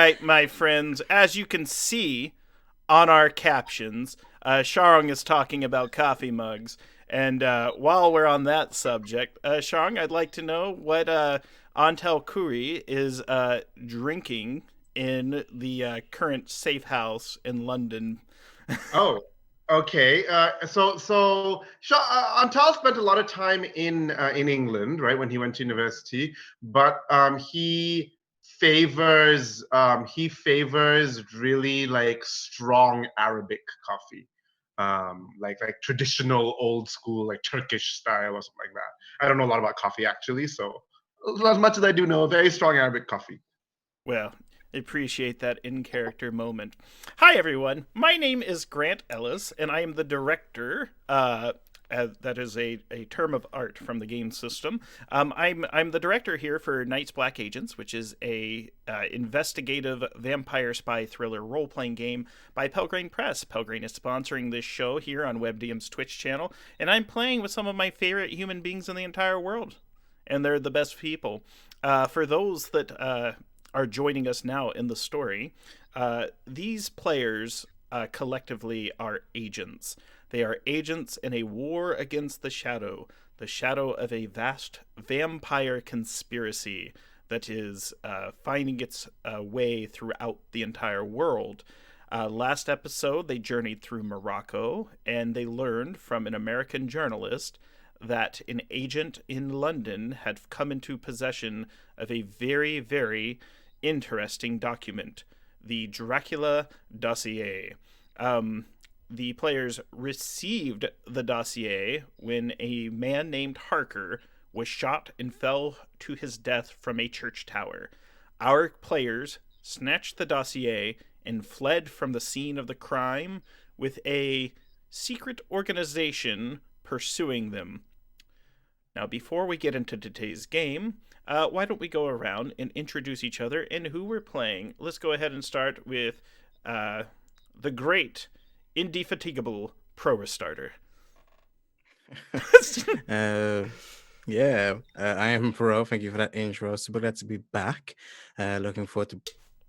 right, my friends. As you can see on our captions, Sharong is talking about coffee mugs. And while we're on that subject, Sharong, I'd like to know what Antel Kuri is drinking in the current safe house in London. Oh, okay. Antal spent a lot of time in England, right, when he went to university, but he favors really like strong Arabic coffee, like traditional old school like Turkish style or something like that. I don't know a lot about coffee actually, so as much as I do know, very strong Arabic coffee. Well, appreciate that in character moment. Hi, everyone. My name is Grant Ellis, and I am the director. That is a term of art from the game system. I'm the director here for Night's Black Agents, which is a investigative vampire spy thriller role playing game by Pelgrane Press. Pelgrane is sponsoring this show here on WebDM's Twitch channel, and I'm playing with some of my favorite human beings in the entire world, and they're the best people. For those that are joining us now in the story, these players collectively are agents. They are agents in a war against the shadow of a vast vampire conspiracy that is finding its way throughout the entire world. Last episode, they journeyed through Morocco, and they learned from an American journalist that an agent in London had come into possession of a very, very interesting document, the Dracula Dossier. The players received the dossier when a man named Harker was shot and fell to his death from a church tower. Our players snatched the dossier and fled from the scene of the crime with a secret organization pursuing them. Now, before we get into today's game, why don't we go around and introduce each other and who we're playing? Let's go ahead and start with the great, indefatigable Pro Restarter. I am Pro. Thank you for that intro. Super glad to be back. Looking forward to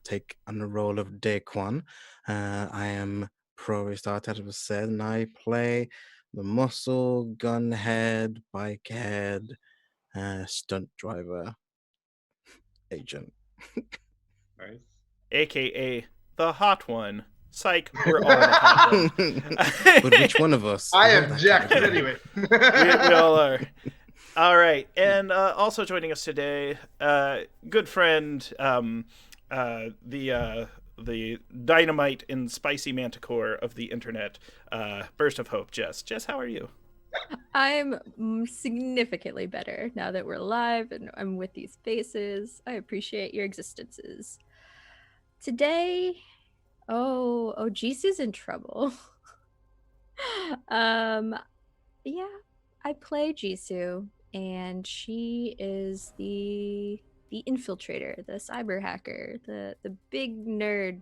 take on the role of Daquan. I am Pro Restarter, as was said, and I play the muscle, gunhead, bikehead, stunt driver, agent. Nice. AKA the hot one. Psych, we're all the hot one. But which one of us? I object, but anyway. we all are. All right, and also joining us today, good friend, the dynamite and spicy manticore of the internet, Burst of Hope, Jess. Jess, how are you? I'm significantly better now that we're live and I'm with these faces. I appreciate your existences. Today, Jisu's in trouble. Yeah, I play Jisu, and she is the infiltrator, the cyber hacker, the big nerd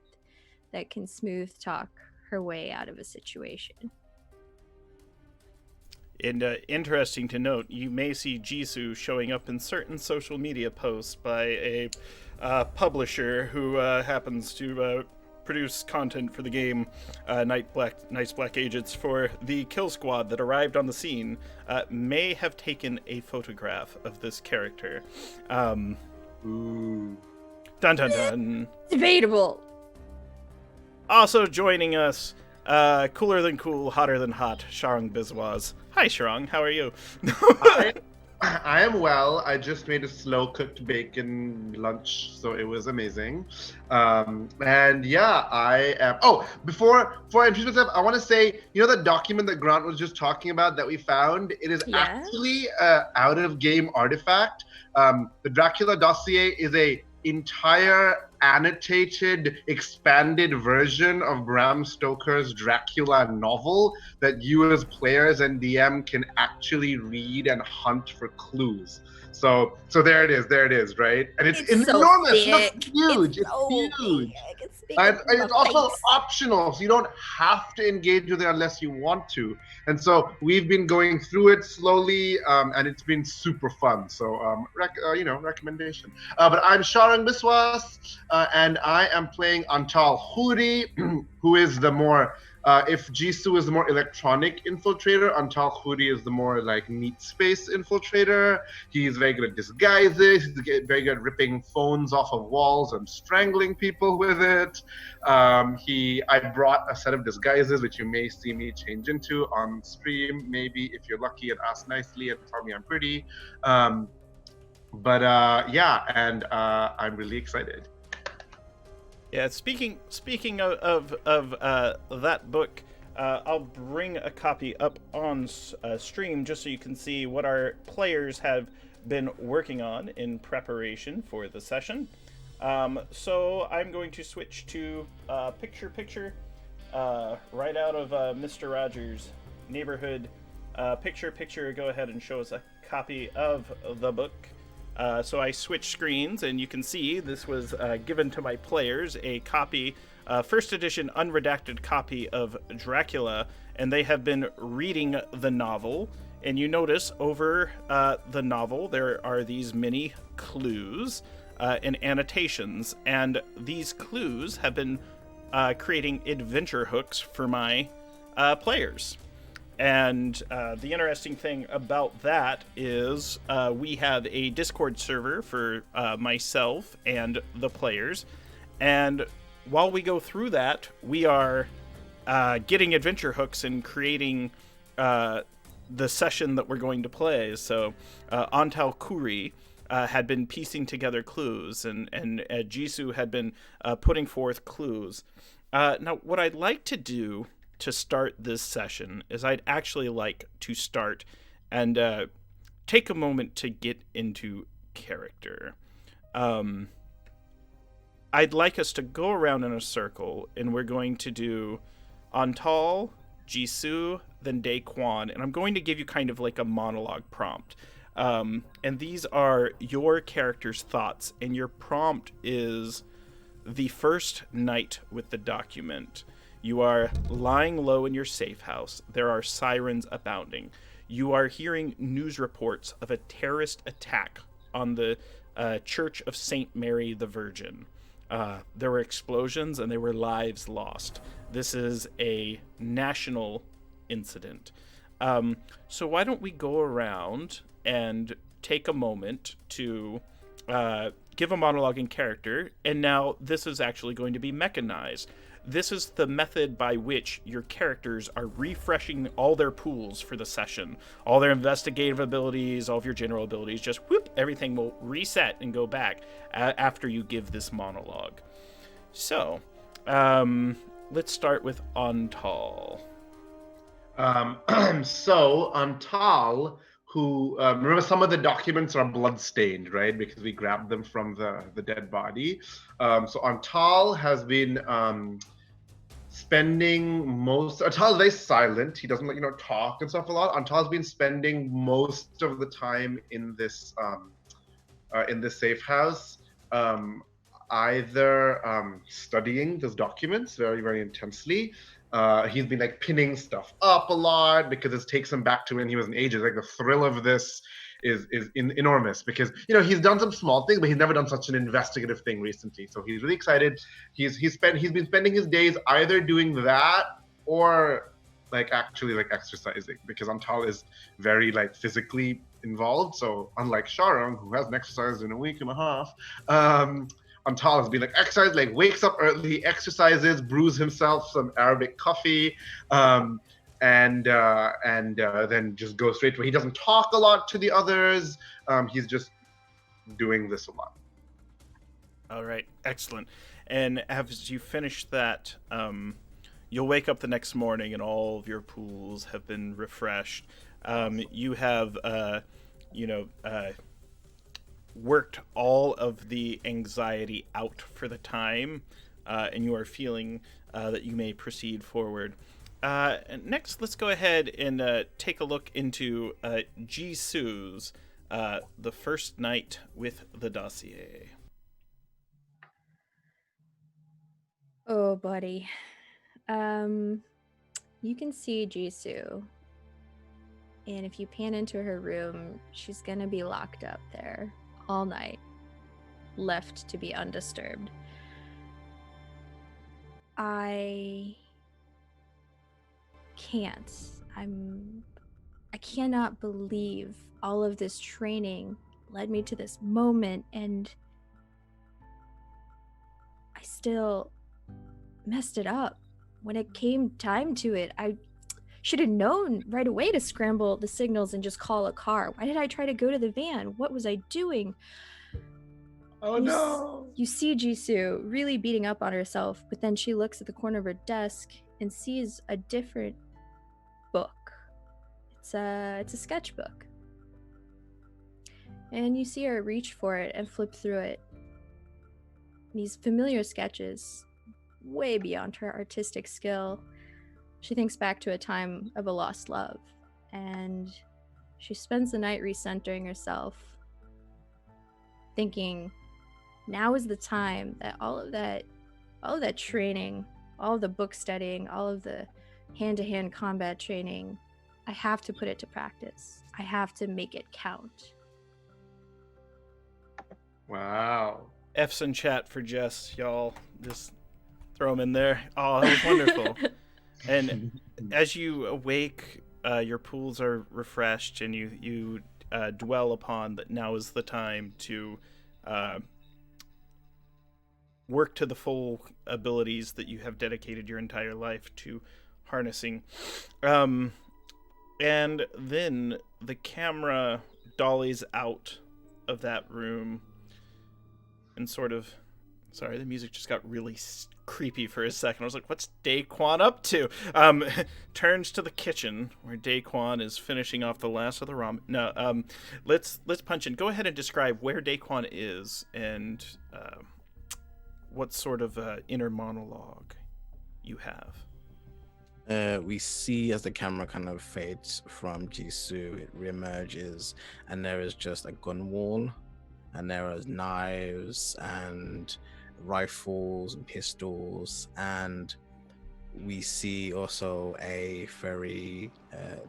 that can smooth talk her way out of a situation. And interesting to note, you may see Jisoo showing up in certain social media posts by a publisher who happens to produce content for the game Night's Black Agents for the kill squad that arrived on the scene, may have taken a photograph of this character. Ooh. Dun dun dun. Debatable. Also joining us, cooler than cool, hotter than hot, Sharang Biswas. Hi, Sharang. How are you? I am well. I just made a slow-cooked bacon lunch, so it was amazing. And yeah, I am. Oh, before I introduce myself, I want to say, you know, that document that Grant was just talking about that we found? It is actually out-of-game artifact. The Dracula Dossier is a entire annotated, expanded version of Bram Stoker's Dracula novel that you as players and DM can actually read and hunt for clues. So there it is, right? And it's enormous. So it's huge. It's huge. And it's also optional, so you don't have to engage with it unless you want to. And so we've been going through it slowly, and it's been super fun. So, recommendation. But I'm Sharang Biswas. and I am playing Antal Huri, who is the more, if Jisoo is the more electronic infiltrator, Antal Huri is the more like meat space infiltrator. He's very good at disguises. He's very good at ripping phones off of walls and strangling people with it. I brought a set of disguises which you may see me change into on stream, maybe if you're lucky and ask nicely and tell me I'm pretty. I'm really excited. Yeah, speaking of that book, I'll bring a copy up on stream just so you can see what our players have been working on in preparation for the session. So I'm going to switch to picture, right out of Mr. Rogers' Neighborhood. Picture, go ahead and show us a copy of the book. So I switched screens, and you can see this was given to my players, a copy, first edition unredacted copy of Dracula, and they have been reading the novel. And you notice over the novel there are these mini clues and annotations, and these clues have been creating adventure hooks for my players. And the interesting thing about that is we have a Discord server for myself and the players. And while we go through that, we are getting adventure hooks and creating the session that we're going to play. So Antal Kuri had been piecing together clues, and Jisoo had been putting forth clues. Now, what I'd like to do to start this session is I'd actually like to start and take a moment to get into character. I'd like us to go around in a circle, and we're going to do Antal, Jisoo, then Daequan, and I'm going to give you kind of like a monologue prompt. And these are your character's thoughts, and your prompt is the first night with the document. You are lying low in your safe house. There are sirens abounding. You are hearing news reports of a terrorist attack on the Church of St. Mary the Virgin. There were explosions and there were lives lost. This is a national incident. So why don't we go around and take a moment to give a monologue in character, and now this is actually going to be mechanized. This is the method by which your characters are refreshing all their pools for the session. All their investigative abilities, all of your general abilities, just whoop, everything will reset and go back after you give this monologue. So, let's start with Antal. So Antal, who remember some of the documents are blood-stained, right? Because we grabbed them from the dead body. So Antal has been Antal is very silent. He doesn't talk and stuff a lot. Antal's been spending most of the time in this safe house, either studying these documents very, very intensely. He's been like pinning stuff up a lot because it takes him back to when he was in ages. Like the thrill of this is enormous because he's done some small things, but he's never done such an investigative thing recently. So he's really excited. He's been spending his days either doing that or actually exercising, because Antal is very physically involved. So unlike Sharang, who hasn't exercised in a week and a half, Antal has been exercise, wakes up early, exercises, brews himself some Arabic coffee, and then just goes straight to it. He doesn't talk a lot to the others. He's just doing this a lot. All right, excellent. And as you finish that, you'll wake up the next morning and all of your pools have been refreshed. You have, worked all of the anxiety out for the time, and you are feeling that you may proceed forward. Next, let's go ahead and take a look into Jisoo's the first night with the dossier. Oh, buddy. You can see Jisoo, and if you pan into her room, she's gonna be locked up there all night, left to be undisturbed. I can't. I cannot believe all of this training led me to this moment, and I still messed it up. When it came time to it, I should have known right away to scramble the signals and just call a car. Why did I try to go to the van? What was I doing? Oh no! You see Jisoo really beating up on herself, but then she looks at the corner of her desk and sees a different book. It's a sketchbook. And you see her reach for it and flip through it. These familiar sketches, way beyond her artistic skill. She thinks back to a time of a lost love, and she spends the night recentering herself, thinking, now is the time that all of that training, all of the book studying, all of the hand-to-hand combat training, I have to put it to practice. I have to make it count. Wow. F's in chat for Jess, y'all. Just throw them in there. Oh, that was wonderful. And as you awake, your pools are refreshed, and you dwell upon that now is the time to work to the full abilities that you have dedicated your entire life to harnessing. And then the camera dollies out of that room and sort of... Sorry, the music just got really creepy for a second. I was like, what's Daquan up to? Turns to the kitchen where Daquan is finishing off the last of the ramen. No, let's punch in. Go ahead and describe where Daquan is and what sort of inner monologue you have. We see as the camera kind of fades from Jisoo, it reemerges, and there is just a gun wall, and there are knives and rifles and pistols, and we see also a very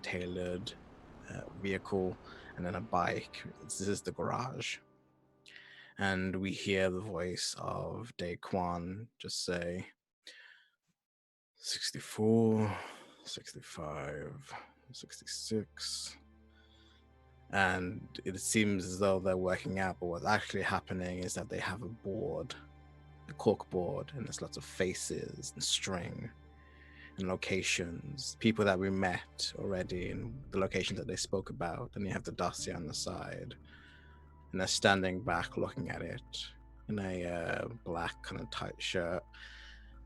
tailored vehicle, and then a bike. This is the garage, and we hear the voice of Daquan just say, 64, 65, 66. And it seems as though they're working out, but what's actually happening is that they have a board, a cork board, and there's lots of faces and string and locations, people that we met already and the locations that they spoke about. And you have the dossier on the side, and they're standing back looking at it in a black kind of tight shirt,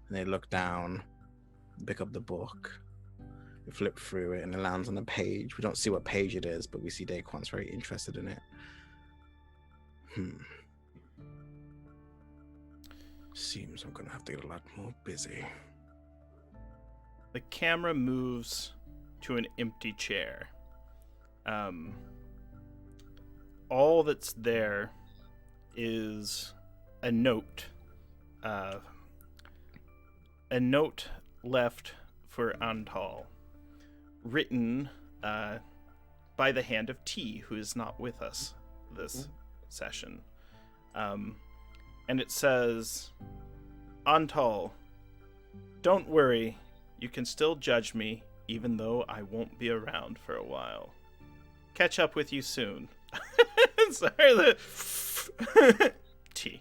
and they look down, pick up the book, we flip through it, and it lands on a page. We don't see what page it is, but we see Daquan's very interested in it. Seems I'm gonna have to get a lot more busy. The camera moves to an empty chair. All that's there is a note. A note left for Antal, written by the hand of T, who is not with us this session. And it says, Antal, don't worry, you can still judge me, even though I won't be around for a while. Catch up with you soon. Sorry, the T.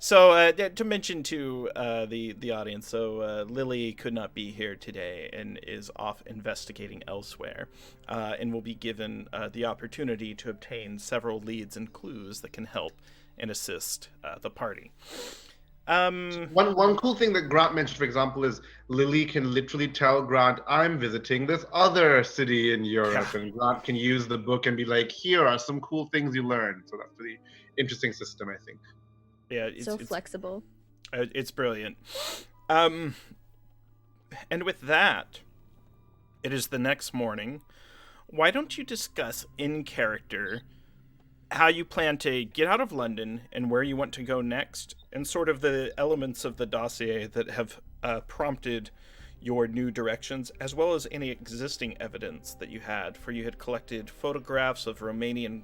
So to mention to the audience, so Lily could not be here today and is off investigating elsewhere, and will be given the opportunity to obtain several leads and clues that can help and assist the party. One cool thing that Grant mentioned, for example, is Lily can literally tell Grant, I'm visiting this other city in Europe, and Grant can use the book and be like, here are some cool things you learned. So that's a pretty interesting system, I think. Yeah, it's flexible. It's brilliant. And with that, it is the next morning. Why don't you discuss in character how you plan to get out of London and where you want to go next, and sort of the elements of the dossier that have prompted your new directions, as well as any existing evidence that you had, for you had collected photographs of Romanian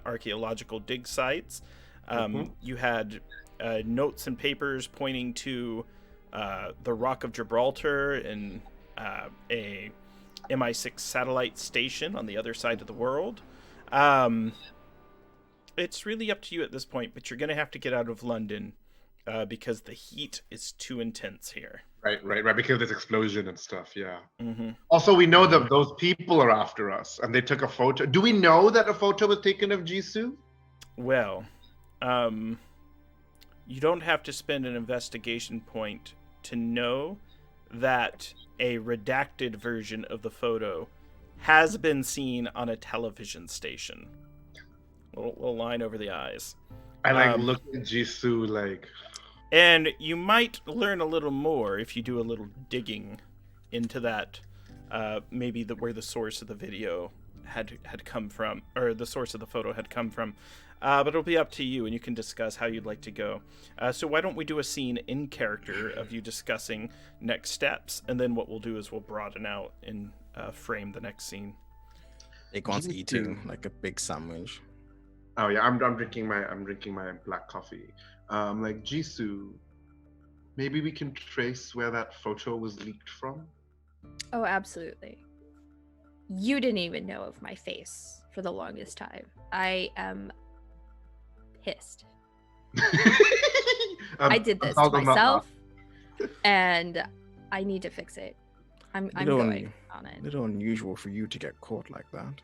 archaeological dig sites. You had notes and papers pointing to the Rock of Gibraltar and a MI6 satellite station on the other side of the world. It's really up to you at this point, but you're going to have to get out of London because the heat is too intense here. Right. Because there's explosion and stuff. Yeah. Mm-hmm. Also, we know that those people are after us, and they took a photo. Do we know that a photo was taken of Jisoo? Well, you don't have to spend an investigation point to know that a redacted version of the photo has been seen on a television station. Little line over the eyes. I look at Jisoo like. And you might learn a little more if you do a little digging into that. Maybe where the source of the video had come from, or the source of the photo had come from. But it'll be up to you, and you can discuss how you'd like to go. So why don't we do a scene in character of you discussing next steps, and then what we'll do is we'll broaden out and frame the next scene. Daquan's eating like a big sandwich. Oh yeah, I'm drinking my black coffee. Like Jisoo, maybe we can trace where that photo was leaked from. Oh, absolutely. You didn't even know of my face for the longest time. I am pissed. I did this to myself, and I need to fix it. I'm going on it. A little unusual for you to get caught like that.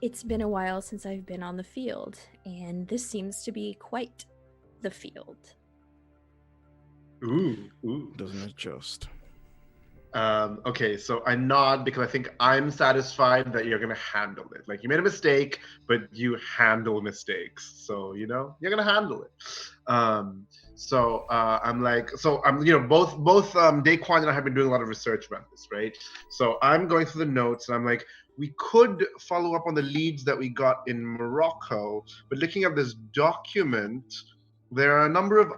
It's been a while since I've been on the field, and this seems to be quite the field. Ooh. Doesn't it just? Okay, so I nod because I think I'm satisfied that you're gonna handle it. Like, you made a mistake, but you handle mistakes. So, you're gonna handle it. I'm both Daquan and I have been doing a lot of research about this, right? So I'm going through the notes, and I'm like, we could follow up on the leads that we got in Morocco, but looking at this document, there are a number of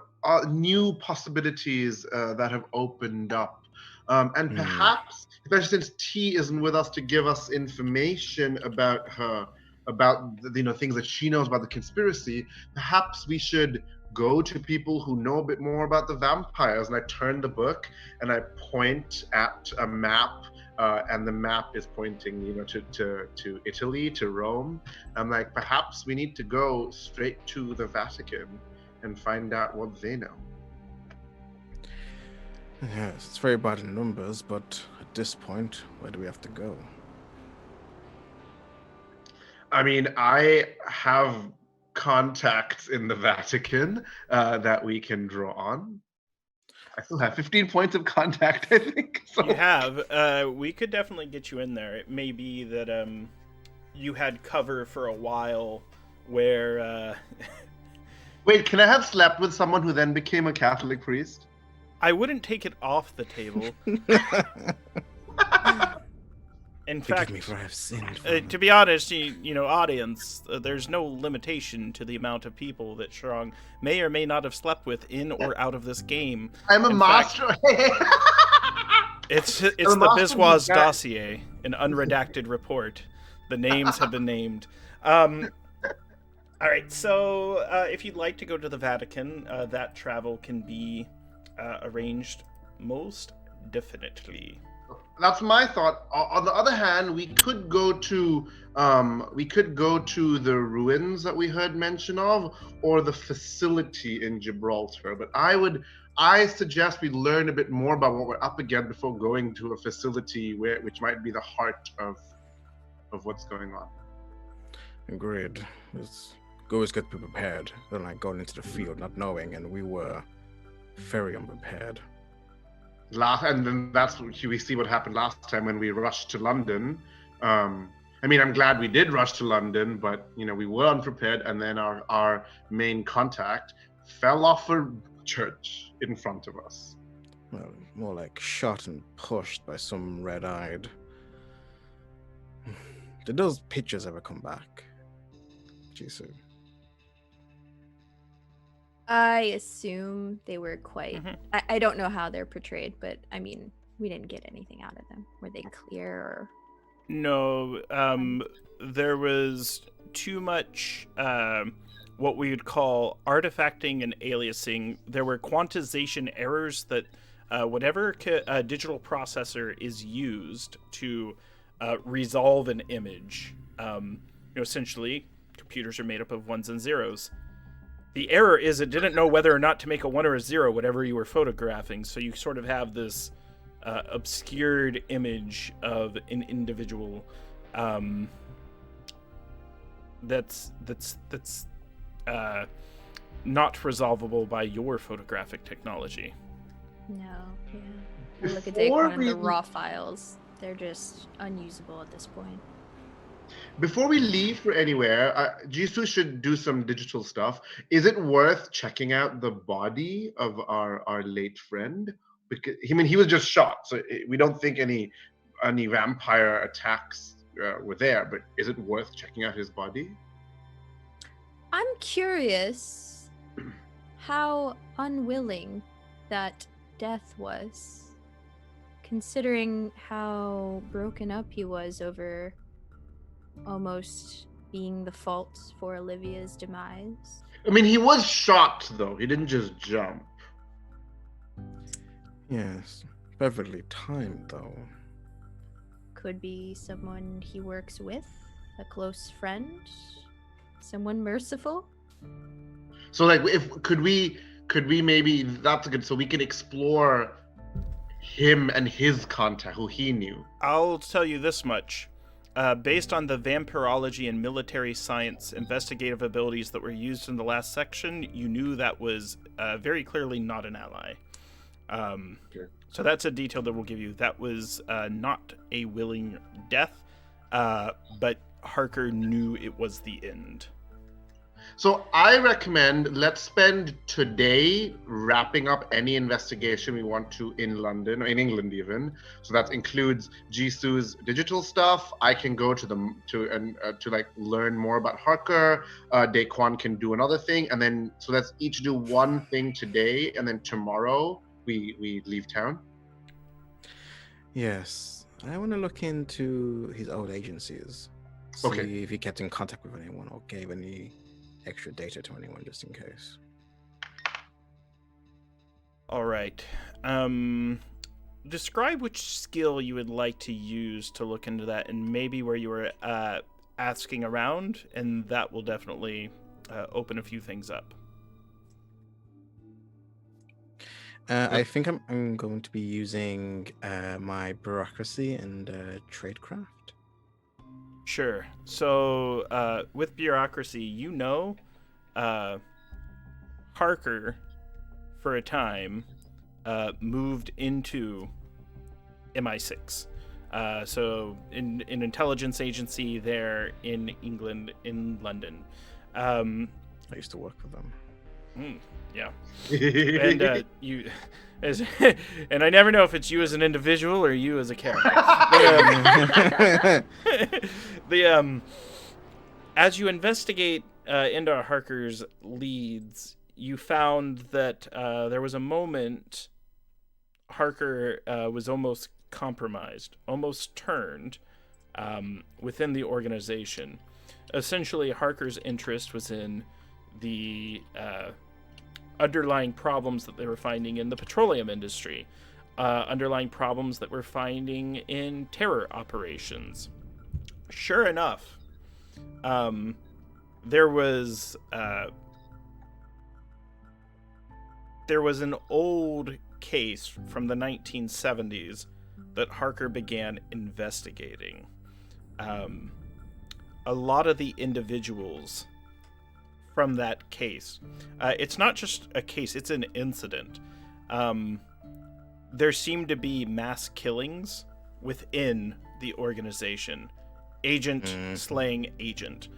new possibilities that have opened up. And perhaps, especially since T isn't with us to give us information about things that she knows about the conspiracy, perhaps we should go to people who know a bit more about the vampires. And I turn the book and I point at a map. And the map is pointing, to Italy, to Rome. I'm like, perhaps we need to go straight to the Vatican and find out what they know. Yes, it's very bad in numbers, but at this point, where do we have to go? I mean, I have contacts in the Vatican that we can draw on. I still have 15 points of contact, I think. So. You have. We could definitely get you in there. It may be that you had cover for a while where... Wait, can I have slept with someone who then became a Catholic priest? I wouldn't take it off the table. In fact, forgive me for I have sinned. To be honest, audience, there's no limitation to the amount of people that Shrong may or may not have slept with in or out of this game. I'm a master. It's the Biswas Dossier, an unredacted report. The names have been named. All right, so if you'd like to go to the Vatican, that travel can be arranged most definitely. That's my thought. On the other hand, we could go to the ruins that we heard mention of, or the facility in Gibraltar. But I suggest we learn a bit more about what we're up against before going to a facility which might be the heart of what's going on. Agreed. It's always good to be prepared. Than like going into the field not knowing, and we were very unprepared. And then that's what we see what happened last time when we rushed to London. I'm glad we did rush to London, but we were unprepared, and then our main contact fell off a church in front of us. Well, more like shot and pushed by some red-eyed. Did those pictures ever come back? Jisoo. I assume they were quite... I don't know how they're portrayed, but we didn't get anything out of them. Were they clear or... No, there was too much what we would call artifacting and aliasing. There were quantization errors that whatever digital processor is used to resolve an image. Essentially, computers are made up of ones and zeros. The error is it didn't know whether or not to make a 1 or a 0, whatever you were photographing. So you sort of have this obscured image of an individual that's not resolvable by your photographic technology. No, yeah. I look at Before Daquan, we- the raw files. They're just unusable at this point. Before we leave for anywhere, Jisoo should do some digital stuff. Is it worth checking out the body of our late friend? Because he was just shot, so we don't think any vampire attacks were there. But is it worth checking out his body? I'm curious how unwilling that death was, considering how broken up he was over almost being the fault for Olivia's demise. I mean, he was shot though. He didn't just jump. Yes. Perfectly timed, though. Could be someone he works with, a close friend, someone merciful. So, like, could we maybe that's good. So we can explore him and his contact, who he knew. I'll tell you this much. Based on the vampirology and military science investigative abilities that were used in the last section, you knew that was very clearly not an ally. Sure. So that's a detail that we'll give you. That was not a willing death, but Harker knew it was the end. So I recommend let's spend today wrapping up any investigation we want to in London or in England even. So that includes Jisoo's digital stuff. I can go to like learn more about Harker. Daquan can do another thing, and then so let's each do one thing today, and then tomorrow we leave town. Yes. I want to look into his old agencies. See Okay. if he kept in contact with anyone or gave any extra data to anyone just in case. All right. Describe which skill you would like to use to look into that, and maybe where you were asking around, and that will definitely open a few things up. I think I'm going to be using my bureaucracy and tradecraft. Sure. So, with bureaucracy, Harker, for a time, moved into MI6. So, in an intelligence agency there in England, in London. I used to work with them. Yeah. And and I never know if it's you as an individual or you as a character. As you investigate into Harker's leads, you found that there was a moment Harker was almost compromised, almost turned within the organization. Essentially, Harker's interest was in the underlying problems that they were finding in the petroleum industry, underlying problems that we're finding in terror operations. Sure enough, there was an old case from the 1970s that Harker began investigating. A lot of the individuals from that case, it's not just a case, it's an incident. There seemed to be mass killings within the organization, agent slaying agent,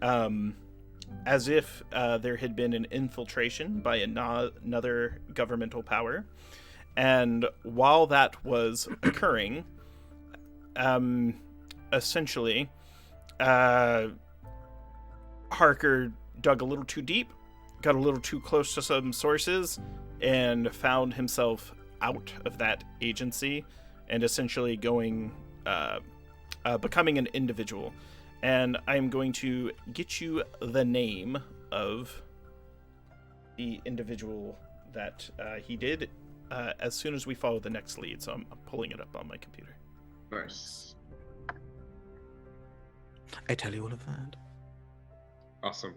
as if there had been an infiltration by another governmental power. And while that was occurring, essentially, Harker dug a little too deep, got a little too close to some sources, and found himself out of that agency and essentially becoming an individual. And I'm going to get you the name of the individual that he did as soon as we follow the next lead. So I'm pulling it up on my computer. Nice. I tell you all of that. Awesome.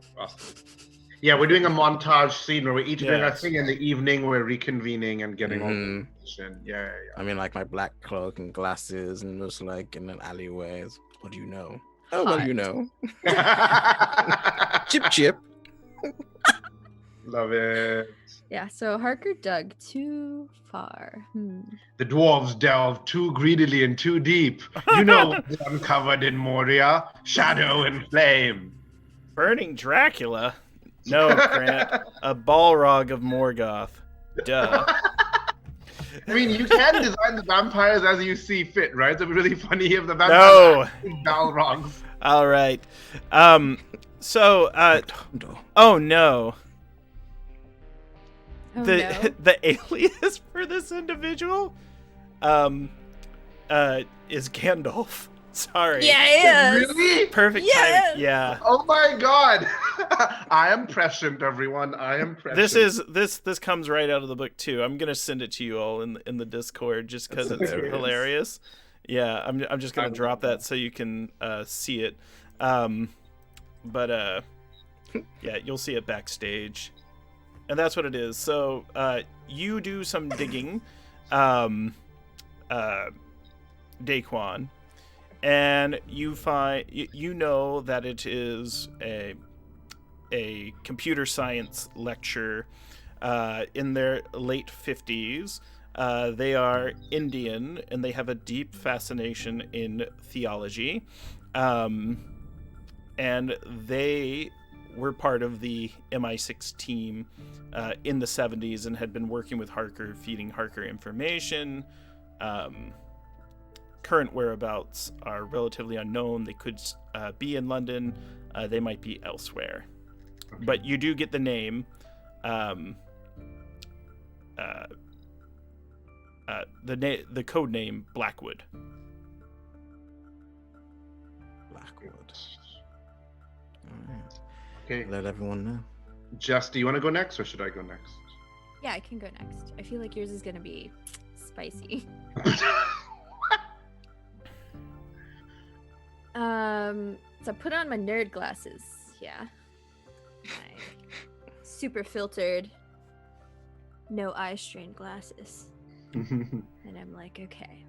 Yeah, we're doing a montage scene where we're each doing our Yes. thing in the evening. We're reconvening and getting all the Mhm. information. Yeah. I mean, like my black cloak and glasses, and just like in an alleyway. What do you know? Oh, what do you know? Chip. Love it. Yeah, so Harker dug too far. The dwarves delve too greedily and too deep. You know what's uncovered in Moria? Shadow and flame. Burning Dracula? No, Grant. A Balrog of Morgoth. Duh. I mean, you can design the vampires as you see fit, right? It'd be really funny if the No. vampires are Balrogs. All right. So, No. oh no. Oh, the no. the alias for this individual is Gandalf. Sorry. Yeah, it is. Really? Perfect Yes! timing. Yeah. Oh my god! I am prescient, everyone. I am prescient. This comes right out of the book too. I'm gonna send it to you all in the Discord just because That's it's hilarious. hilarious. Yeah, I'm just gonna drop that so you can see it. But yeah, you'll see it backstage, and that's what it is. So you do some digging, Daquan, and you find you know that it is a computer science lecture in their late 50s. They are Indian and they have a deep fascination in theology. And they were part of the MI6 team in the 70s and had been working with Harker, feeding Harker information. Current whereabouts are relatively unknown. They could be the they might be elsewhere. Okay. But you do get the name. The code name Blackwood. Blackwood. All right. Okay, Let everyone know. Jess, do you want to go next or should I go next? Yeah, I can go next. I feel like yours is gonna be spicy. So I put on my nerd glasses. Yeah. My super filtered, no eye strain glasses. And I'm like, okay.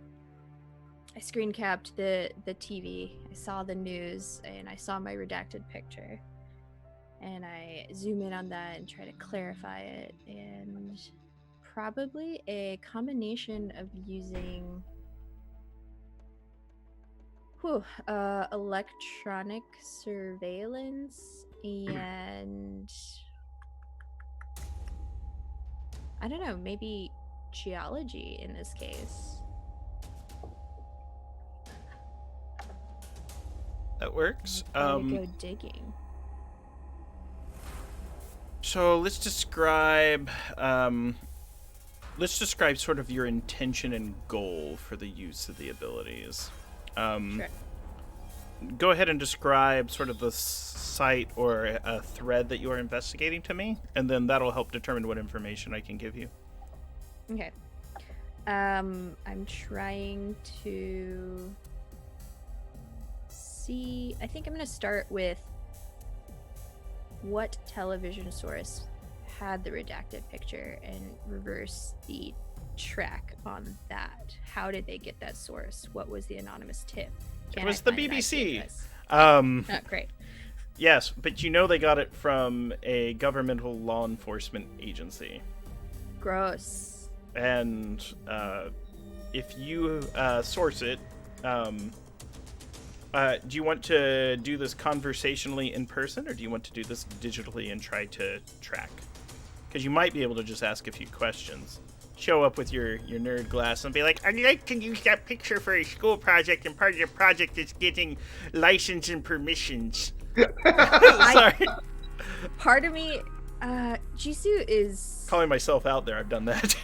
I screen capped the TV. I saw the news and I saw my redacted picture. And I zoom in on that and try to clarify it. And probably a combination of using electronic surveillance and I don't know, maybe geology in this case. That works. Gotta go digging. So let's describe sort of your intention and goal for the use of the abilities. Sure. Go ahead and describe sort of the site or a thread that you are investigating to me, and then that'll help determine what information I can give you. Okay. I'm trying to see. I think I'm going to start with what television source had the redacted picture and reverse the track on that. How did they get that source? What was the anonymous tip? It was the BBC. Oh, great. Yes, but you know they got it from a governmental law enforcement agency. Gross. And if you source it, do you want to do this conversationally in person, or do you want to do this digitally and try to track? Because you might be able to just ask a few questions. Show up with your nerd glass and be like, I'd like to use that picture for a school project, and part of the project is getting license and permissions. Sorry. Part of me, Jisoo is... Calling myself out there, I've done that.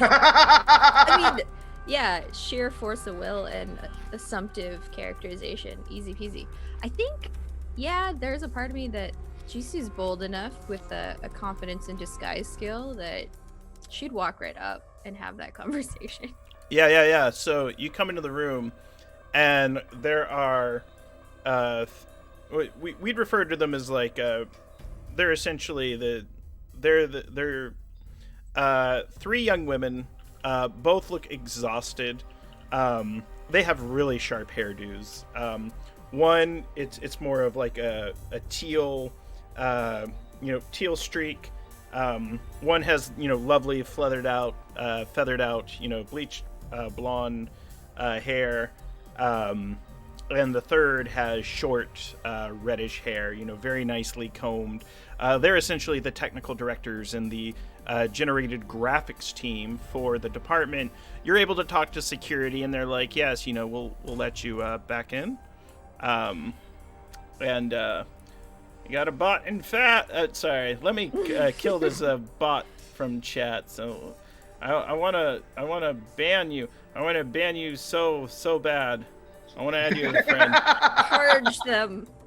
I mean, yeah, sheer force of will and assumptive characterization. Easy peasy. I think, yeah, there's a part of me that Jisu's bold enough with a confidence and disguise skill that she'd walk right up and have that conversation. Yeah. So you come into the room, and there are, we'd refer to them as like, they're essentially they're three young women. Both look exhausted. They have really sharp hairdos. One, it's more of like a teal, teal streak. One has lovely feathered out, bleached blonde hair. And the third has short, reddish hair, very nicely combed. They're essentially the technical directors and the generated graphics team for the department. You're able to talk to security, and they're like, "Yes, we'll let you back in." And you got a bot in fat. Sorry, let me kill this bot from chat. So I wanna ban you. I wanna ban you so bad. I want to add you as a friend.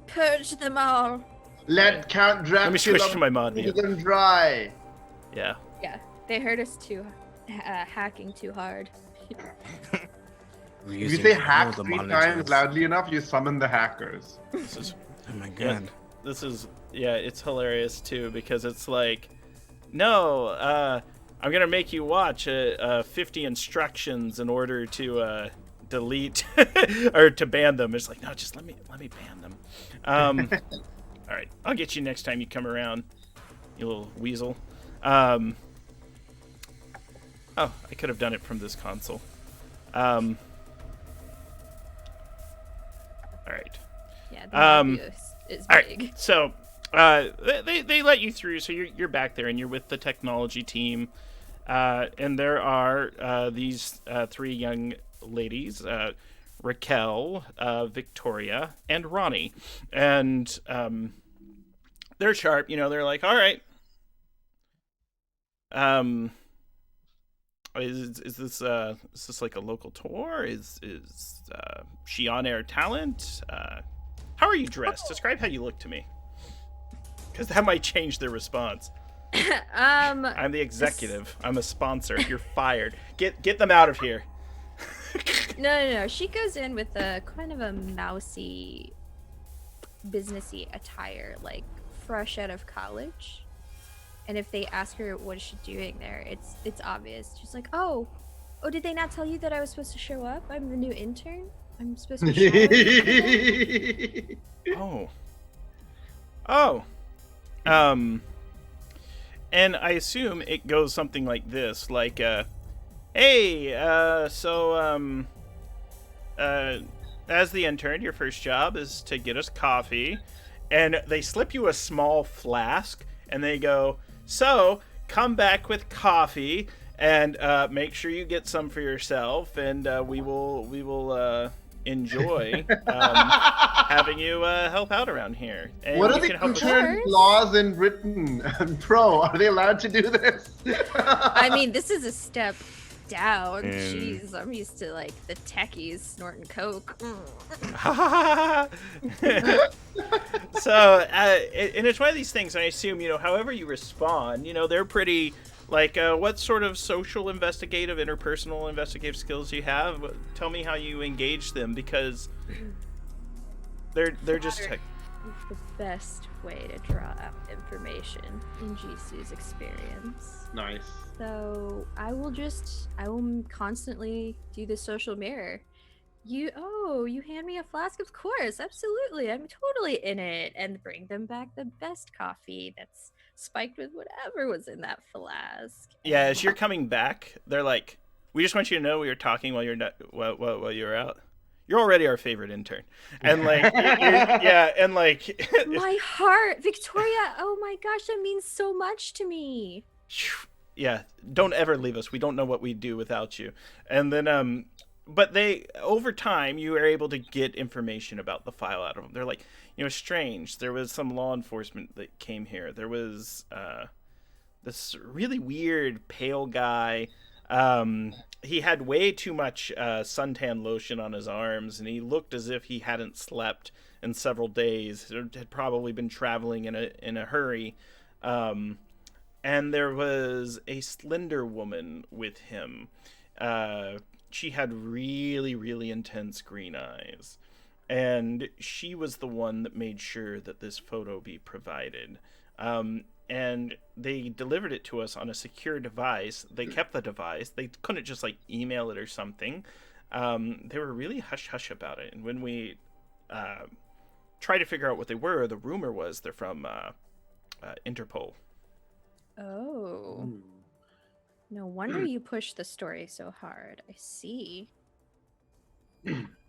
Purge them all. Let Count Dracula Let me switch to my mod bleed view. them dry. Yeah. Yeah, they hurt us too, hacking too hard. If you say hack 3 times loudly enough, you summon the hackers. This is, Oh my god. it's hilarious too, because it's like, no, I'm gonna make you watch 50 instructions in order to delete or to ban them. It's like, no, just let me ban them. All right, I'll get you next time you come around, you little weasel. Oh, I could have done it from this console. All right. Yeah, the obvious is All big. right, so they let you through, so you're back there and you're with the technology team, and there are these three young ladies, Raquel, Victoria, and Ronnie, and they're sharp. They're like, all right. Is this like a local tour? Is she on air talent? How are you dressed? Describe how you look to me, because that might change their response. I'm the executive. I'm a sponsor. You're fired. Get them out of here. No. She goes in with a kind of a mousy, businessy attire, like fresh out of college. And if they ask her what is she doing there, it's obvious. She's like, oh, did they not tell you that I was supposed to show up? I'm the new intern. I'm supposed to be showering. Oh. And I assume it goes something like this, like, hey, as the intern, your first job is to get us coffee, and they slip you a small flask, and they go, so come back with coffee, and make sure you get some for yourself, and we will enjoy having you help out around here. And What are you the can help us- intern laws in Britain? Pro, are they allowed to do this? I mean, this is a step down. And- Jeez, I'm used to like the techies snorting coke. So, and it's one of these things, and I assume, however you respond, they're pretty, like, what sort of social investigative, interpersonal investigative skills do you have? Tell me how you engage them, because they're just tech. The best way to draw out information in Jisu's experience. Nice. So I will constantly do the social mirror. You hand me a flask? Of course, absolutely. I'm totally in it. And bring them back the best coffee that's spiked with whatever was in that flask. Yeah, as you're coming back, they're like, we just want you to know we were talking while you're not, while you were out. You're already our favorite intern. And like, and like... My heart, Victoria, oh my gosh, that means so much to me. Yeah, don't ever leave us. We don't know what we'd do without you. And then, but over time, you were able to get information about the file out of them. They're like, strange. There was some law enforcement that came here. There was this really weird pale guy. he had way too much suntan lotion on his arms, and he looked as if he hadn't slept in several days. Had probably been traveling in a hurry. And there was a slender woman with him. She had really, really intense green eyes. And she was the one that made sure that this photo be provided. And they delivered it to us on a secure device. They kept the device. They couldn't just like email it or something. They were really hush-hush about it. And when we tried to figure out what they were, the rumor was they're from Interpol. Oh. No wonder you pushed the story so hard. I see.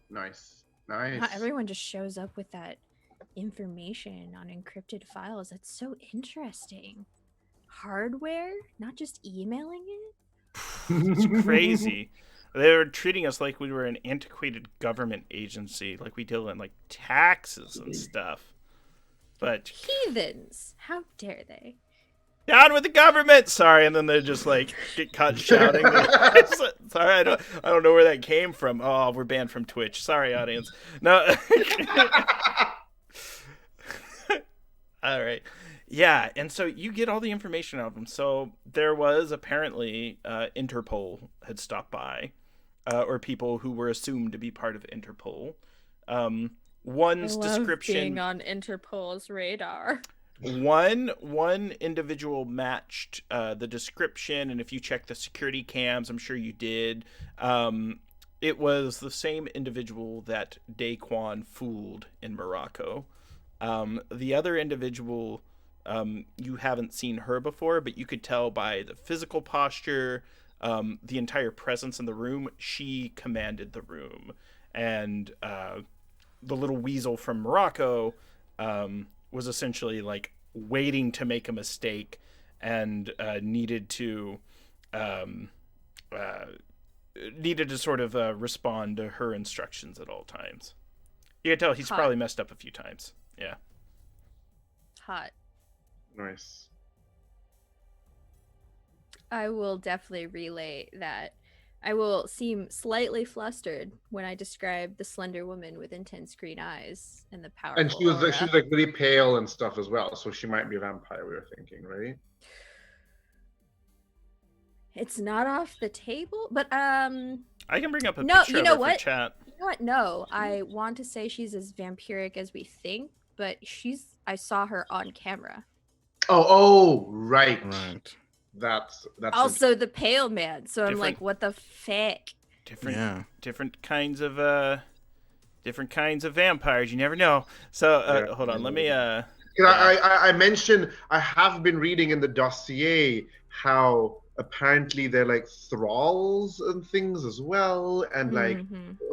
Nice. Not everyone just shows up with that information on encrypted files. That's so interesting. Hardware, not just emailing it? It's crazy. They were treating us like we were an antiquated government agency, like we deal in like taxes and stuff. But Heathens! How dare they? down with the government! Sorry, and then they just like get caught shouting. Sorry, I don't know where that came from. Oh, we're banned from Twitch. Sorry, audience. No. All right. Yeah, and so you get all the information out of them. So there was apparently Interpol had stopped by, or people who were assumed to be part of Interpol. One's I love description being on Interpol's radar. One individual matched the description, and if you check the security cams, I'm sure you did. It was the same individual that Daquan fooled in Morocco. The other individual, you haven't seen her before, but you could tell by the physical posture, the entire presence in the room. She commanded the room, and the little weasel from Morocco was essentially like waiting to make a mistake and needed to sort of respond to her instructions at all times. You can tell he's probably messed up a few times. Yeah. Hot. Nice. I will definitely relay that. I will seem slightly flustered when I describe the slender woman with intense green eyes and the powerful And she was aura. like really pale and stuff as well, so she might be a vampire. We were thinking, right? It's not off the table, but I can bring up a no, picture you know of her what? for chat. You know what? No, I want to say she's as vampiric as we think, but I saw her on camera. Oh, right. Right. That's Also the pale man. So I'm like, what the fuck? Different kinds of vampires. You never know. So hold on, let me. I mentioned I have been reading in the dossier how apparently they're like thralls and things as well, and like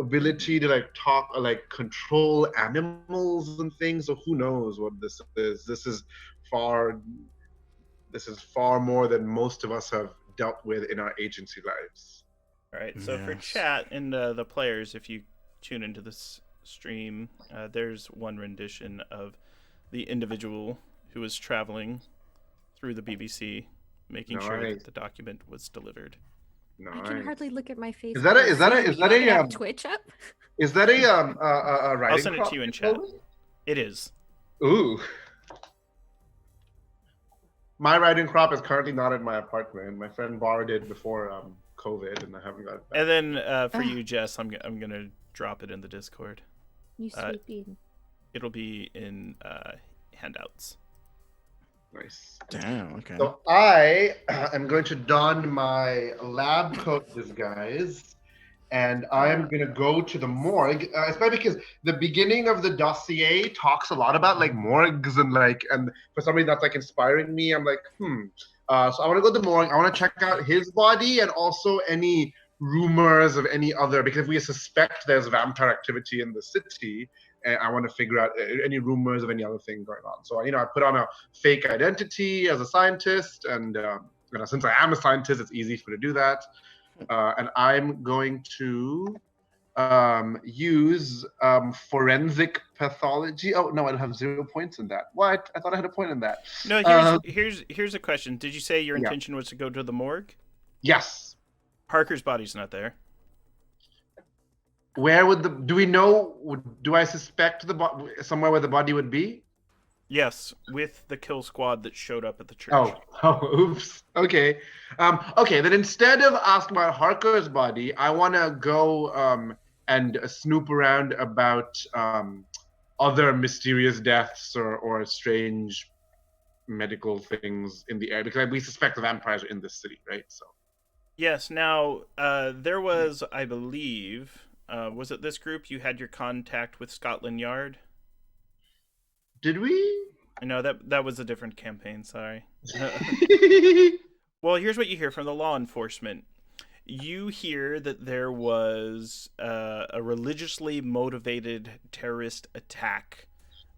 ability to like talk or like control animals and things. So who knows what this is? This is far more than most of us have dealt with in our agency lives. All right, so for chat and the players, if you tune into this stream, there's one rendition of the individual who was traveling through the BBC, making sure that the document was delivered. Nice. I can hardly look at my face. Is that a Twitch up? Is that a writing? I'll send it to you in chat. It is. Ooh. My riding crop is currently not in my apartment. My friend borrowed it before COVID, and I haven't got it back. And then for you, Jess, I'm gonna drop it in the Discord. You sweet bean. It'll be in handouts. Nice. Damn. Okay. So I am going to don my lab coat disguise, and I am going to go to the morgue, especially because the beginning of the dossier talks a lot about like morgues and for some reason that's like inspiring me. I'm like, So I want to go to the morgue. I want to check out his body and also any rumors of any other, because if we suspect there's vampire activity in the city, and I want to figure out any rumors of any other thing going on. So, I put on a fake identity as a scientist, and since I am a scientist, it's easy for me to do that. And I'm going to use forensic pathology. Oh no, I don't have 0 points in that. What? I thought I had a point in that. No, here's a question. Did you say your intention was to go to the morgue? Yes. Harker's body's not there. Where would do we know? Do I suspect somewhere where the body would be? Yes, with the kill squad that showed up at the church. Oh, oops. Okay. Okay, then instead of asking about Harker's body, I want to go and snoop around about other mysterious deaths or strange medical things in the air, because we suspect the vampires are in this city, right? So. Yes. Now, there was, I believe, was it this group you had your contact with Scotland Yard? Did we? No, that was a different campaign. Sorry. Well, here's what you hear from the law enforcement. You hear that there was a religiously motivated terrorist attack,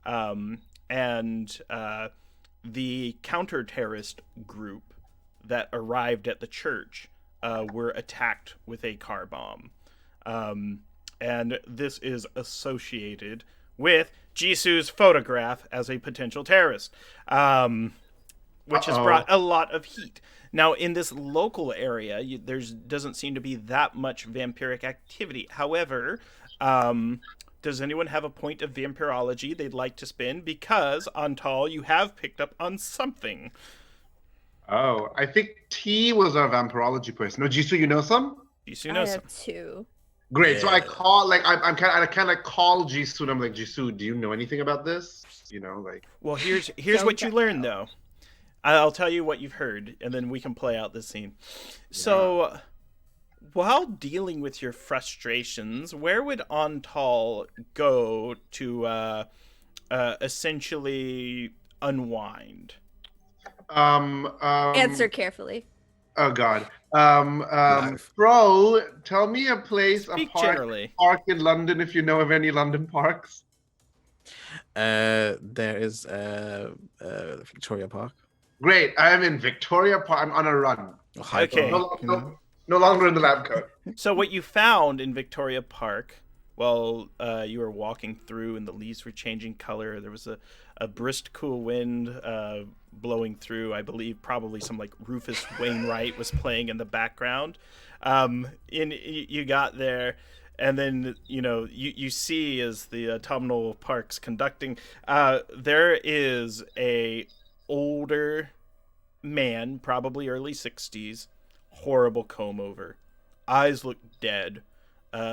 and the counter-terrorist group that arrived at the church were attacked with a car bomb. And this is associated with Jisoo's photograph as a potential terrorist, which has brought a lot of heat. Now, in this local area, there doesn't seem to be that much vampiric activity. However, does anyone have a point of vampirology they'd like to spin? Because, Antal, you have picked up on something. Oh, I think T was our vampirology person. No, Jisoo, you know some? Jisoo knows I some. have 2. Great. Yeah. So I call, like, I kind of call Jisoo, and I'm like, Jisoo, do you know anything about this? You know, like. Well, here's what you learned, though. I'll tell you what you've heard, and then we can play out this scene. So, while dealing with your frustrations, where would Antal go to essentially unwind? Answer carefully. Oh God. Bro, tell me a place, Speak a generally. Park in London, if you know of any London parks. There is Victoria Park. Great. I am in Victoria Park. I'm on a run. Okay. No longer in the lab coat. So what you found in Victoria Park, while you were walking through and the leaves were changing color, there was a brisk, cool wind blowing through. I believe probably some like Rufus Wainwright was playing in the background. You got there, and then you see as the autumnal park's conducting, there is a older man, probably early 60s, horrible comb over, eyes look dead,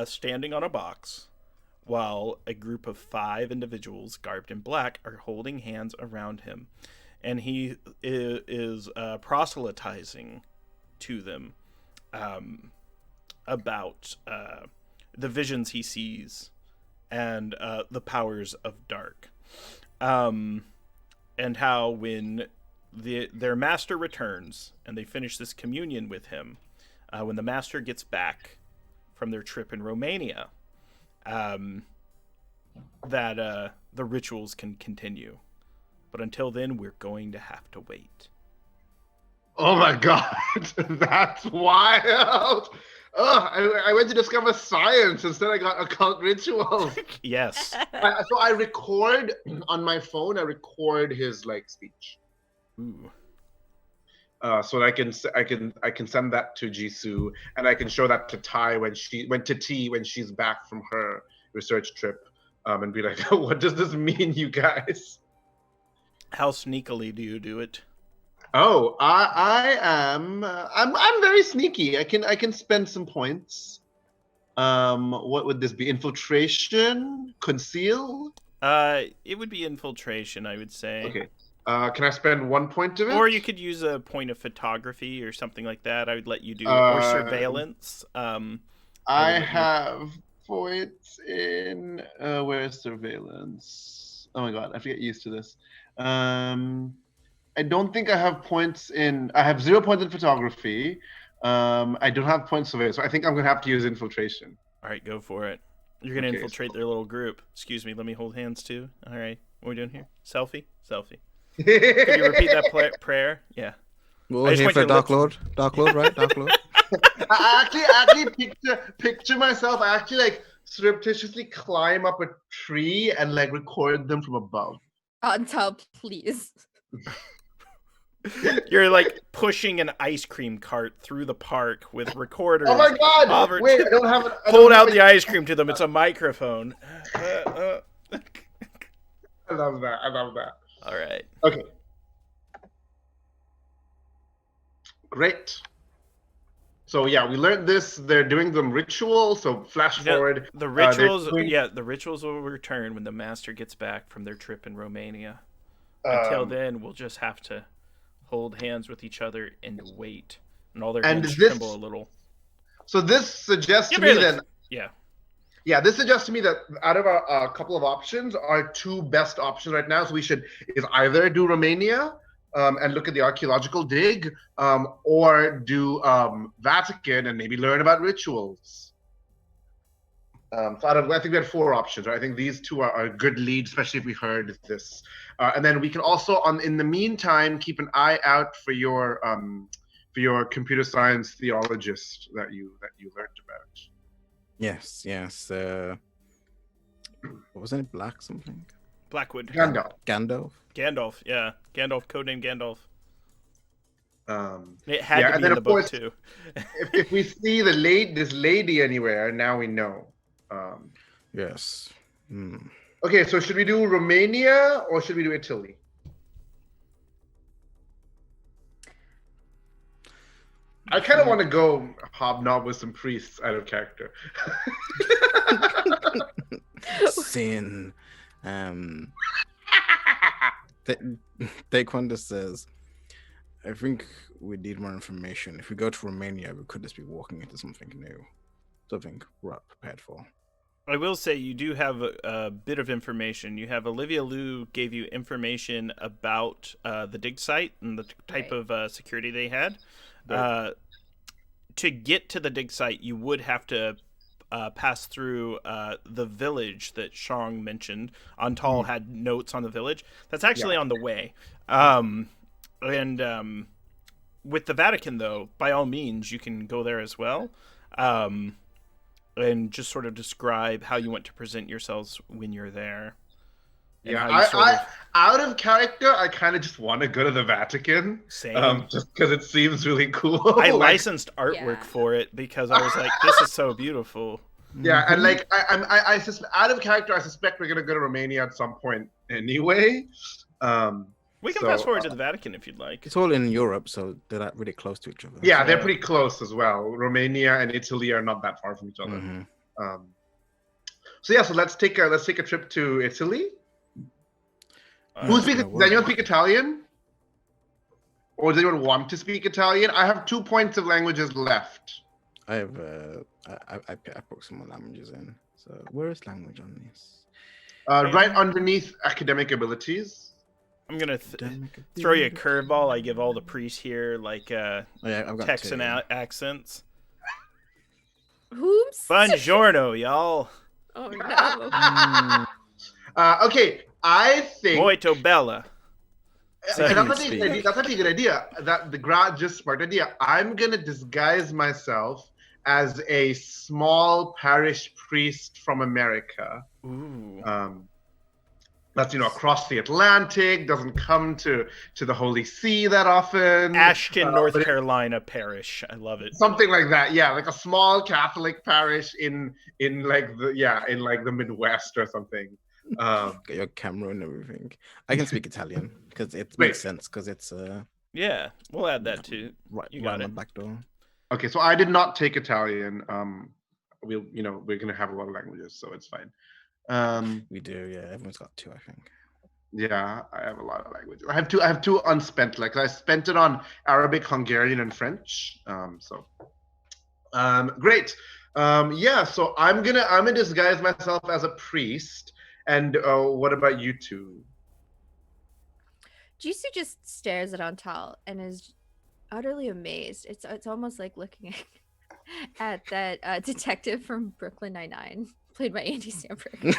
standing on a box, while a group of 5 individuals garbed in black are holding hands around him, and he is proselytizing to them about the visions he sees and the powers of dark, and how when their master returns and they finish this communion with him, when the master gets back from their trip in Romania, that the rituals can continue. But until then, we're going to have to wait. Oh my God, that's wild. I went to discover science. Instead, I got occult rituals. Yes. So I record on my phone. I record his speech. Ooh. So I can send that to Jisoo, and I can show that to Tai when she's back from her research trip, and be like, "What does this mean, you guys?" How sneakily do you do it? Oh, I'm very sneaky. I can spend some points. What would this be? Infiltration? Conceal? It would be infiltration, I would say. Okay. Can I spend 1 point of it? Or you could use a point of photography or something like that. I would let you do or surveillance. I have points in where's surveillance? Oh my God, I have to get used to this. I don't think I have points in. I have 0 points in photography. I don't have points surveillance, so I think I'm gonna have to use infiltration. All right, go for it. You're gonna infiltrate their little group. Excuse me. Let me hold hands too. All right. What are we doing here? Selfie. Could you repeat that prayer? Yeah. We're here for Dark Lord, right? Dark Lord. I actually picture myself. I actually surreptitiously climb up a tree and record them from above. Antal, please. You're like pushing an ice cream cart through the park with recorders. Oh my god! Hover- Wait, I don't have it. Hold out the ice cream to them. It's a microphone. I love that. I love that. All right. Okay. Great. So yeah, we learned this. They're doing some ritual. So flash forward. The rituals, doing- the rituals will return when the master gets back from their trip in Romania. Until then, we'll just have to hold hands with each other and wait, and all their hands tremble a little. So this suggests to me that this suggests to me that out of a couple of options, our two best options right now, so we should is either do Romania and look at the archaeological dig, or do Vatican and maybe learn about rituals. So I think we had 4 options, right? I think these two are good leads, especially if we heard this. And then we can also, in the meantime, keep an eye out for your computer science theologist that you learned about. Yes. What was it? Black something? Blackwood. Gandalf. Gandalf, yeah. Gandalf, codename Gandalf. It had to and be then in the of book course, too. if we see this lady anywhere, now we know. Yes. Okay, so should we do Romania or should we do Italy? I kind of want to go hobnob with some priests out of character. Sin. Taekwondo says, I think we need more information. If we go to Romania, we could just be walking into something new. Something we're not prepared for. I will say you do have a bit of information. You have Olivia Liu gave you information about the dig site and the type of security they had. To get to the dig site, you would have to pass through the village that Shang mentioned. Antal had notes on the village. That's actually on the way. With the Vatican, though, by all means, you can go there as well. And just sort of describe how you want to present yourselves when you're there. Out of character, I kind of just want to go to the Vatican. Same. Just because it seems really cool. I licensed artwork for it because I was like, this is so beautiful. Yeah, and like I out of character, I suspect we're gonna go to Romania at some point anyway. We can fast forward to the Vatican if you'd like. It's all in Europe, so they're not really close to each other. Yeah, they're pretty close as well. Romania and Italy are not that far from each other. So let's take a trip to Italy. Does anyone speak Italian? Or does anyone want to speak Italian? I have 2 points of languages left. I have I put some more languages in. So where is language on this? Right underneath academic abilities. I'm gonna throw you a curveball. I give all the priests here like I've got Texan accents. Oops. Buongiorno, y'all. Oh no. Okay, I think Molto bella. that's actually a good idea. That the grad just sparked idea. I'm gonna disguise myself as a small parish priest from America. Ooh. That's across the Atlantic, doesn't come to the Holy See that often. Ashton, North Carolina parish. I love it. Something like that, yeah, like a small Catholic parish in the Midwest or something. Got your camera and everything. I can speak Italian because it makes sense because it's yeah, we'll add that too. Right, you got on it. the back door. Okay, so I did not take Italian. We're gonna have a lot of languages, so it's fine. We do, yeah. Everyone's got 2, I think. Yeah, I have a lot of languages. I have two unspent. Like I spent it on Arabic, Hungarian, and French. Great. So I'm gonna disguise myself as a priest. And what about you two? Jisoo just stares at Antal and is utterly amazed. It's almost like looking at that detective from Brooklyn Nine-Nine, played by Andy Samberg. I'm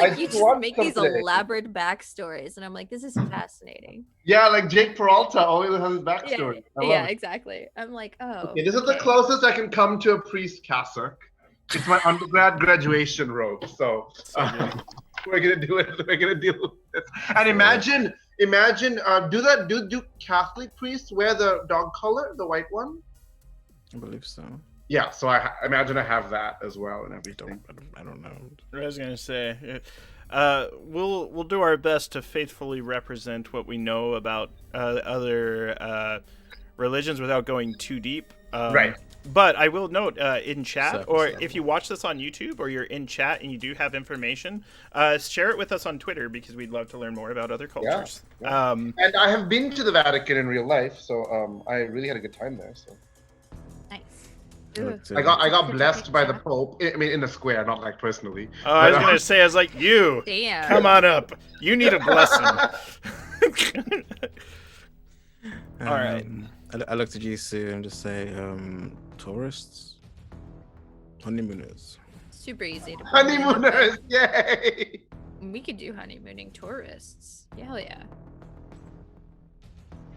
like, you just make these elaborate backstories, and I'm like, this is fascinating. Yeah, like Jake Peralta always has his backstory. Yeah, exactly. I'm like, oh. Okay, this is the closest I can come to a priest cassock. It's my undergrad graduation robe, so we're gonna do it. We're gonna deal with this. And imagine, do Catholic priests wear the dog collar, the white one? I believe so. Yeah, so I imagine I have that as well and everything. I don't know. I was gonna say, we'll do our best to faithfully represent what we know about other religions without going too deep. Right. But I will note in chat, Surface or level. if you watch this on YouTube, or you're in chat and you do have information, share it with us on Twitter because we'd love to learn more about other cultures. Yeah. And I have been to the Vatican in real life, so I really had a good time there. So Nice. I got blessed by the Pope. I mean, in the square, not like personally. I was gonna say, I was like, you Damn. come on up. You need a blessing. All right. I look to Jisoo and just say, tourists, honeymooners. Super easy to Honeymooners, yay! We could do honeymooning tourists. Hell yeah.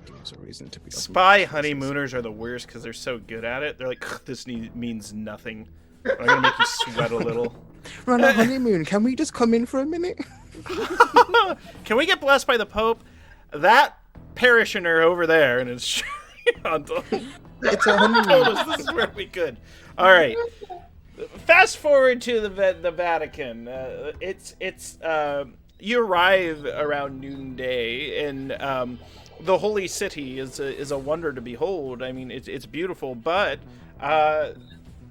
Gives a reason to be. Spy honeymooners are the worst because they're so good at it. They're like, this means nothing. But I'm gonna make you sweat a little. We're on a honeymoon. Can we just come in for a minute? Can we get blessed by the Pope? That parishioner over there and his It's a honeymoon. this is where we could. All right. Fast forward to the Vatican. You arrive around noonday, and the Holy City is a wonder to behold. I mean, it's beautiful, but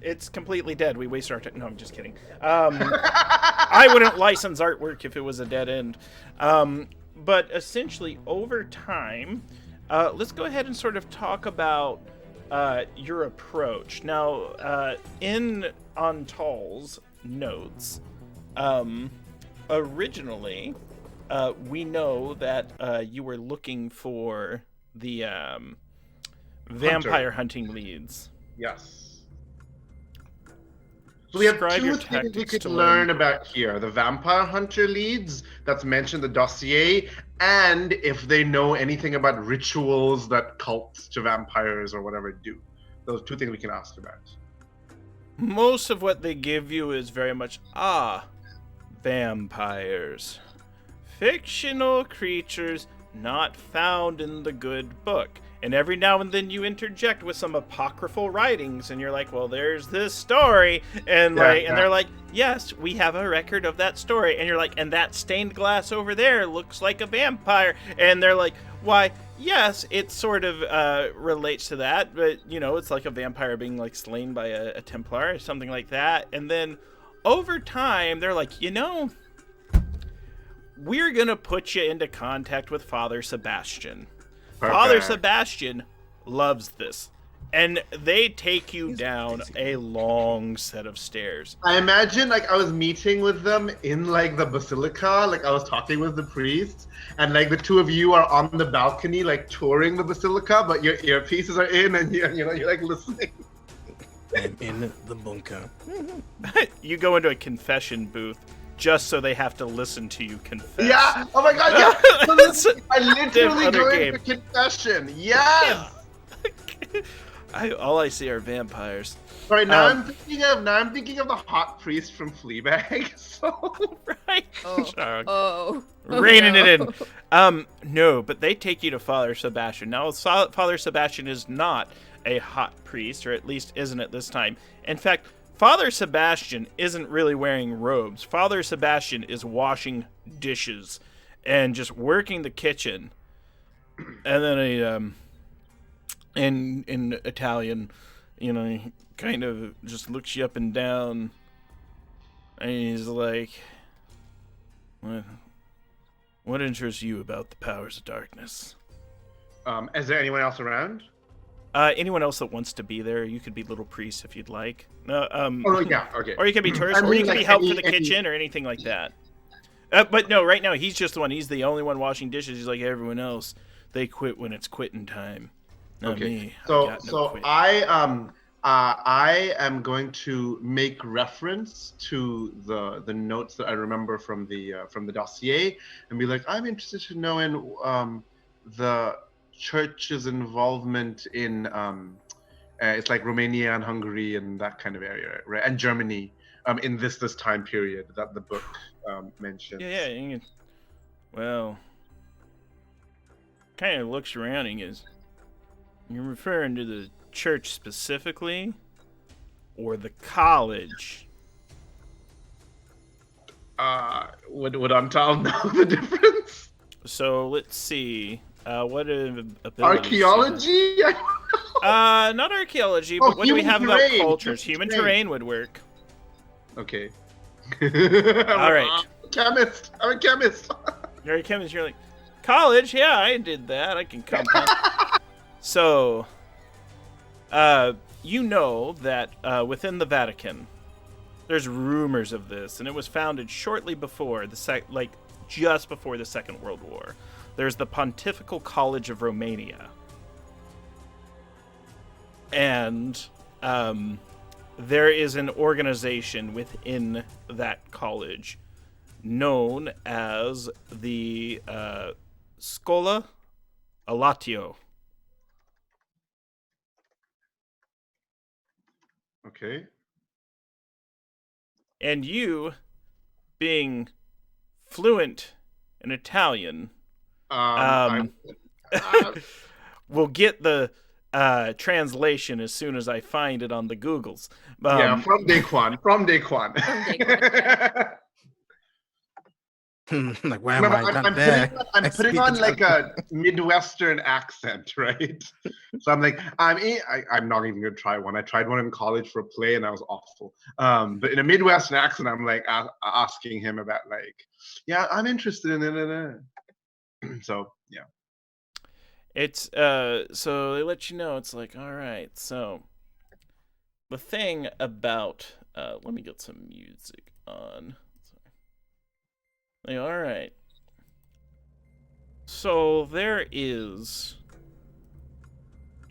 it's completely dead. We waste our time. No, I'm just kidding. I wouldn't license artwork if it was a dead end. But essentially, over time, let's go ahead and sort of talk about your approach. Now, in Antal's notes, originally, we know that you were looking for the vampire hunting leads. Yes. So we have Describe two your things we tactics could to learn about here. The vampire hunter leads, that's mentioned in the dossier, and if they know anything about rituals that cults to vampires or whatever do. Those two things we can ask about. Most of what they give you is very much, vampires. Fictional creatures not found in the good book. And every now and then you interject with some apocryphal writings, and you're like, well, there's this story. And and they're like, yes, we have a record of that story. And you're like, and that stained glass over there looks like a vampire. And they're like, why, yes, it sort of relates to that, but, it's like a vampire being, like, slain by a Templar or something like that. And then over time, they're like, we're going to put you into contact with Father Sebastian. Perfect. Father Sebastian loves this. And they take you down a long set of stairs. I imagine, like, I was meeting with them in, like, the basilica, like, I was talking with the priest, and, like, the two of you are on the balcony, like, touring the basilica, but your earpieces are in, and you're like, listening. I'm in the bunker. You go into a confession booth just so they have to listen to you confess. Yeah! Oh my god, yeah! So listen, I literally go into confession. Yes! All I see are vampires. Right, now I'm thinking of the hot priest from Fleabag. So Right. Oh. Reining it in. No, but they take you to Father Sebastian. Now, Father Sebastian is not a hot priest, or at least isn't at this time. In fact, Father Sebastian isn't really wearing robes. Father Sebastian is washing dishes and just working the kitchen. And then in Italian, he kind of just looks you up and down, and he's like, what interests you about the powers of darkness? is there anyone else around? Anyone else that wants to be there, you could be little priests if you'd like. Oh yeah, okay. Or you could be tourists, or you could be help for the kitchen, or anything like that. But no, right now he's just the one. He's the only one washing dishes. He's like everyone else. They quit when it's quitting time. Not me. So I am going to make reference to the notes that I remember from the dossier, and be like, I'm interested to know in the church's involvement in it's like Romania and Hungary and that kind of area, right? And Germany in this time period that the book mentions. Yeah. Well, kind of looks around and goes, "You're referring to the church specifically, or the college?" Would Untitled know the difference? So let's see. What abilities? Archaeology? Not archaeology, but what do we have about cultures? Human terrain would work. Okay. All right. Chemist. I'm a chemist. You're a chemist. You're like, college? Yeah, I did that. I can compound. So, you know that within the Vatican, there's rumors of this, and it was founded shortly before just before the Second World War. There's the Pontifical College of Romania, and there is an organization within that college known as the Scola Alatio. Okay. And you, being fluent in Italian, will get the translation as soon as I find it on the Googles. Yeah, from day one. From day one, yeah. Like, why am I not there? I'm putting on like a Midwestern accent, right? So I'm like, I'm not even gonna try one. I tried one in college for a play and that was awful. But in a Midwestern accent, I'm like asking him about like, yeah, I'm interested in it. So yeah. It's so they let you know. It's like, all right. So the thing about let me get some music on. Like, all right. So there is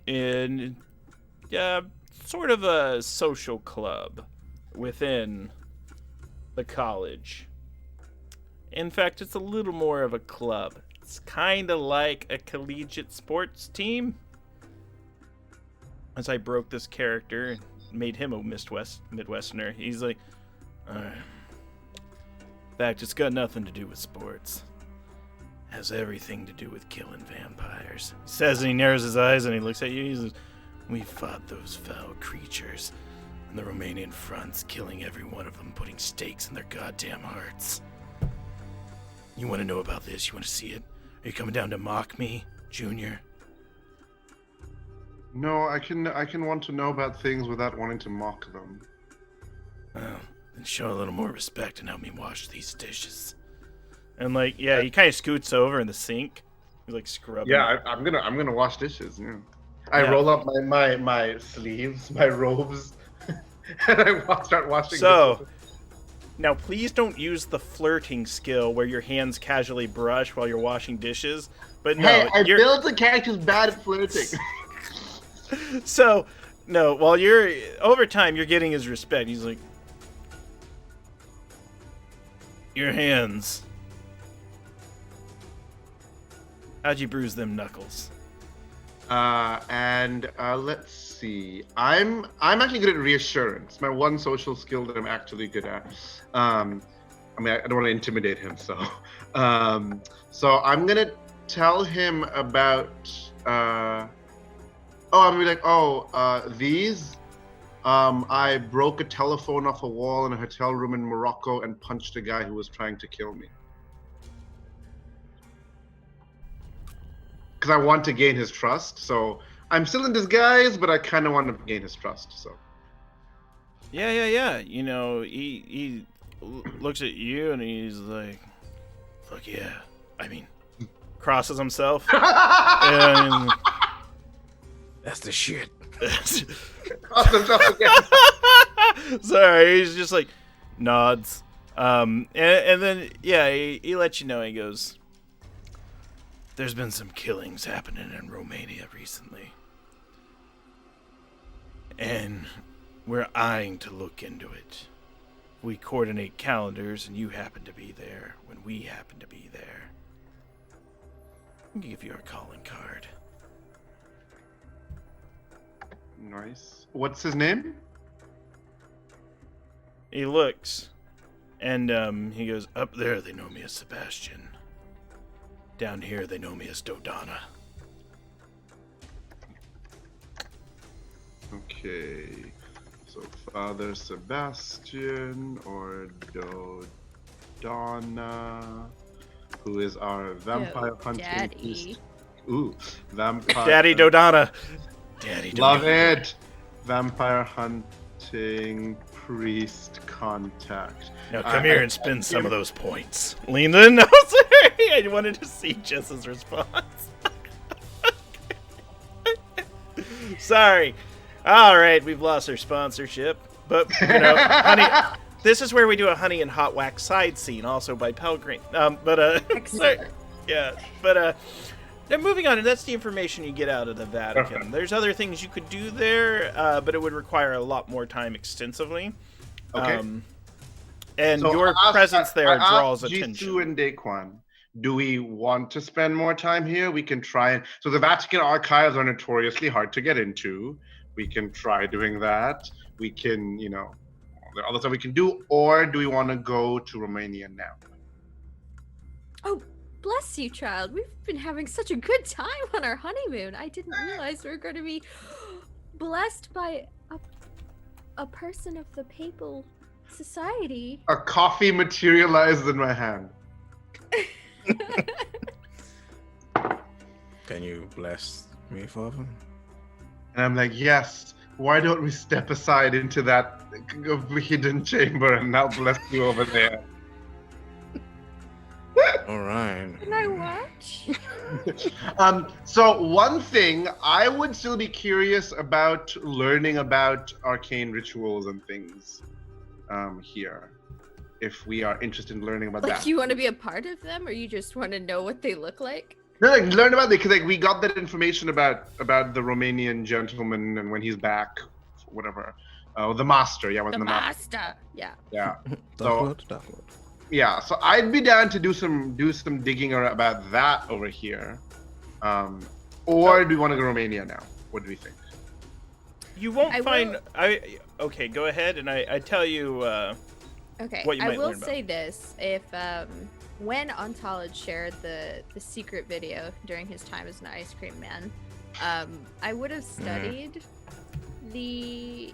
in sort of a social club within the college. In fact, it's a little more of a club. It's kind of like a collegiate sports team. As I broke this character and made him a Midwesterner, he's like, alright. In fact, it's got nothing to do with sports. It has everything to do with killing vampires. He says, and he narrows his eyes and he looks at you. He says, we fought those foul creatures on the Romanian fronts, killing every one of them, putting stakes in their goddamn hearts. You want to know about this? You want to see it? Are you coming down to mock me, Junior? No, I can want to know about things without wanting to mock them. Well, then show a little more respect and help me wash these dishes. And like, yeah, he kind of scoots over in the sink. He's like scrubbing. Yeah, I'm gonna wash dishes. Yeah. I roll up my sleeves, my robes, and I start washing. So, now please don't use the flirting skill where your hands casually brush while you're washing dishes. But no, hey, I built a character who's bad at flirting. So, no, while you're over time, you're getting his respect. He's like, your hands. How'd you bruise them knuckles? Let's see. I'm actually good at reassurance. My one social skill that I'm actually good at. I mean, I don't want to intimidate him, so I'm gonna tell him about. I'm gonna be like, these. I broke a telephone off a wall in a hotel room in Morocco and punched a guy who was trying to kill me. Because I want to gain his trust, so I'm still in disguise, but I kind of want to gain his trust. So. Yeah. You know, he looks at you and he's like, "Fuck yeah!" I mean, crosses himself. And That's the shit. Cross himself again. Sorry, he's just like nods. And then he lets you know. He goes, there's been some killings happening in Romania recently. And we're eyeing to look into it. We coordinate calendars and you happen to be there when we happen to be there. I'll give you our calling card. Nice. What's his name? He looks and he goes, up there they know me as Sebastian. Down here, they know me as Dodana. Okay. So Father Sebastian or Donna, who is our vampire hunting Daddy. priest. Ooh, vampire. Daddy Dodonna. Daddy Love Dodonna. it. Vampire hunting priest contact. Now come here and spend some of those points. Lean in. No, sorry. I wanted to see Jess's response. Sorry. All right, we've lost our sponsorship, but honey, this is where we do a honey and hot wax side scene, also by Pelgrane. Sorry. Yeah, but then moving on, and that's the information you get out of the Vatican. Okay. There's other things you could do there, but it would require a lot more time extensively. Okay. And So your presence there I asked draws Jisoo attention. and Daquan, do we want to spend more time here? We can try and so the Vatican Archives are notoriously hard to get into. We can try doing that. We can, there are other stuff we can do, or do we want to go to Romania now? Oh, bless you, child. We've been having such a good time on our honeymoon. I didn't realize we were going to be blessed by a person of the papal society. A coffee materialized in my hand. Can you bless me, Father? And I'm like, yes, why don't we step aside into that hidden chamber and now bless you over there? All right. Can I watch? So one thing, I would still be curious about learning about arcane rituals and things here. If we are interested in learning about Like, that. you want to be a part of them, or you just want to know what they look like? No, like learn about it because we got that information about the Romanian gentleman and when he's back, whatever. The master, yeah, The wasn't the master. master. Yeah. Yeah, Dark Lord. yeah. So I'd be down to do some digging about that over here. Or do we want to go to Romania now? What do we think? You won't I find. Okay, go ahead, and I tell you. Okay, What you I might will learn about. say this: if when Untitled shared the secret video during his time as an ice cream man, I would have studied the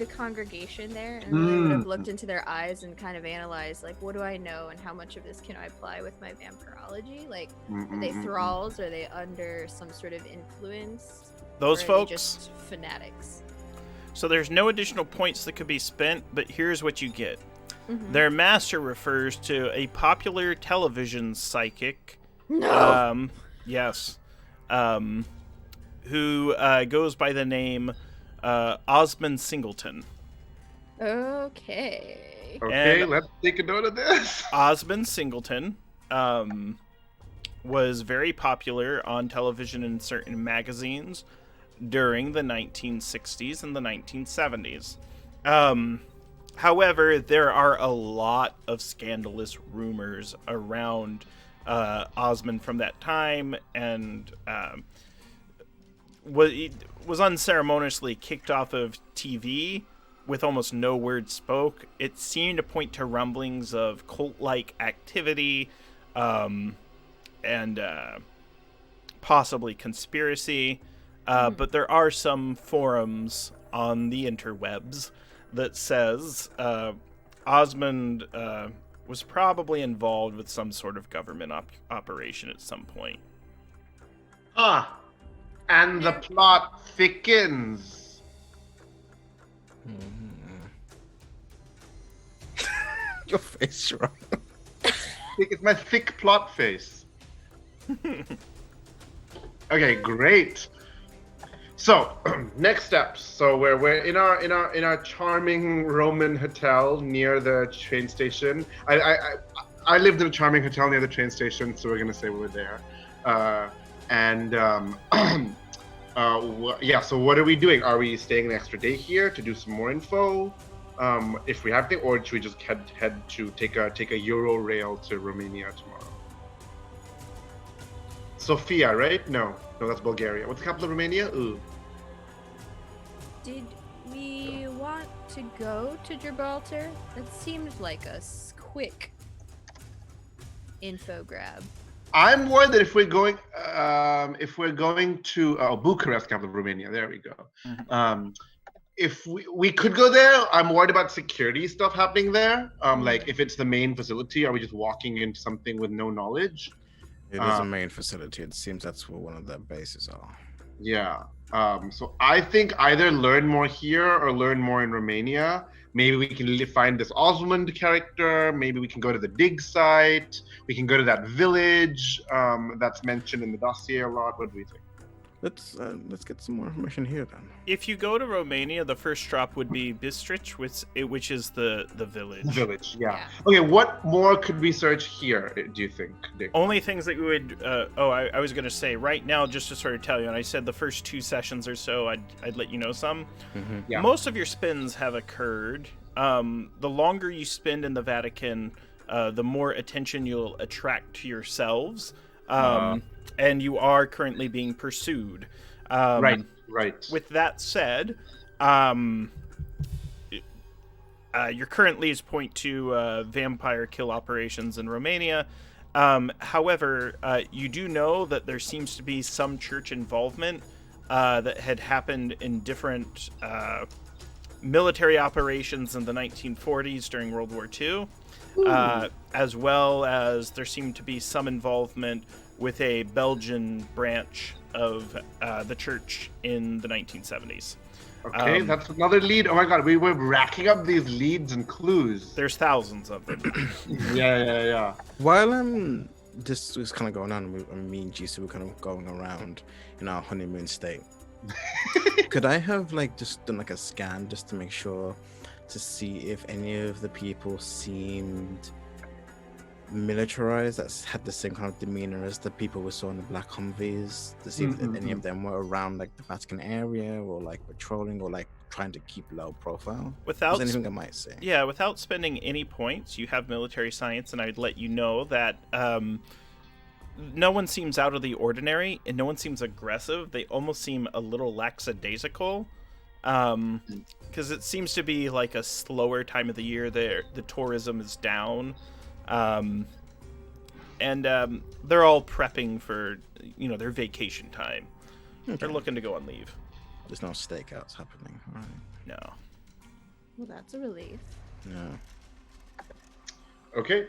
congregation there and really would have looked into their eyes and kind of analyzed, like, what do I know and how much of this can I apply with my vampirology? Like, are they thralls? Are they under some sort of influence? Those or are they folks. just fanatics. So there's no additional points that could be spent, but here's what you get. Mhm. Their master refers to a popular television psychic. No. Yes. Who goes by the name Osmond Singleton. Okay. Okay, And- let's take a note of this. Osmond Singleton was very popular on television and certain magazines during the 1960s and the 1970s. However, there are a lot of scandalous rumors around Osmond from that time, and was unceremoniously kicked off of TV with almost no word spoke. It seemed to point to rumblings of cult-like activity and possibly conspiracy. But there are some forums on the interwebs that says Osmond was probably involved with some sort of government operation at some point. And the plot thickens. Your face, Ron. It's my thick plot face. Okay, great. So, next steps. So we're in our charming Roman hotel near the train station. I lived in a charming hotel near the train station, so we're gonna say we're there. Yeah. So what are we doing? Are we staying an extra day here to do some more info? If we have to, or should we just head to take a Euro rail to Romania tomorrow? Sofia, right? No, that's Bulgaria. What's the capital of Romania? Ooh. Did we want to go to Gibraltar? That seemed like a quick info grab. I'm worried that if we're going to Bucharest, capital of Romania, there we go. Mhm. If we could go there, I'm worried about security stuff happening there. Like if it's the main facility, are we just walking into something with no knowledge? It is a main facility. It seems that's where one of their bases are. Yeah. So I think either learn more here or learn more in Romania. Maybe we can find this Osmond character. Maybe we can go to the dig site. We can go to that village that's mentioned in the dossier a lot. What do we think? Let's get some more information here then. If you go to Romania, the first drop would be Bistric, which is the village. Village, yeah. Okay, what more could we search here, do you think, Dick? Only things that you would... I was going to say, right now, just to sort of tell you, and I said the first 2 sessions or so, I'd let you know some. Mm-hmm. Yeah. Most of your spins have occurred. The longer you spend in the Vatican, the more attention you'll attract to yourselves. And you are currently being pursued. Right. With that said, your current leads point to vampire kill operations in Romania. However, you do know that there seems to be some church involvement that had happened in different military operations in the 1940s during World War II, as well as there seemed to be some involvement with a Belgian branch of the church in the 1970s. Okay, that's another lead. Oh my god, we were racking up these leads and clues. There's thousands of them. Yeah. While this was kind of going on, me and Jisoo were kind of going around in our honeymoon state. Could I have just done a scan just to make sure to see if any of the people seemed militarized, that had the same kind of demeanor as the people we saw in the Black Humvees, to see if any of them were around the Vatican area or patrolling or trying to keep low profile? Without anything I might say. Yeah, without spending any points, you have military science, and I'd let you know that no one seems out of the ordinary, and no one seems aggressive. They almost seem a little lackadaisical, because it seems to be a slower time of the year. The tourism is down. And they're all prepping for, their vacation time. Okay. They're looking to go on leave. There's no stakeouts happening, right? No. Well, that's a relief. No. Okay.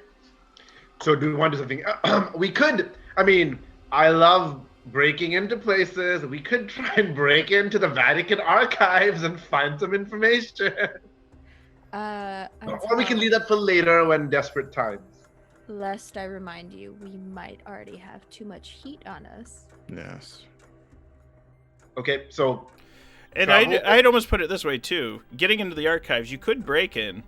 So do we want to do something? We could, I love breaking into places. We could try and break into the Vatican Archives and find some information. Or we can leave that for later when desperate times. Lest I remind you, we might already have too much heat on us. Yes. Okay, so... And I'd almost put it this way, too. Getting into the archives, you could break in,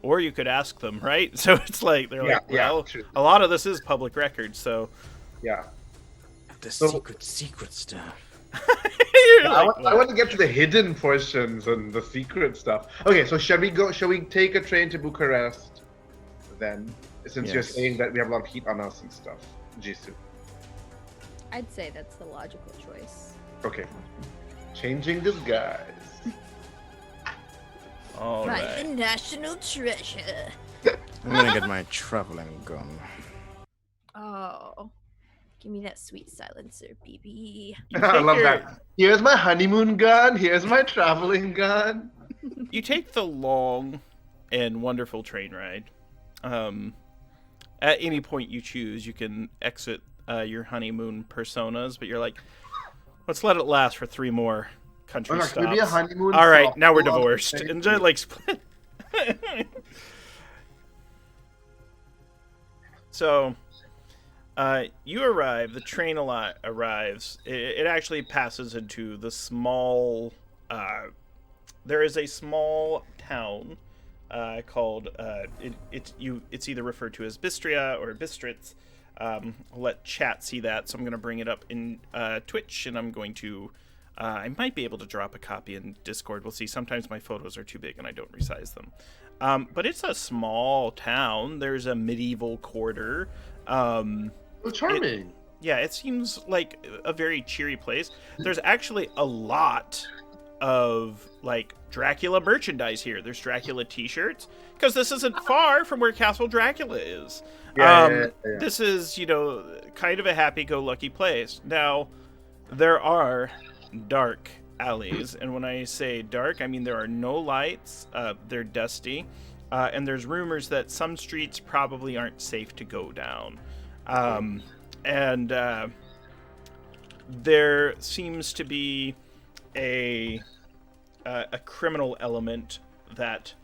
or you could ask them, right? So it's a lot of this is public record, so... Yeah. The secret stuff. I want to get to the hidden portions and the secret stuff. Okay, so shall we take a train to Bucharest then? Since you're saying that we have a lot of heat on us and stuff, Jisoo. I'd say that's the logical choice. Okay. Changing disguise. All right. My national treasure. I'm gonna get my traveling gun. Oh. Give me that sweet silencer, BB. I love that. Here's my honeymoon gun. Here's my traveling gun. You take the long and wonderful train ride. At any point you choose, you can exit your honeymoon personas, but you're like, let's let it last for 3 more country stops. Maybe a honeymoon. All right, now we're divorced. And just split. So, you arrive. The train arrives. It actually passes into the small. There is a small town called. It's either referred to as Bistria or Bistritz. I'll let chat see that, so I'm going to bring it up in Twitch, and I'm going to. I might be able to drop a copy in Discord. We'll see. Sometimes my photos are too big and I don't resize them. But it's a small town. There's a medieval quarter. Charming. It seems like a very cheery place. There's actually a lot of like Dracula merchandise here. There's Dracula t-shirts because this isn't far from where Castle Dracula is. Yeah. This is, kind of a happy-go-lucky place. Now, there are dark alleys, and when I say dark, I mean there are no lights, they're dusty, and there's rumors that some streets probably aren't safe to go down. And there seems to be a criminal element that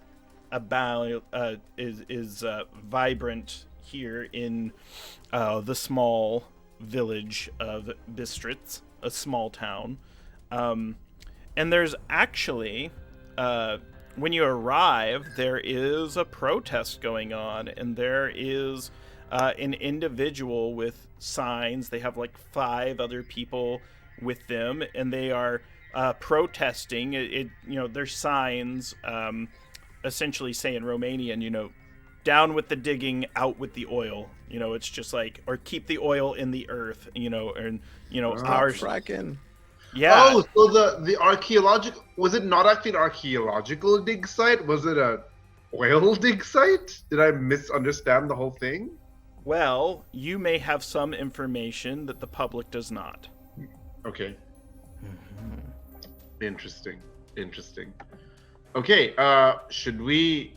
is vibrant here in the small village of Bistritz, a small town. And there's actually, when you arrive, there is a protest going on, and there is an individual with signs. They have like 5 other people with them, and they are protesting. Their signs essentially say in Romanian, down with the digging, out with the oil. It's just like, or keep the oil in the earth, and our fracking. Yeah. Oh, so the archaeological, was it not actually an archaeological dig site? Was it a oil dig site? Did I misunderstand the whole thing? Well, you may have some information that the public does not. Okay. Interesting. Okay, should we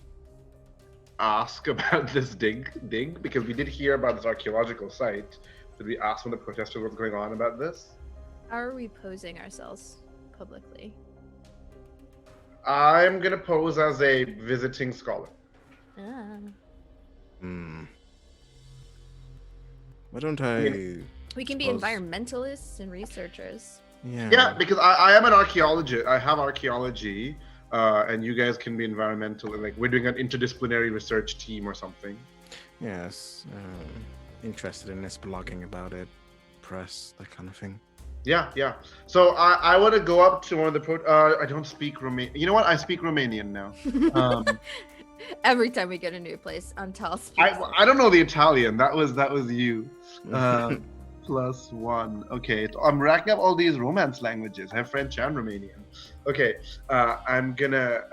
ask about this dig? Because we did hear about this archaeological site. Did we ask when the protesters what's going on about this? How are we posing ourselves publicly? I'm gonna pose as a visiting scholar. Ah. Why don't I... We can be environmentalists and researchers. Yeah, because I am an archaeologist. I have archaeology, and you guys can be environmental. Like, we're doing an interdisciplinary research team or something. Yes. Interested in this, blogging about it, press, that kind of thing. Yeah. So I want to go up to one of the I don't speak Romanian. You know what? I speak Romanian now. Every time we get a new place, Untitled speaks. I don't know the Italian. That was you. +1. Okay, so I'm racking up all these Romance languages. I have French and Romanian. Okay, I'm gonna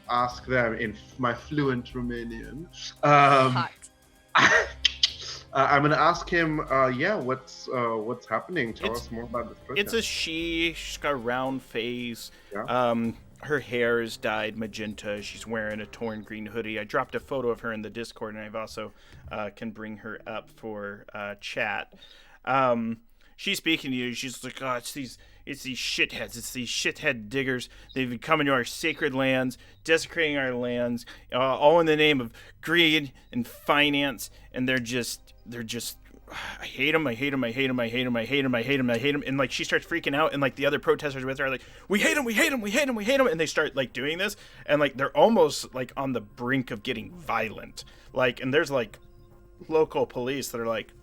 ask them in my fluent Romanian. Hot. I'm gonna ask him. What's happening? Tell us more about this protest. It's a she. She's got a round face. Yeah. Her hair is dyed magenta. She's wearing a torn green hoodie. I dropped a photo of her in the Discord, and I've also can bring her up for chat. She's speaking to you. She's like, "Oh, it's these shitheads. It's these shithead diggers. They've been coming to our sacred lands, desecrating our lands, all in the name of greed and finance. And they're just. I hate them. And like she starts freaking out, and like the other protesters with her are like, we hate them. And they start like doing this, and like they're almost like on the brink of getting violent. Like, and there's like local police that are like,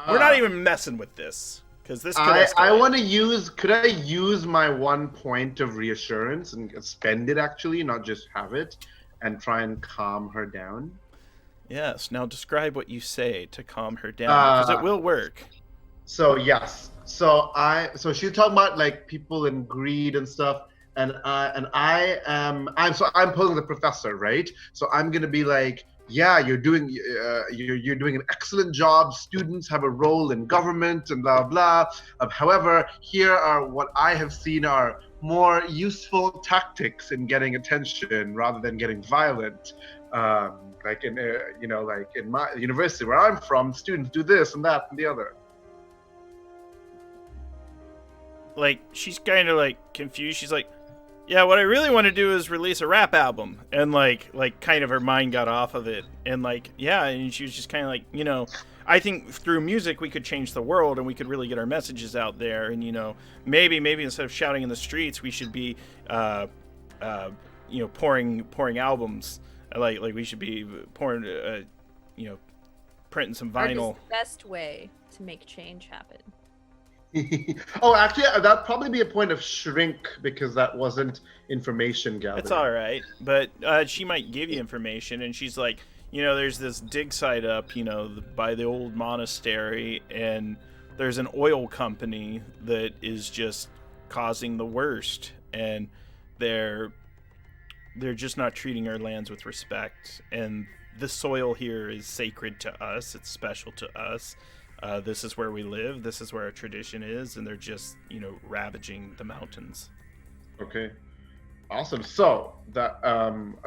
we're not even messing with this because this. I want to use. Could I use my 1 point of reassurance and spend it actually, not just have it, and try and calm her down? Yes. Now describe what you say to calm her down, because it will work. So yes. So she's talking about like people and greed and stuff, and I'm posing the professor, right? So I'm gonna be like, yeah, you're doing an excellent job. Students have a role in government and blah blah. However, here are what I have seen are more useful tactics in getting attention rather than getting violent. Like in my university where I'm from, students do this and that and the other. Like, she's kind of like confused. She's like, yeah, what I really want to do is release a rap album. And like kind of her mind got off of it. And like, yeah, and she was just kind of like, I think through music we could change the world and we could really get our messages out there. And maybe instead of shouting in the streets, we should be pouring albums. Like we should be pouring, printing some vinyl. Art is the best way to make change happen. Oh, actually, that'd probably be a point of shrink because that wasn't information gathering. It's all right, but she might give you information, and she's like, there's this dig site up, by the old monastery, and there's an oil company that is just causing the worst. and they're just not treating our lands with respect. And the soil here is sacred to us. It's special to us. This is where we live. This is where our tradition is, and they're just, ravaging the mountains. Okay. Awesome. So that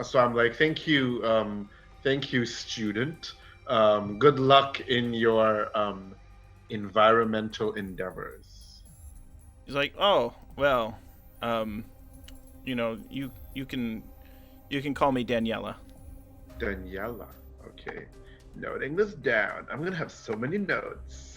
so I'm like, thank you, student. Good luck in your environmental endeavors. He's like, oh well, you can call me Daniela. Daniela. Okay. Noting this down. I'm gonna have so many notes.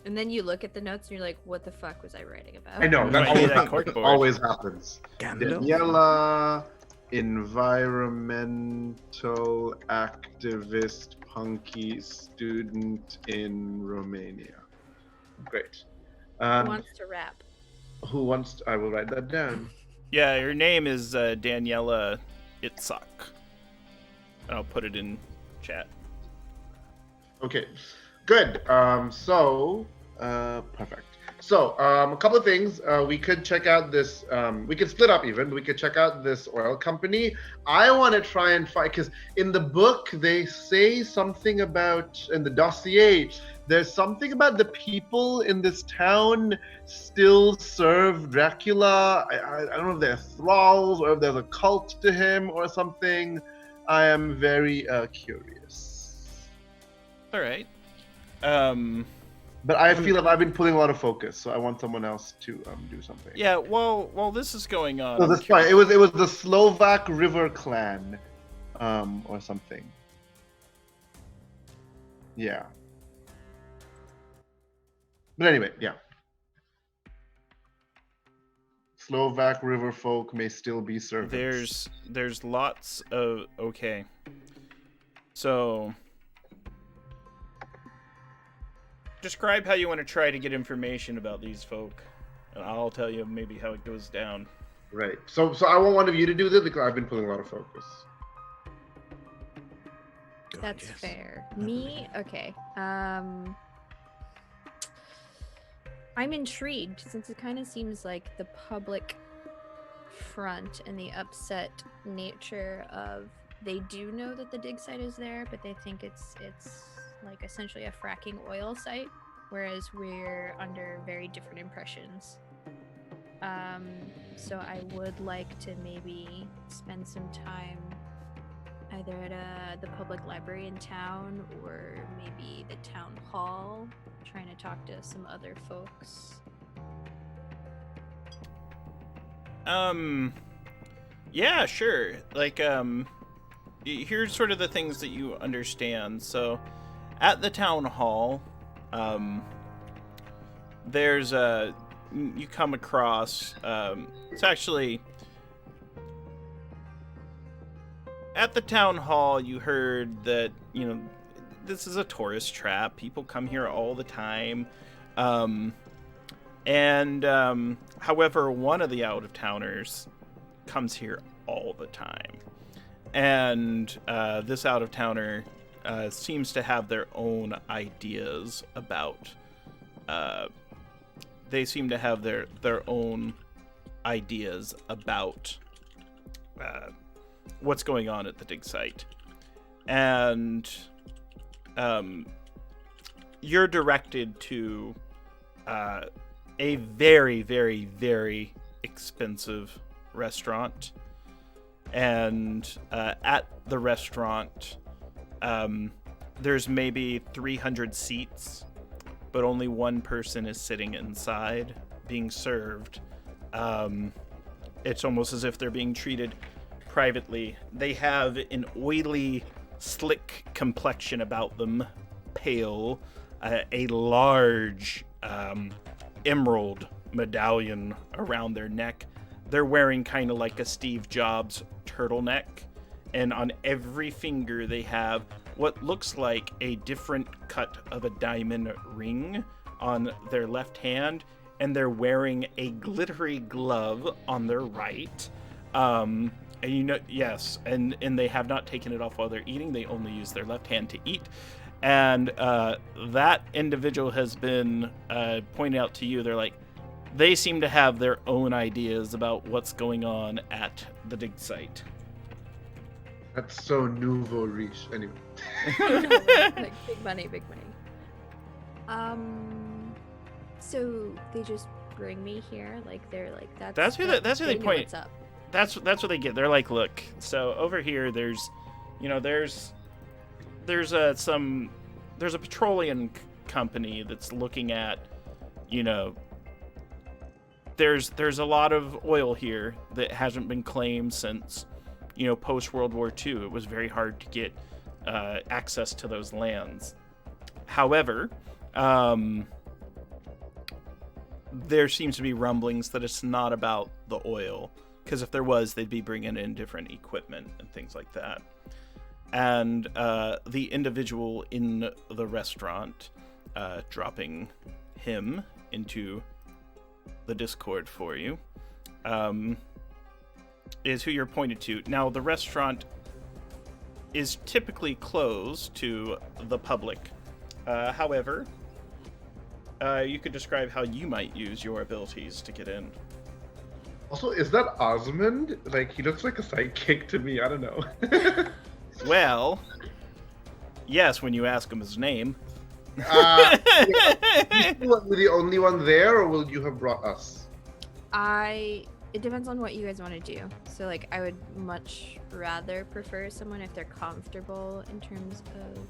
And then you look at the notes and you're like, what the fuck was I writing about? I know, that Might always be that happens. corkboard. Always happens. Gandalf? Daniela, environmental activist, punky student in Romania. Great. Who wants to rap? Who wants to, I will write that down. Yeah, her name is Daniela Itzhak. I'll put it in chat. Okay, good. Perfect. So, a couple of things. We could check out this. We could split up even. We could check out this oil company. I want to try and find, because in the book they say something about, in the dossier, there's something about the people in this town still serve Dracula. I don't know if they're thralls or if there's a cult to him or something. I am very curious. All right. But I feel like I've been putting a lot of focus, so I want someone else to do something. Yeah. While this is going on, So that's fine. It was the Slovak River Clan, or something. Yeah. But anyway, yeah. Slovak river folk may still be servants. There's lots of okay. So describe how you want to try to get information about these folk, and I'll tell you maybe how it goes down. Right. So I want one of you to do this because I've been putting a lot of focus. That's fair. Me? Okay. I'm intrigued since it kind of seems like the public front and the upset nature of they do know that the dig site is there, but they think it's like essentially a fracking oil site, whereas we're under very different impressions. So I would like to maybe spend some time either at the public library in town or maybe the town hall, trying to talk to some other folks. Yeah, sure. Like, here's sort of the things that you understand. So, at the town hall, there's you come across, it's actually, at the town hall, you heard that, this is a tourist trap. People come here all the time. However, one of the out-of-towners comes here all the time. And this out-of-towner seems to have their own ideas about... they seem to have their own ideas about what's going on at the dig site. And you're directed to a very, very, very expensive restaurant. And at the restaurant, there's maybe 300 seats, but only one person is sitting inside being served. It's almost as if they're being treated privately. They have an oily, slick complexion about them, pale, a large emerald medallion around their neck. They're wearing kind of like a Steve Jobs turtleneck, and on every finger they have what looks like a different cut of a diamond ring on their left hand, and they're wearing a glittery glove on their right. And yes, and they have not taken it off while they're eating. They only use their left hand to eat. And that individual has been pointed out to you. They're like, they seem to have their own ideas about what's going on at the dig site. That's so nouveau riche. Anyway. Like big money, big money. So they just bring me here, like they're like That's who they know point. what's up. That's what they get. They're like, look, so over here there's a petroleum company that's looking at, there's a lot of oil here that hasn't been claimed since, post World War II. It was very hard to get access to those lands. However, there seems to be rumblings that it's not about the oil, because if there was, they'd be bringing in different equipment and things like that. And the individual in the restaurant, dropping him into the Discord for you, is who you're pointed to. Now, the restaurant is typically closed to the public. However, you could describe how you might use your abilities to get in. Also, is that Osmond? Like, he looks like a sidekick to me. I don't know. Well, yes, when you ask him his name. Were the only one there, or will you have brought us? It depends on what you guys want to do. So, like, I would much rather prefer someone if they're comfortable in terms of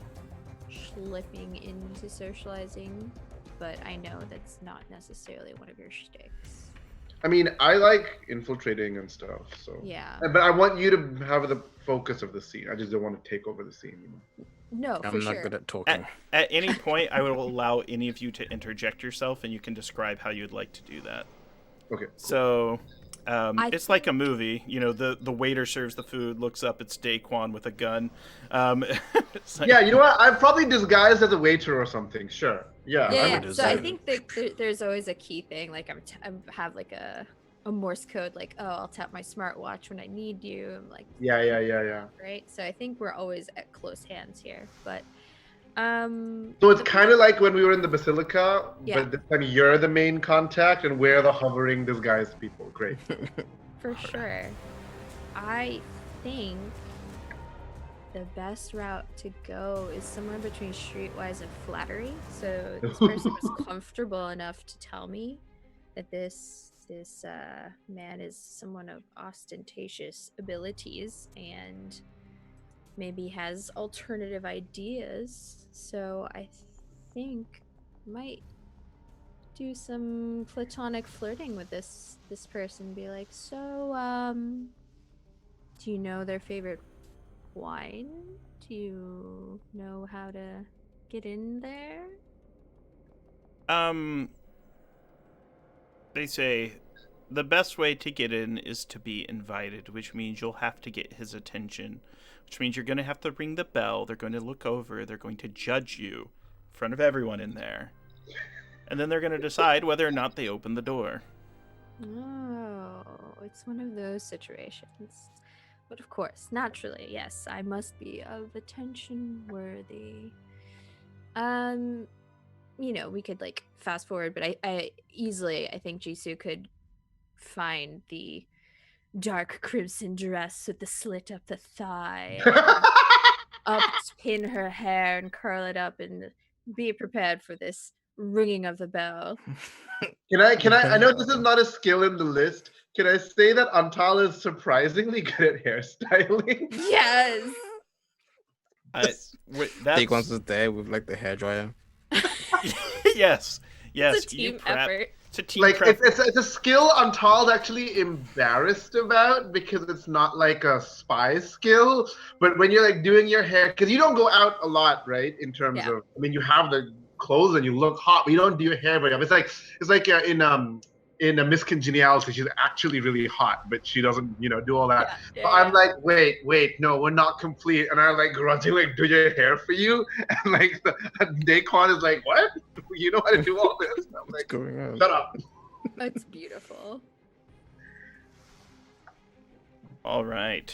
slipping into socializing, but I know that's not necessarily one of your shticks. I mean, I like infiltrating and stuff, so. Yeah. But I want you to have the focus of the scene. I just don't want to take over the scene. No, I'm for not sure. good at talking. At any point, I will allow any of you to interject yourself, and you can describe how you'd like to do that. Okay. So, it's like a movie. The waiter serves the food, looks up, it's Daquan with a gun. It's like, Yeah, you know what? I'm probably disguised as a waiter or something. Sure. Yeah. Yeah. would So I decide. think there's always a key thing. Like I have like a Morse code. Like, oh, I'll tap my smartwatch when I need you. I'm like, Yeah. right. So I think we're always at close hands here. But So it's kind of like when we were in the Basilica, Yeah. but this time you're the main contact and we're the hovering disguised people. Great. for sure, I think the best route to go is somewhere between streetwise and flattery. So this person was comfortable enough to tell me that this man is someone of ostentatious abilities and maybe has alternative ideas. So I think might do some platonic flirting with this person. Be like, so do you know their favorite wine? Do you know how to get in there? They say the best way to get in is to be invited, which means you'll have to get his attention, which means you're going to have to ring the bell. They're going to look over. They're going to judge you in front of everyone in there. And then they're going to decide whether or not they open the door. Oh, it's one of those situations. But of course, naturally, yes, I must be of attention worthy. We could like fast forward, but I think Jisoo could find the dark crimson dress with the slit up the thigh, up pin her hair and curl it up, and be prepared for this ringing of the bell. Can I know this is not a skill in the list. Can I say that Antal is surprisingly good at hairstyling? Yes. Take ones was there with like the hairdryer. Yes. It's a team effort. It's a team Like prep. it's a skill Antal's actually embarrassed about because it's not like a spy skill. But when you're like doing your hair, because you don't go out a lot, right? In terms of, I mean, you have the clothes and you look hot, but you don't do your hair very often. It's like in a Miss Congeniality, she's actually really hot, but she doesn't, do all that. Yeah, But I'm like, wait, no, we're not complete. And I like grudgingly do your hair for you. And like Daquan is like, what? You know how to do all this? And I'm What's like, going on? shut up. That's beautiful. All right.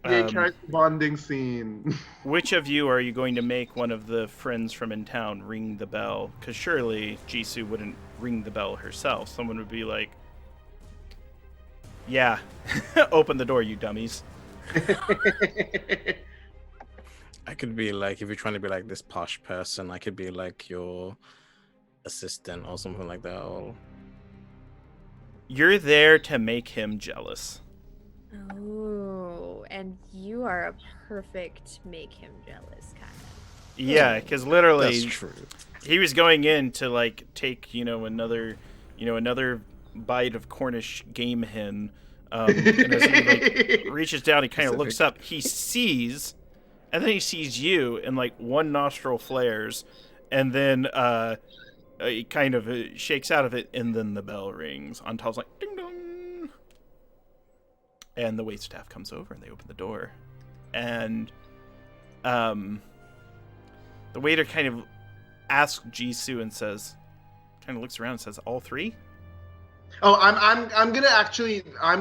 Gay Um, character bonding scene. which of you are you going to make one of the friends from in town ring the bell? Because surely Jisoo wouldn't ring the bell herself. Someone would be like, yeah, open the door, you dummies. I could be like, if you're trying to be like this posh person, I could be like your assistant or something like that. Or You're there to make him jealous. Oh, and you are a perfect make him jealous kind of. Yeah, because literally, that's true. he was going in to like take another bite of Cornish game hen, and as he like reaches down, he kind of looks up. He sees, and then he sees you, and like one nostril flares, and then he kind of shakes out of it, and then the bell rings. Antal's like ding dong, and the waitstaff comes over, and they open the door, and the waiter kind of asks Jisoo and says, kind of looks around and says, "All three?" Oh, I'm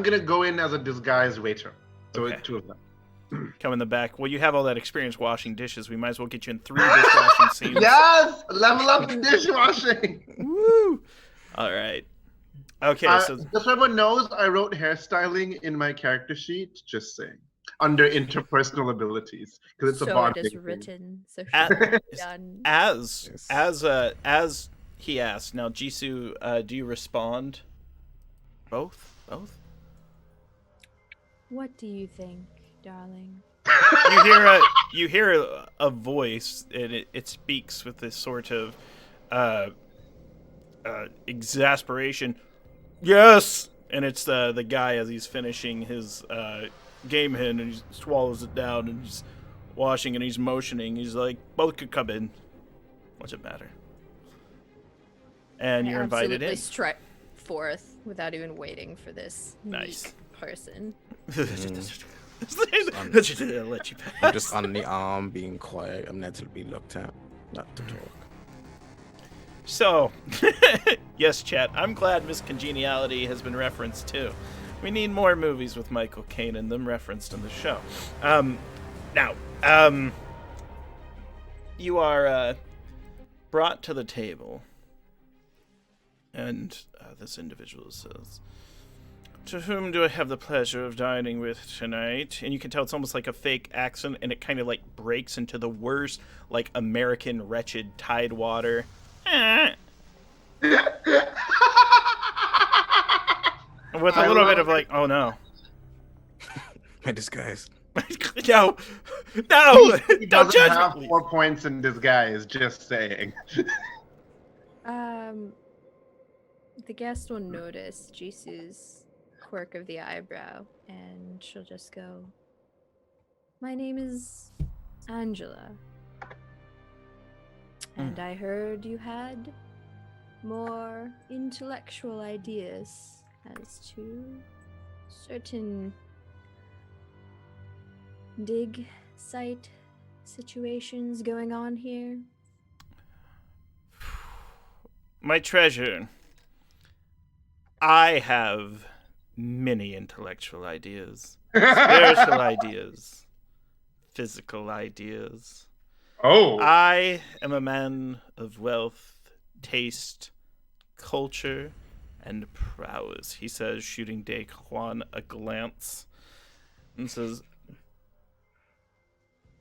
gonna go in as a disguised waiter. So Okay. it's two of them. Come in the back. Well, you have all that experience washing dishes. We might as well get you in 3 dishwashing scenes. Yes, level up the dishwashing. Woo! All right. Okay, so just so everyone knows, I wrote hairstyling in my character sheet. Just saying, under interpersonal abilities, because it's a So bonding it is thing. written. So At- she's done. as Yes. as he asked, now Jisoo, do you respond? Both? What do you think, darling? You hear a voice, and it speaks with this sort of exasperation. Yes, and it's the guy as he's finishing his game hen, and he swallows it down, and he's washing, and he's motioning. He's like, "Both could come in. What's it matter?" And you're invited in. Absolutely strike forth without even waiting for this Nice. meek person. Let you pass. I'm just on the arm, being quiet. I'm not to be looked at, not to talk. So, yes, chat. I'm glad Miss Congeniality has been referenced too. We need more movies with Michael Caine in them referenced in the show. Now, you are brought to the table, and this individual says, "To whom do I have the pleasure of dining with tonight?" And you can tell it's almost like a fake accent, and it kind of like breaks into the worst, like American wretched Tidewater. With a little bit of like, oh no. My disguise. No, He don't doesn't judge have me. 4 points in disguise. Just saying. The guest will notice Jisoo's quirk of the eyebrow, and she'll just go, "My name is Angela. And I heard you had more intellectual ideas as to certain dig site situations going on here." My treasure, I have many intellectual ideas, spiritual ideas, physical ideas. Oh. I am a man of wealth, taste, culture, and prowess, he says, shooting Daquan a glance, and says,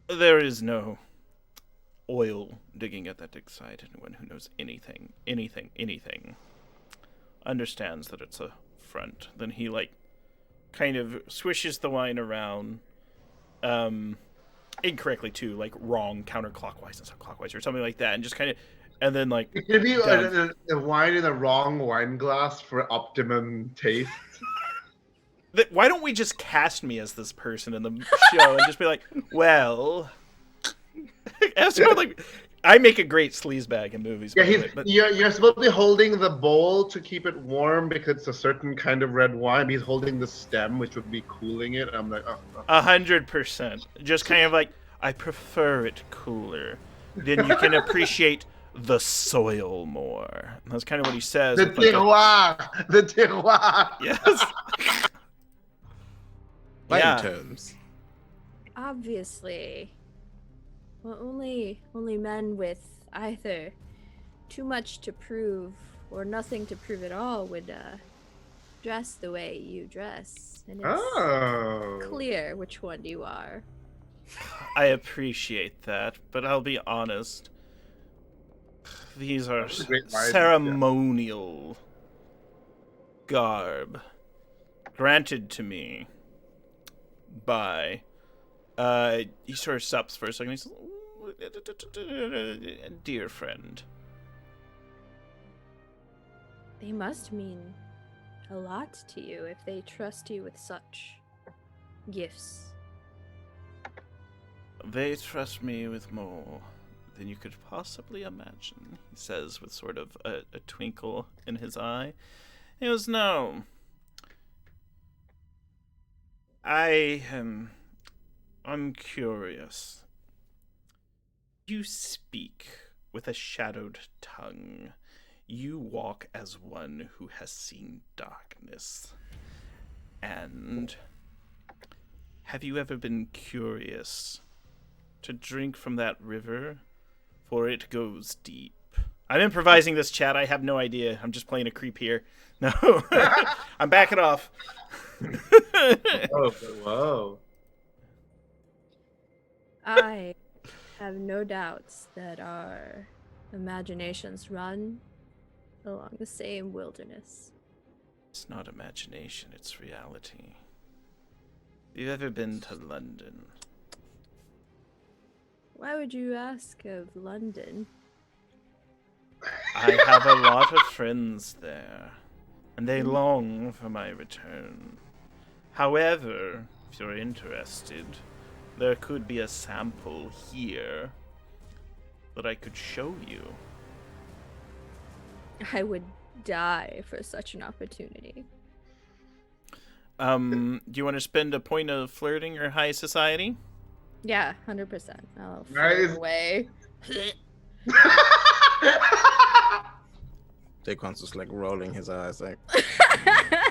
"There is no oil digging at that dig site. Anyone who knows anything understands that it's a front." Then he, like, kind of swishes the wine around, incorrectly too, like wrong counterclockwise instead of clockwise or something like that, and just kind of, and then like, It could be done. a wine in the wrong wine glass for optimum taste. Why don't we just cast me as this person in the show and just be like, well, like, I make a great sleazebag in movies. Yeah, by the way, but you're supposed to be holding the bowl to keep it warm because it's a certain kind of red wine. He's holding the stem, which would be cooling it. I'm like, 100%, just kind of like, I prefer it cooler. Then you can appreciate the soil more. And that's kind of what he says. The with like terroir, the terroir. yes. Wine Yeah. terms. Obviously. Well, only men with either too much to prove or nothing to prove at all would dress the way you dress, and it's Oh. clear which one you are. I appreciate that, but I'll be honest. These are That's a great line, yeah. ceremonial garb granted to me by. He sort of stops for a second. He says, "Dear friend." They must mean a lot to you if they trust you with such gifts. They trust me with more than you could possibly imagine, he says with sort of a twinkle in his eye. He goes, no. I'm curious. You speak with a shadowed tongue. You walk as one who has seen darkness. And have you ever been curious to drink from that river? For it goes deep. I'm improvising this, chat. I have no idea. I'm just playing a creep here. No. I'm backing off. Oh, whoa. I have no doubts that our imaginations run along the same wilderness. It's not imagination, it's reality. Have you ever been to London? Why would you ask of London? I have a lot of friends there, and they long for my return. However, if you're interested, there could be a sample here that I could show you. I would die for such an opportunity. Do you want to spend a point of flirting or high society? Yeah, 100%. I'll Nice. fly away. Daquan's just like rolling his eyes like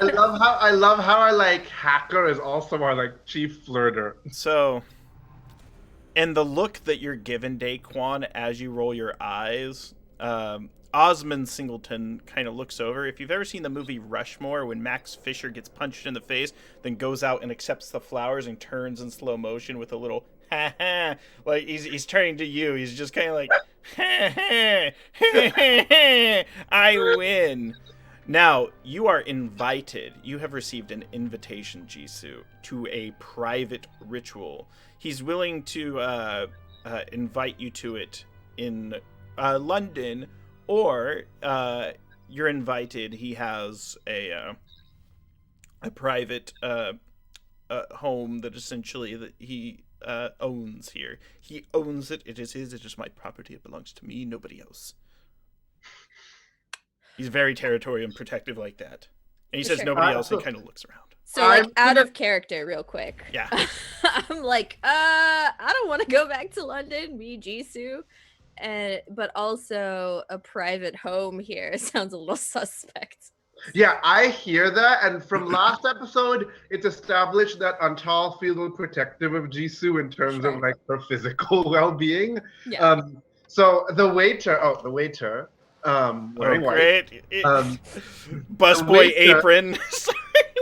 I love how our like hacker is also our like chief flirter. So, and the look that you're given, Daquan, as you roll your eyes, Osmond Singleton kind of looks over. If you've ever seen the movie Rushmore, when Max Fisher gets punched in the face, then goes out and accepts the flowers and turns in slow motion with a little ha ha, like he's turning to you. He's just kind of like ha ha, ha ha, I win. Now, you are invited. You have received an invitation, Jisoo, to a private ritual. He's willing to invite you to it in London, or you're invited. He has a private home that essentially that he owns here. He owns it. It is his. It is my property. It belongs to me, nobody else. He's very territorial and protective like that. And he For says sure. nobody else and kind of looks around. So, like, I'm out gonna- of character, real quick. Yeah. I'm like, I don't want to go back to London, me, Jisoo. But also a private home here sounds a little suspect. Yeah, I hear that, and from last episode, it's established that Antal feels protective of Jisoo in terms of Sure. like her physical well-being. Yeah. So the waiter, wearing white. Great. Busboy the waiter- apron.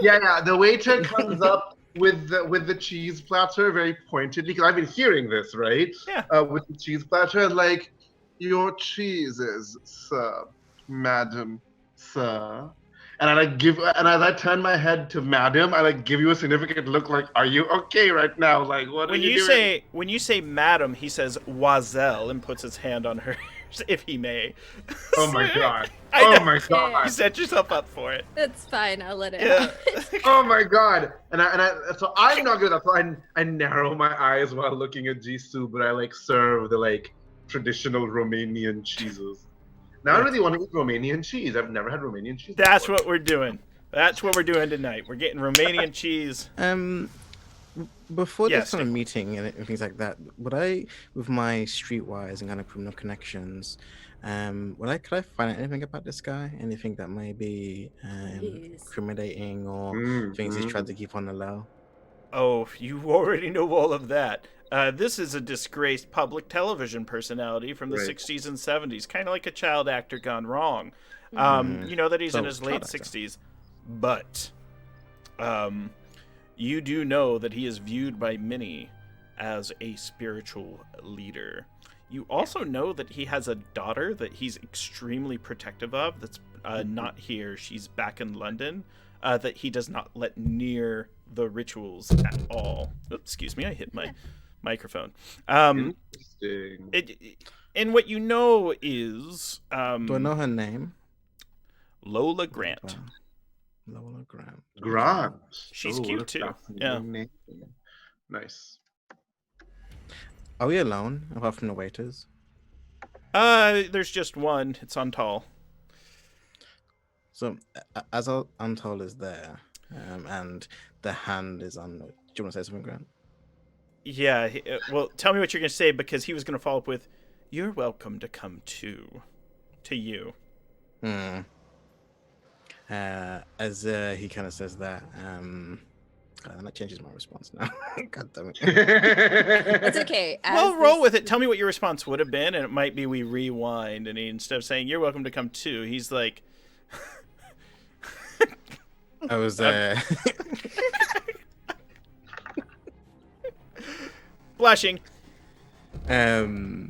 Yeah, the waiter comes up with the cheese platter very pointedly, because I've been hearing this, right? Yeah. With the cheese platter, like, your cheeses, sir, madam, sir. And as I turn my head to madam, I like give you a significant look, like, are you okay right now? Like, what are When you you doing? when you say madam, he says Oiselle and puts his hand on hers, if he may. Oh my god! I Oh know. my You god! set yourself up for it. That's fine. I'll let it Yeah. out. Oh my god! So I'm not good at that. So I narrow my eyes while looking at Jisoo, but I like serve the like traditional Romanian cheeses. Now I really want to eat Romanian cheese. I've never had Romanian cheese. That's before. what we're doing. That's what we're doing tonight. We're getting Romanian cheese. Before Yes, this kind of meeting and things like that, would I, with my streetwise and kind of criminal connections, could I find out anything about this guy? Anything that may be Please. incriminating or things he's tried to keep on the low? Oh, you already know all of that. This is a disgraced public television personality from the Right. 60s and 70s, kind of like a child actor gone wrong. Mhm. You know that he's in So, his child late actor. 60s, but you do know that he is viewed by many as a spiritual leader. You also know that he has a daughter that he's extremely protective of that's not here. She's back in London, that he does not let near the rituals at all. Oops, excuse me, I hit my microphone. Interesting. And what you know is Do I know her name? Lola Grant. Wow. Lola Grant. Grant. She's Oh, what cute a too. fascinating name. Nice. Are we alone, apart from the waiters? There's just one. It's on tall. So, as Untold is there, and the hand is on. Do you want to say something, Grant? Yeah, well, tell me what you're going to say, because he was going to follow up with, "You're welcome to come too." To you. As he kind of says that, and that changes my response now. God damn it. It's okay. Well, roll with it. Tell me what your response would have been, and it might be we rewind, and he, instead of saying, "You're welcome to come too," he's like... I was, blushing. I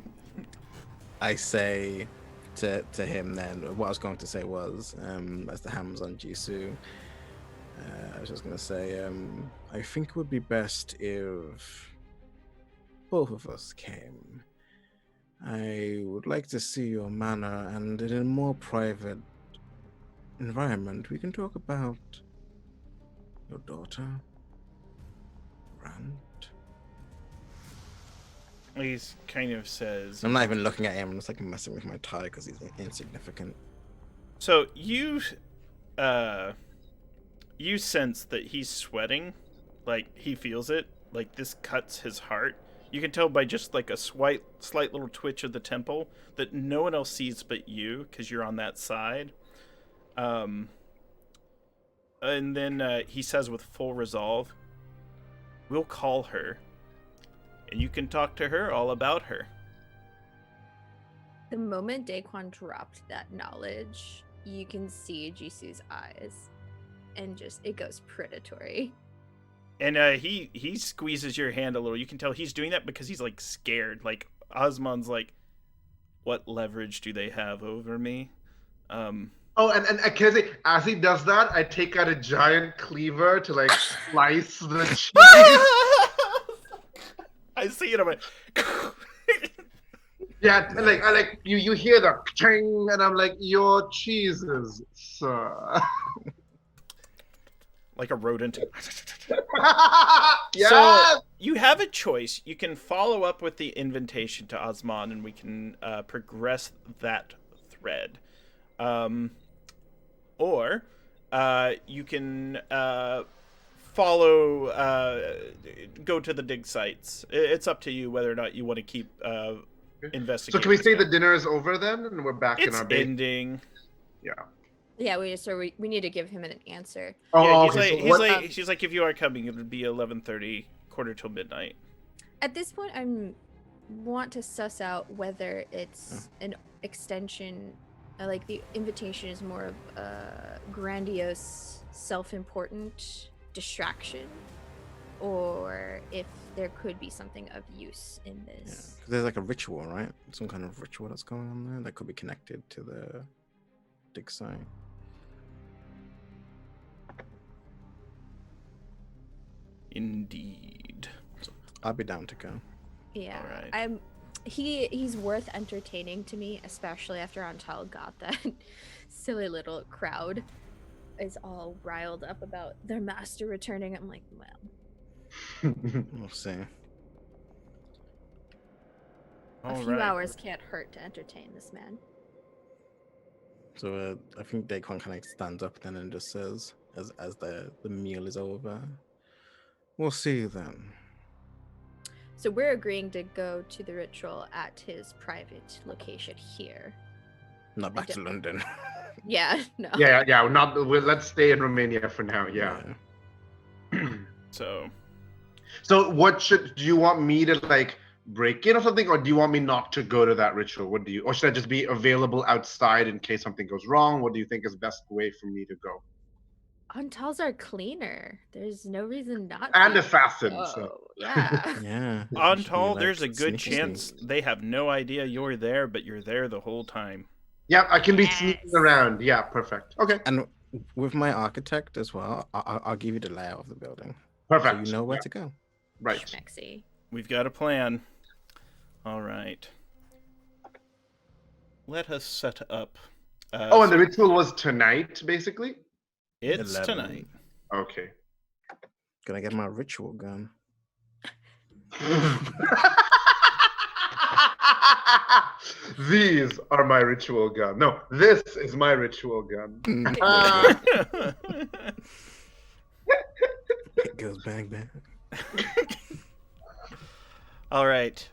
say to him then, what I was going to say was, as the hand was on Jisoo, I was just going to say, I think it would be best if both of us came. I would like to see your manor, and in a more private environment, we can talk about your daughter, Grant. He kind of says... I'm not even looking at him, I'm just like messing with my tie because he's insignificant. So you sense that he's sweating, like he feels it, like this cuts his heart. You can tell by just like a slight little twitch of the temple that no one else sees but you, because you're on that side. And then he says with full resolve, "We'll call her, and you can talk to her all about her." The moment Daquan dropped that knowledge, you can see Jisoo's eyes, and just it goes predatory. And he squeezes your hand a little. You can tell he's doing that because he's like scared. Like Osman's like, "What leverage do they have over me?" Oh, and can I say, as he does that, I take out a giant cleaver to like slice the cheese. I see it. I'm like, Yeah, like I like you hear the ching, and I'm like, your cheeses, sir. like a rodent. Yes! So you have a choice. You can follow up with the invitation to Osman, and we can progress that thread. Or you can go to the dig sites. It's up to you whether or not you want to keep investigating. So can we say the dinner is over then, and we're back in our base? It's ending. Yeah. Yeah, we need to give him an answer. Oh, Yeah, okay. So what- she's like, if you are coming, it would be 11:30, quarter till midnight. At this point, I want to suss out whether it's an extension, like the invitation is more of a grandiose, self-important distraction, or if there could be something of use in Yeah, this. 'cause there's like a ritual, right? Some kind of ritual that's going on there that could be connected to the dig site. Indeed. I'll be down to go. Yeah, Alright. he's worth entertaining to me, especially after Untitled got that silly little crowd is all riled up about their master returning. I'm like, well, We'll see. a few hours can't hurt to entertain this man. So I think Daquan kind of stands up then and just says, as the meal is over, "We'll see you then." So we're agreeing to go to the ritual at his private location here. Not back to don't- London. Yeah, no. Yeah. Let's stay in Romania for now. Yeah. So, So do you want me to like break in or something, or do you want me not to go to that ritual? What do you, or should I just be available outside in case something goes wrong? What do you think is best way for me to go? Untals are cleaner. There's no reason not And to. assassin, so. Oh, yeah. Yeah. On should be, Tall, like, there's a good sneaky chance sneak. they have no idea you're there, but you're there the whole time. Yeah, I can be sneaking around. Yeah, perfect. Okay, And with my architect as well, I'll give you the layout of the building, perfect. so you know where Yeah, to go. right. Schmexy. We've got a plan. All right. Let us set up. Oh, and the ritual was tonight, basically? It's 11. tonight. Okay. Gonna get my ritual gun. These are my ritual gun. No, this is my ritual gun. It goes bang bang. All right.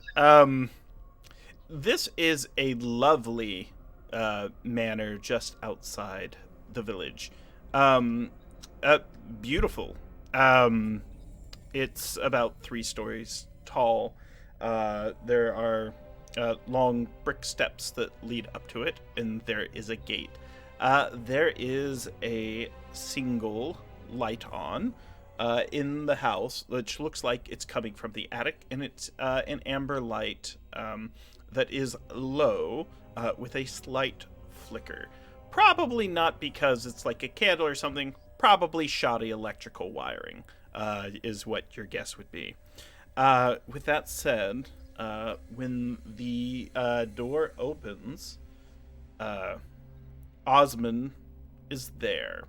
This is a lovely manor just outside the village. Beautiful. It's about 3 stories tall. There are long brick steps that lead up to it, and there is a gate. There is a single light on in the house, which looks like it's coming from the attic, and it's an amber light that is low with a slight flicker. Probably not because it's like a candle or something. Probably shoddy electrical wiring is what your guess would be. With that said, when the door opens, Osmond is there.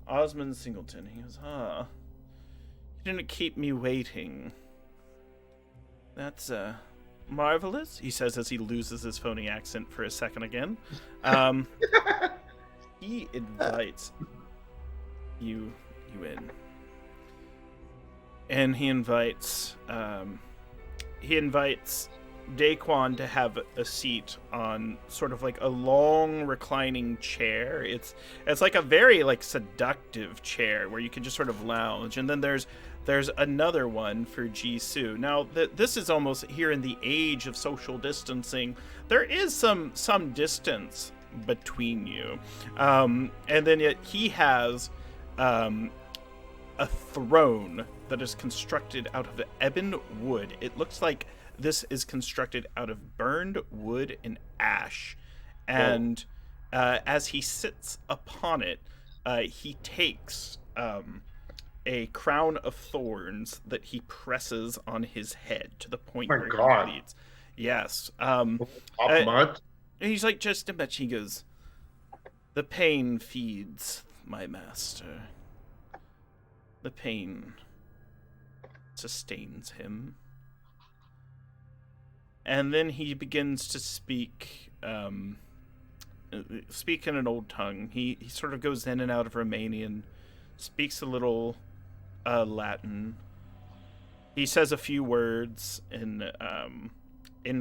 Osmond Singleton. He goes, you didn't keep me waiting. That's marvelous, he says as he loses his phony accent for a second again. He invites you in. And he invites Daquan to have a seat on sort of like a long reclining chair. It's like a very like seductive chair where you can just sort of lounge. And then there's another one for Jisoo. Now this is almost here in the age of social distancing. There is some distance between you, and then yet he has a throne that is constructed out of ebon wood. It looks like this is constructed out of burned wood and ash. And as he sits upon it, he takes a crown of thorns that he presses on his head to the point where he bleeds. Yes. He's like, just a bit. He goes, the pain feeds my master. The pain sustains him. And then he begins to speak in an old tongue. He sort of goes in and out of Romanian, speaks a little Latin. He says a few words in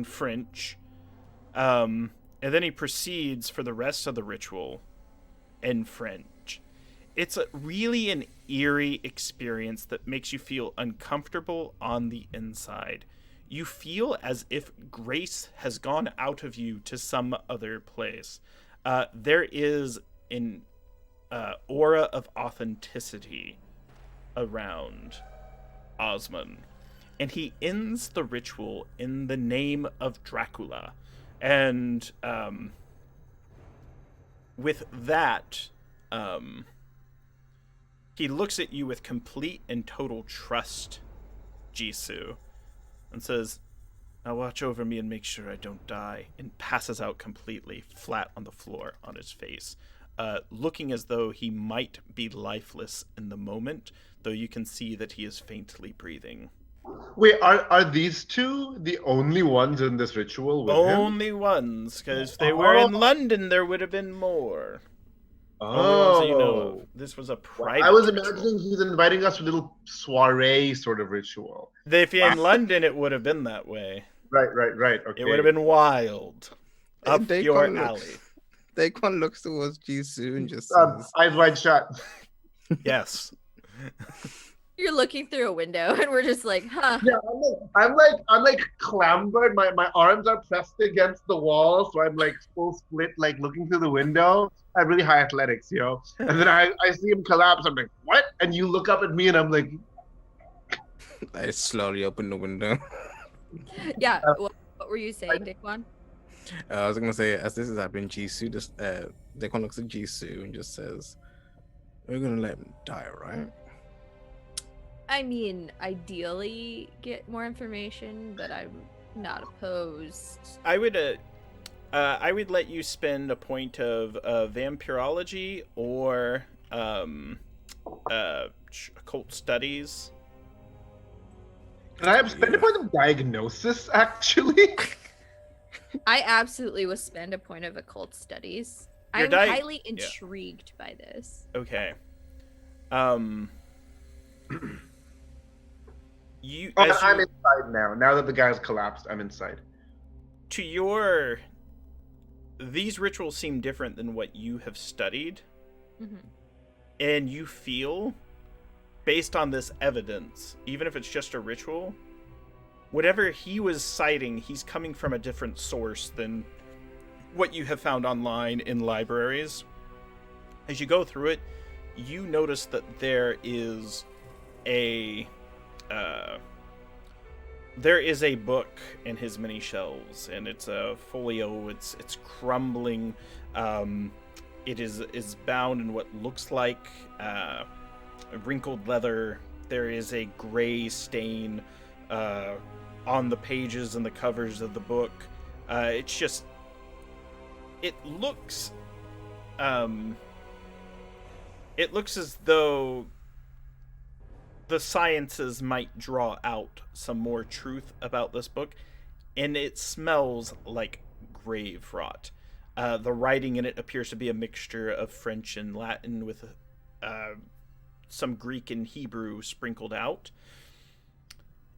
French. And then he proceeds for the rest of the ritual in French. It's really an eerie experience that makes you feel uncomfortable on the inside. You feel as if grace has gone out of you to some other place. There is an aura of authenticity around Osmond. And he ends the ritual in the name of Dracula. And with that, he looks at you with complete and total trust, Jisoo, and says, now watch over me and make sure I don't die, and passes out completely, flat on the floor on his face, looking as though he might be lifeless in the moment, though you can see that he is faintly breathing. Wait, are these two the only ones in this ritual with him? Only ones, because if they were in London, there would have been more. Only ones that you know of. This was a private I was ritual. imagining he's inviting us to a little soiree sort of ritual. If you're in London, it would have been that way. Right. Okay. It would have been wild. Up your alley. Daquan looks towards Jisoo and just says, eyes wide shut. Yes. You're looking through a window, and we're just like, huh. Yeah, I'm like clambered. My arms are pressed against the wall, so I'm like full split, like looking through the window. I have really high athletics, And then I see him collapse. I'm like, what? And you look up at me, and I'm like, I slowly open the window. Yeah. What were you saying, Dickwan? I was gonna say, as this is happening, Jisoo just Dekon looks at Jisoo and just says, "We're gonna let him die, right?" I mean, ideally get more information, but I'm not opposed. I would let you spend a point of vampirology or occult studies. can I spend a point of diagnosis? Actually, I absolutely will spend a point of occult studies. Your I'm highly intrigued by this. Okay. I'm inside now. Now that the guy's collapsed, I'm inside. These rituals seem different than what you have studied, Mm-hmm. and you feel, based on this evidence, even if it's just a ritual, whatever he was citing, he's coming from a different source than what you have found online in libraries. As you go through it, you notice that there is a book in his many shelves, and it's a folio. It's crumbling. It is bound in what looks like wrinkled leather. There is a gray stain on the pages and the covers of the book. It looks as though the sciences might draw out some more truth about this book, and it smells like grave rot. The writing in it appears to be a mixture of French and Latin with some Greek and Hebrew sprinkled out.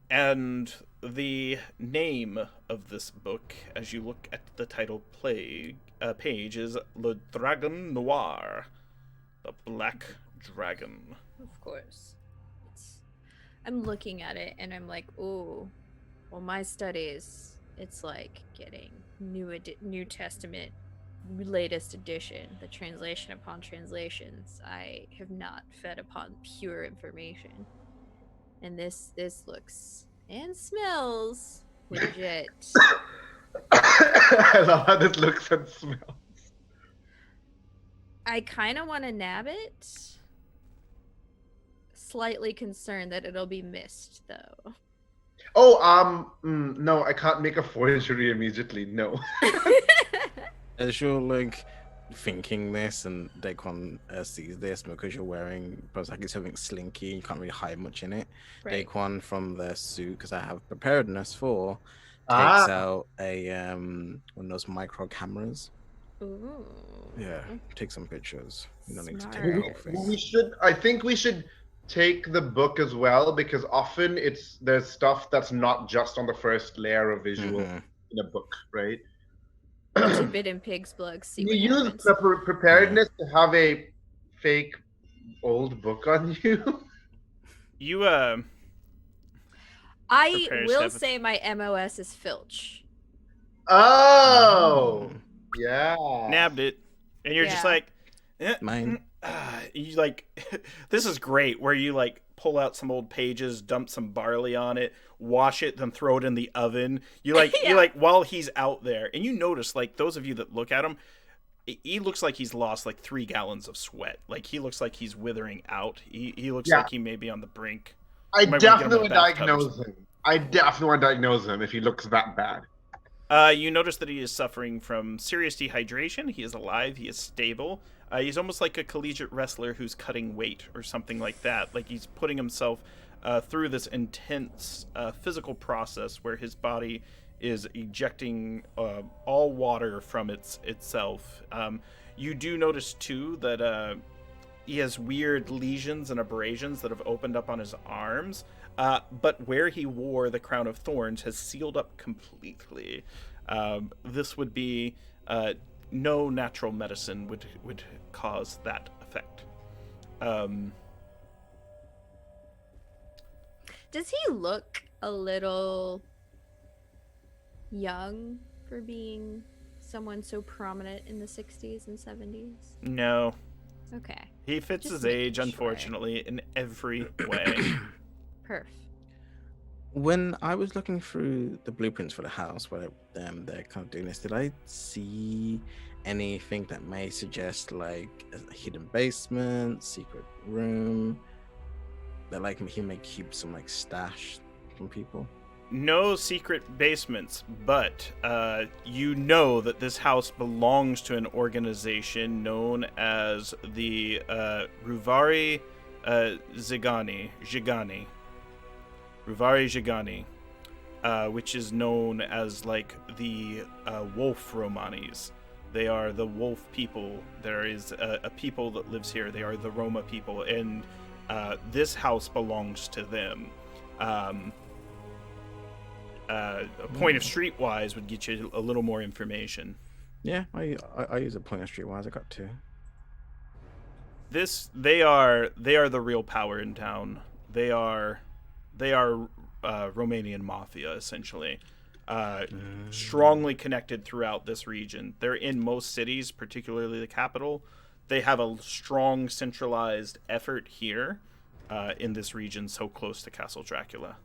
And the name of this book, as you look at the title page, is Le Dragon Noir, the Black Dragon. Of course. I'm looking at it and I'm like, ooh, well, my studies, it's like getting New Testament, latest edition, the translation upon translations. I have not fed upon pure information. And this looks and smells legit. I love how this looks and smells. I kind of want to nab it. Slightly concerned that it'll be missed, though. Oh, no, I can't make a forgery immediately. No. As you're like thinking this, and Daquan sees this because you're wearing, perhaps like it's something slinky, you can't really hide much in it. Right. Daquan from their suit, because I have preparedness for, takes out a one of those micro cameras. Ooh. Yeah, take some pictures. You don't need to take Smart. the whole thing. I think we should take the book as well, because often there's stuff that's not just on the first layer of visual in a book, right? Dip it in pig's blood. See You what use happens. preparedness to have a fake old book on you. You I Prepare will step- say my MOS is Filch. Oh, yeah. nabbed it, and you're just Yeah. like, Mine. you like, this is great. Where you like pull out some old pages, dump some barley on it, wash it, then throw it in the oven. You like, Yeah. you like while he's out there, and you notice like those of you that look at him, he looks like he's lost like 3 gallons of sweat. Like he looks like he's withering out. He looks like he may be on the brink. I You might wanna get him definitely in a bathtub or diagnose him. I definitely want to diagnose him if he looks that bad. You notice that he is suffering from serious dehydration. He is alive. He is stable. He's almost like a collegiate wrestler who's cutting weight or something like that. Like he's putting himself through this intense physical process where his body is ejecting all water from itself. You do notice too that he has weird lesions and abrasions that have opened up on his arms. But where he wore the crown of thorns has sealed up completely. This would be no natural medicine would cause that effect. Does he look a little young for being someone so prominent in the 60s and 70s? No. Okay. He fits Just his making age, sure. unfortunately, in every way. Perf. When I was looking through the blueprints for the house, where they're kind of doing this, did I see anything that may suggest like a hidden basement, secret room, that like he may keep some like stash from people? No secret basements, but you know that this house belongs to an organization known as the Ruvari Zigani. Ruvari Zigani, which is known as like the Wolf Romanis. They are the wolf people. There is a people that lives here. They are the Roma people, and this house belongs to them. A point of streetwise would get you a little more information. Yeah, I use a point of streetwise. I got two. They are the real power in town. They are Romanian mafia essentially, strongly connected throughout this region. They're in most cities, particularly the capital. They have a strong centralized effort here in this region, so close to Castle Dracula.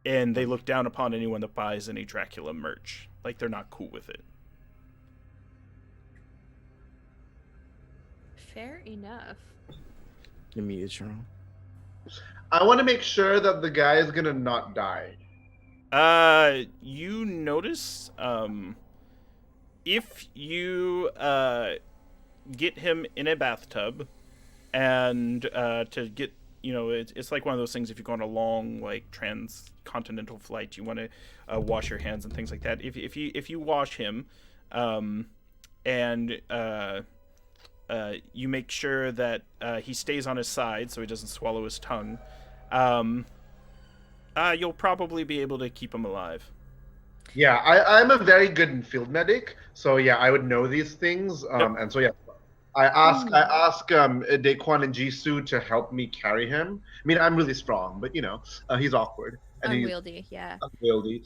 And they look down upon anyone that buys any Dracula merch. Like, they're not cool with it. Fair enough. You're muted, Sharon. I want to make sure that the guy is gonna not die. You notice, if you, get him in a bathtub, and, to get, you know, it's like one of those things, if you go on a long, like, transcontinental flight, you want to, wash your hands and things like that. If you wash him, and, you make sure that, he stays on his side so he doesn't swallow his tongue, you'll probably be able to keep him alive. Yeah, I'm a very good field medic, so yeah, I would know these things. And so yeah, I ask Daquan and Jisoo to help me carry him. I mean, I'm really strong, but you know, he's awkward and Unwieldy, yeah. he's unwieldy.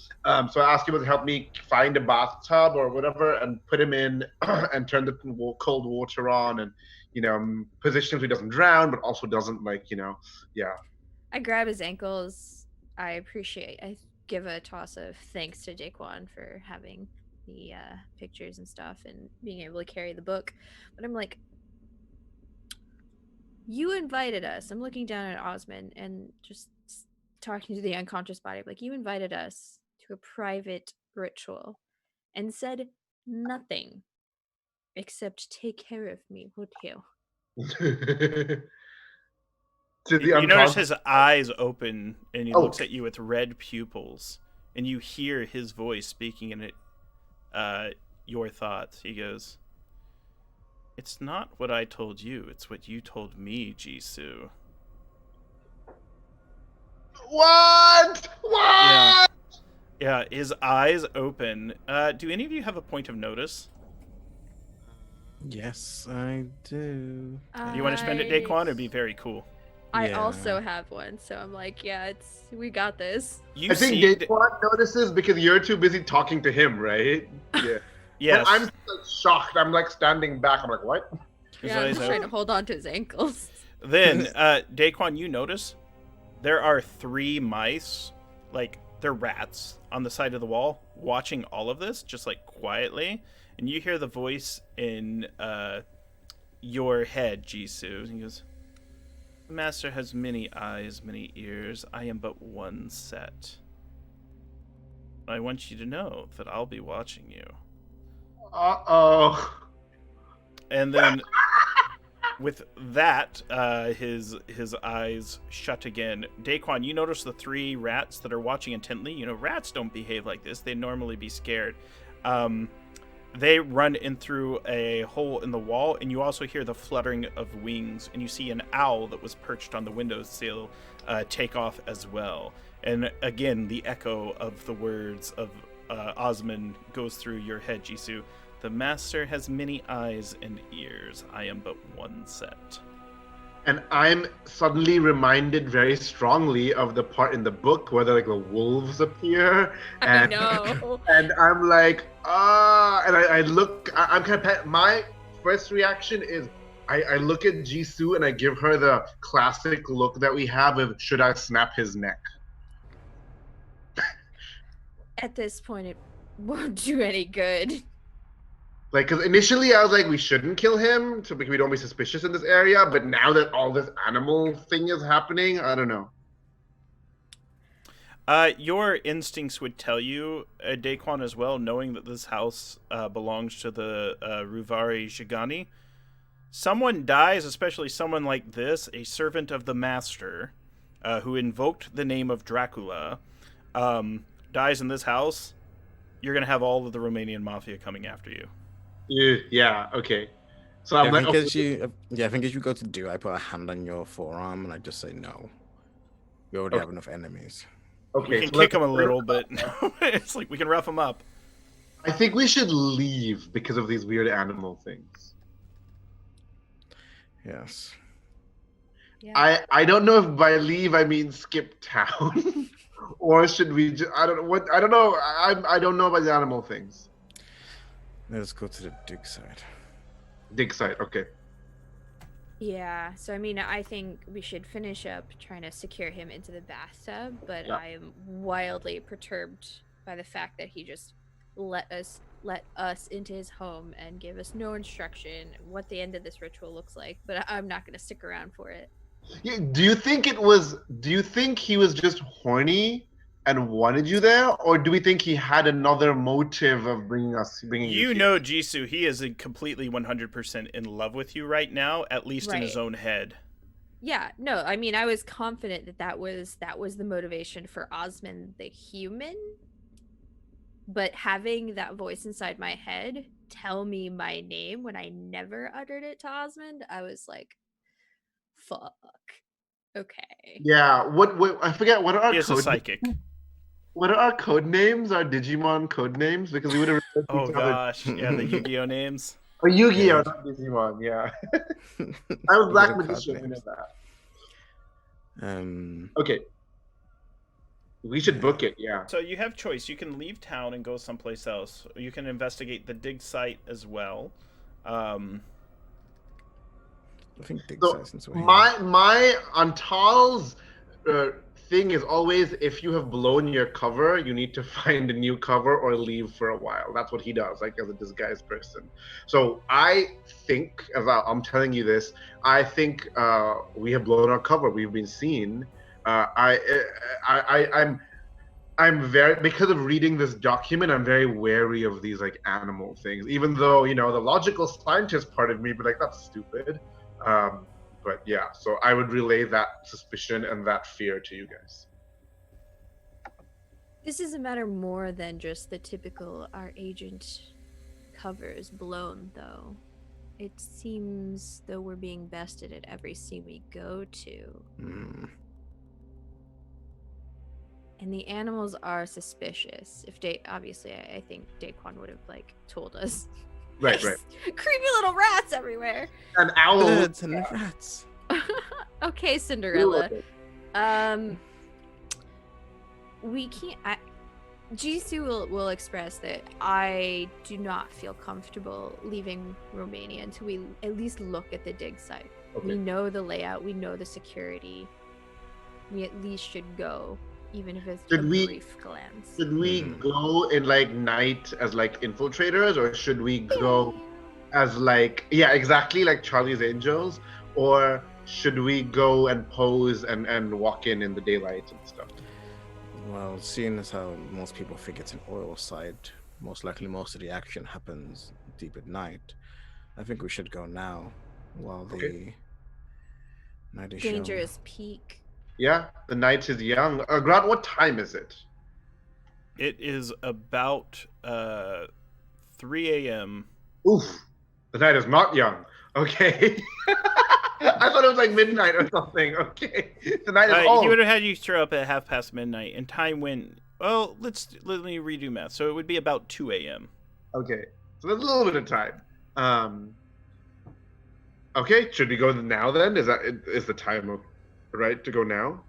So I ask him to help me find a bathtub or whatever and put him in and turn the cold water on and you know position him so he doesn't drown, but also doesn't like you know, yeah. I grab his ankles. I give a toss of thanks to Daquan for having the pictures and stuff and being able to carry the book. But I'm like, you invited us. I'm looking down at Osmond and just talking to the unconscious body. Like, you invited us to a private ritual and said nothing except take care of me, would you? You notice his eyes open, and he looks at you with red pupils, and you hear his voice speaking in it, your thoughts. He goes, "It's not what I told you, it's what you told me, Jisoo." What? Yeah, his eyes open. Do any of you have a point of notice? Yes, I do. You want to spend it, Daquan? It'd be very cool. I Yeah. also have one, so I'm like, yeah, we got this. I think Daquan notices because you're too busy talking to him, right? Yeah. Yes. And I'm like shocked. I'm like standing back. I'm like, what? Yeah, I'm just trying to hold on to his ankles. Then, Daquan, you notice there are 3 mice, like they're rats, on the side of the wall, watching all of this, just like quietly. And you hear the voice in your head, Jisoo. He goes, "The master has many eyes, many ears. I am but one set. I want you to know that I'll be watching you." Uh-oh. And then with that, his eyes shut again. Daquan, you notice the 3 rats that are watching intently. You know, rats don't behave like this. They normally be scared. They run in through a hole in the wall, and you also hear the fluttering of wings, and you see an owl that was perched on the windowsill take off as well. And again, the echo of the words of Osmond goes through your head, Jisoo. "The master has many eyes and ears. I am but one set." And I'm suddenly reminded very strongly of the part in the book where the wolves appear, I and know. and I'm like, and I look, I'm kind of, my first reaction is I look at Jisoo and I give her the classic look that we have of should I snap his neck? At this point, it won't do any good. Like, because initially I was like, we shouldn't kill him, so we don't be suspicious in this area. But now that all this animal thing is happening, I don't know. Your instincts would tell you, Daquan, as well, knowing that this house belongs to the Ruvari Shigani. Someone dies, especially someone like this, a servant of the master, who invoked the name of Dracula, dies in this house. You're going to have all of the Romanian mafia coming after you. Yeah, okay. So I'm I like, think okay. I think as you go to do, I put a hand on your forearm and I just say no. We already have enough enemies. Okay, We can so kick him a little, but it's like we can rough him up. I think we should leave because of these weird animal things. Yes. Yeah. I don't know if by leave I mean skip town, or should we? I don't know what. I don't know. I don't know about the animal things. Let's go to the dig site. Dig site. Okay. Yeah, so I mean, I think we should finish up trying to secure him into the bathtub, but Yeah. I am wildly perturbed by the fact that he just let us into his home and gave us no instruction what the end of this ritual looks like, but I'm not going to stick around for it. Yeah, do you think he was just horny and wanted you there, or do we think he had another motive of bringing you You here? know, Jisoo, he is completely 100% in love with you right now, at least in his Right. own head. Yeah, no, I mean, I was confident that that was the motivation for Osmond the human, but having that voice inside my head tell me my name when I never uttered it to Osmond, I was like, fuck. Okay. Yeah. What? I forget. What are our He is a code? psychic. What are our code names? Our Digimon code names? Because we would have referred to Oh each other. gosh, yeah, the Yu-Gi-Oh names. Or Yu-Gi-Oh, Yeah. not Digimon. Yeah. I was Black Yu-Gi-Oh card Magician. We know names. that. Okay. We should book it. Yeah. So you have choice. You can leave town and go someplace else. You can investigate the dig site as well. I think dig So site since we're here. my Antal's thing is always if you have blown your cover, you need to find a new cover or leave for a while. That's what he does, like as a disguised person. So I think, as I'm telling you this, I think we have blown our cover. We've been seen. I'm very, because of reading this document, I'm very wary of these like animal things. Even though the logical scientist part of me, but like that's stupid. But yeah, so I would relay that suspicion and that fear to you guys. This is a matter more than just the typical our agent covers blown, though. It seems though we're being bested at every scene we go to. And the animals are suspicious. If obviously, I think Daquan would have like told us. Right. Creepy little rats everywhere. An owl. Birds and rats. Okay, Cinderella. We can't. Jisoo will express that I do not feel comfortable leaving Romania until we at least look at the dig site. Okay. We know the layout. We know the security. We at least should go, even if it's a brief glance. Should we go in like night as like infiltrators, or should we go as like exactly like Charlie's Angels, or should we go and pose and walk in the daylight and stuff? Well, seeing as how most people think it's an oil site, most likely most of the action happens deep at night. I think we should go now, while the night is dangerous peak. Yeah, the night is young. Grant, what time is it? It is about 3 a.m. Oof, the night is not young. Okay. I thought it was like midnight or something. Okay, the night is old. He would have had you show up at midnight, and time went. Well, let me redo math. So it would be about 2 a.m. Okay, so there's a little bit of time. Okay, should we go now then? Is the time right to go now?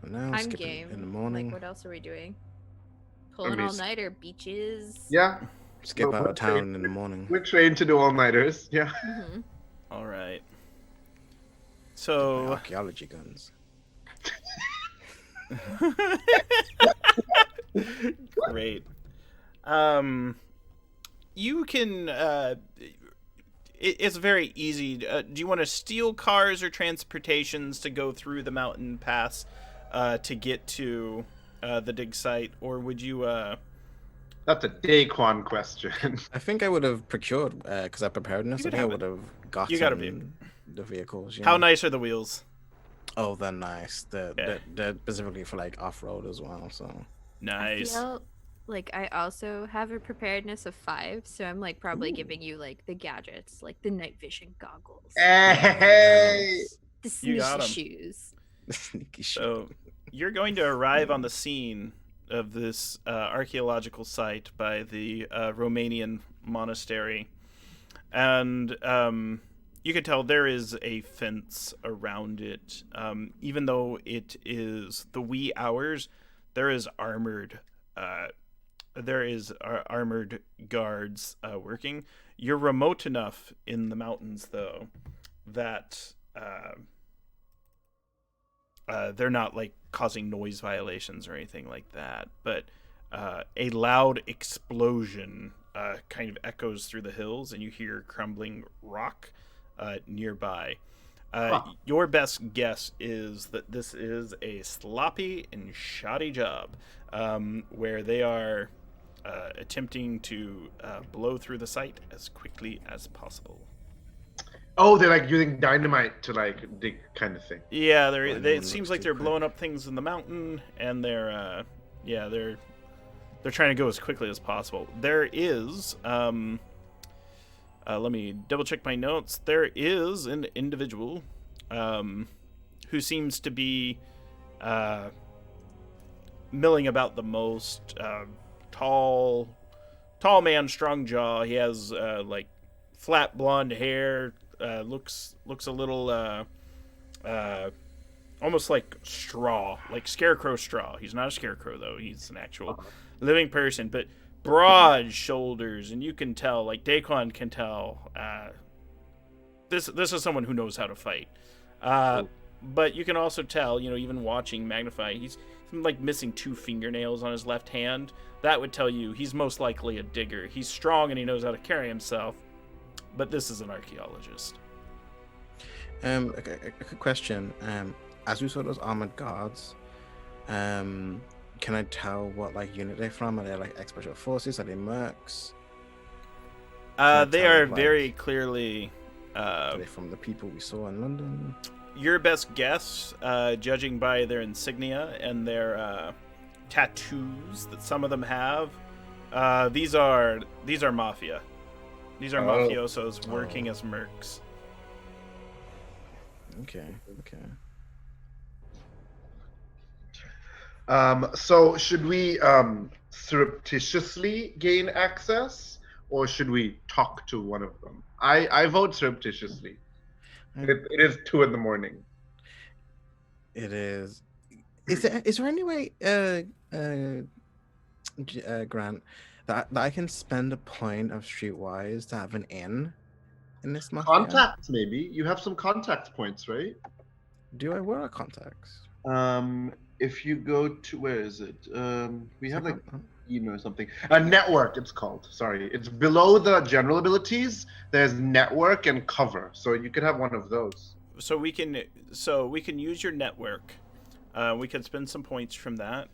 Now, I'm skip game. in the morning. Like, what else are we doing? Pulling all nighter, beaches. Yeah. Skip But out we're of town trained- in the morning. We're trained to do all-nighters. Yeah. Mm-hmm. All right. My So archaeology guns. great. You can. It's very easy. Do you want to steal cars or transportations to go through the mountain pass to get to the dig site, or would you? That's a Daquan question. I think I would have procured, because I preparedness, You I could think I have would have gotten You got a vehicle. the vehicles. How nice are the wheels? Oh, they're nice. Yeah. They're specifically for like off-road as well, so. Nice. I feel like I also have a preparedness of 5, so I'm like probably giving you like the gadgets, like the night vision goggles, Hey! the You got sneaky 'em. shoes. Sneaky shit. So you're going to arrive on the scene of this archaeological site by the Romanian monastery, and you can tell there is a fence around it. Even though it is the wee hours, there is armored guards working. You're remote enough in the mountains, though, that they're not like causing noise violations or anything like that. But a loud explosion kind of echoes through the hills, and you hear crumbling rock nearby. Your best guess is that this is a sloppy and shoddy job where they are attempting to blow through the site as quickly as possible. Oh, they're like using dynamite to like dig, kind of thing. Yeah, Well, it anyone seems looks like too they're quick. blowing up things in the mountain, and they're trying to go as quickly as possible. There is let me double check my notes. There is an individual who seems to be milling about the most. Tall man, strong jaw. He has like flat blonde hair. Looks a little almost like straw, like scarecrow straw. He's not a scarecrow though. He's an actual living person, but broad shoulders, and you can tell, like Daquan can tell, this is someone who knows how to fight. But you can also tell, even watching Magnify, he's like missing 2 fingernails on his left hand. That would tell you he's most likely a digger. He's strong and he knows how to carry himself, but this is an archaeologist. A quick question. As we saw those armored guards, can I tell what like unit they're from? Are they like special forces? Are they mercs? They tell, are like- very clearly Are they from the people we saw in London? your best guess, judging by their insignia and their tattoos that some of them have. These are mafia. These are mafiosos working as mercs. Okay. So should we surreptitiously gain access, or should we talk to one of them? I vote surreptitiously. It is 2 a.m. It is. Is there any way, Grant, that I can spend a point of Streetwise to have an in this mafia? Contacts, maybe. You have some contact points, right? Do I wear contacts? If you go to, where is it? We have like or something. A network, it's called. Sorry, it's below the general abilities. There's network and cover, so you could have one of those. So we can use your network. We can spend some points from that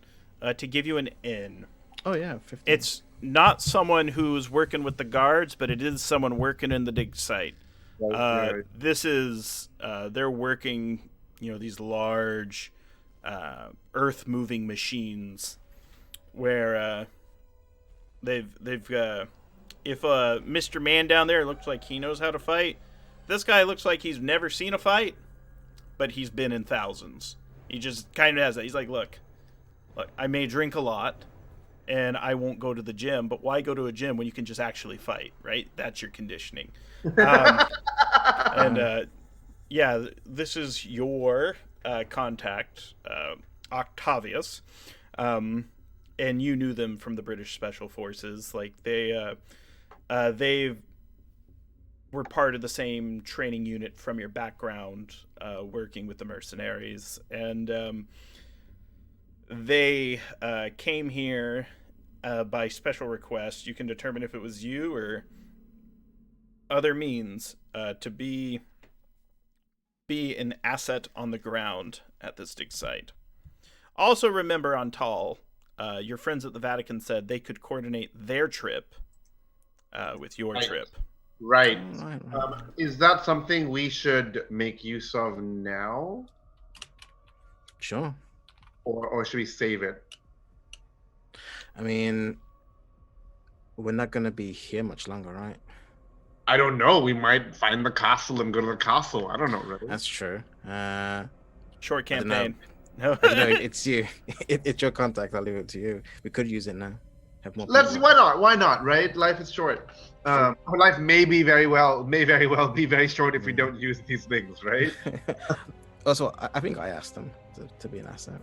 to give you an in. Oh yeah, 15. It's not someone who's working with the guards, but it is someone working in the dig site. Right. This is they're working, these large earth-moving machines, where they've if Mr. Man down there looks like he knows how to fight, this guy looks like he's never seen a fight, but he's been in thousands. He just kind of has that. He's like, look, I may drink a lot, and I won't go to the gym. But why go to a gym when you can just actually fight, right? That's your conditioning. Yeah, this is your contact, Octavius, and you knew them from the British Special Forces. Like they were part of the same training unit from your background, working with the mercenaries, and they came here by special request. You can determine if it was you or other means to be an asset on the ground at this dig site. Also remember, on Tal, your friends at the Vatican said they could coordinate their trip with your trip. Right. Is that something we should make use of now? Sure. Or should we save it? I mean, we're not going to be here much longer, right? I don't know. We might find the castle and go to the castle. I don't know, really. That's true. Short campaign. No, it's you. It's your contact. I'll leave it to you. We could use it now. Have more. Why not? Right? Life is short. Life may very well be very short if we don't use these things, right? Also, I think I asked them to be an asset.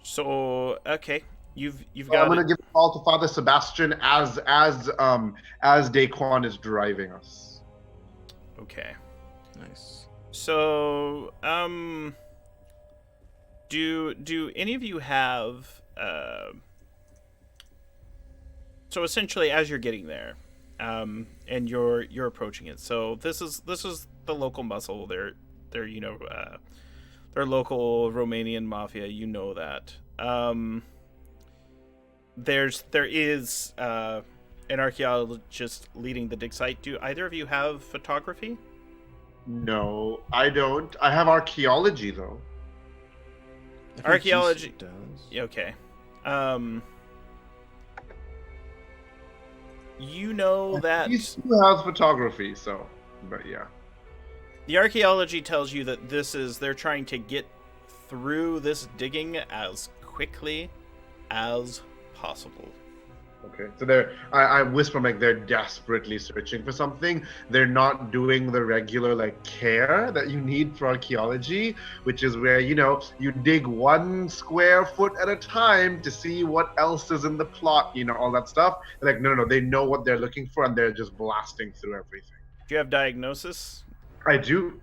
So okay, you've got. I'm gonna give a call to Father Sebastian as Daquan is driving us. Okay. Nice. So do any of you have so essentially as you're getting there, and you're approaching it. So this is the local muscle. They're they're local Romanian mafia. You know that. There is an archaeologist leading the dig site. Do either of you have photography? No, I don't. I have archaeology though. Archaeology does. Okay. You know that he still has photography, so but yeah. The archaeology tells you that they're trying to get through this digging as quickly as possible. Okay, so I whisper like they're desperately searching for something. They're not doing the regular care that you need for archaeology, which is where you dig 1 square foot at a time to see what else is in the plot, all that stuff. They're no, they know what they're looking for and they're just blasting through everything. Do you have diagnosis? I do.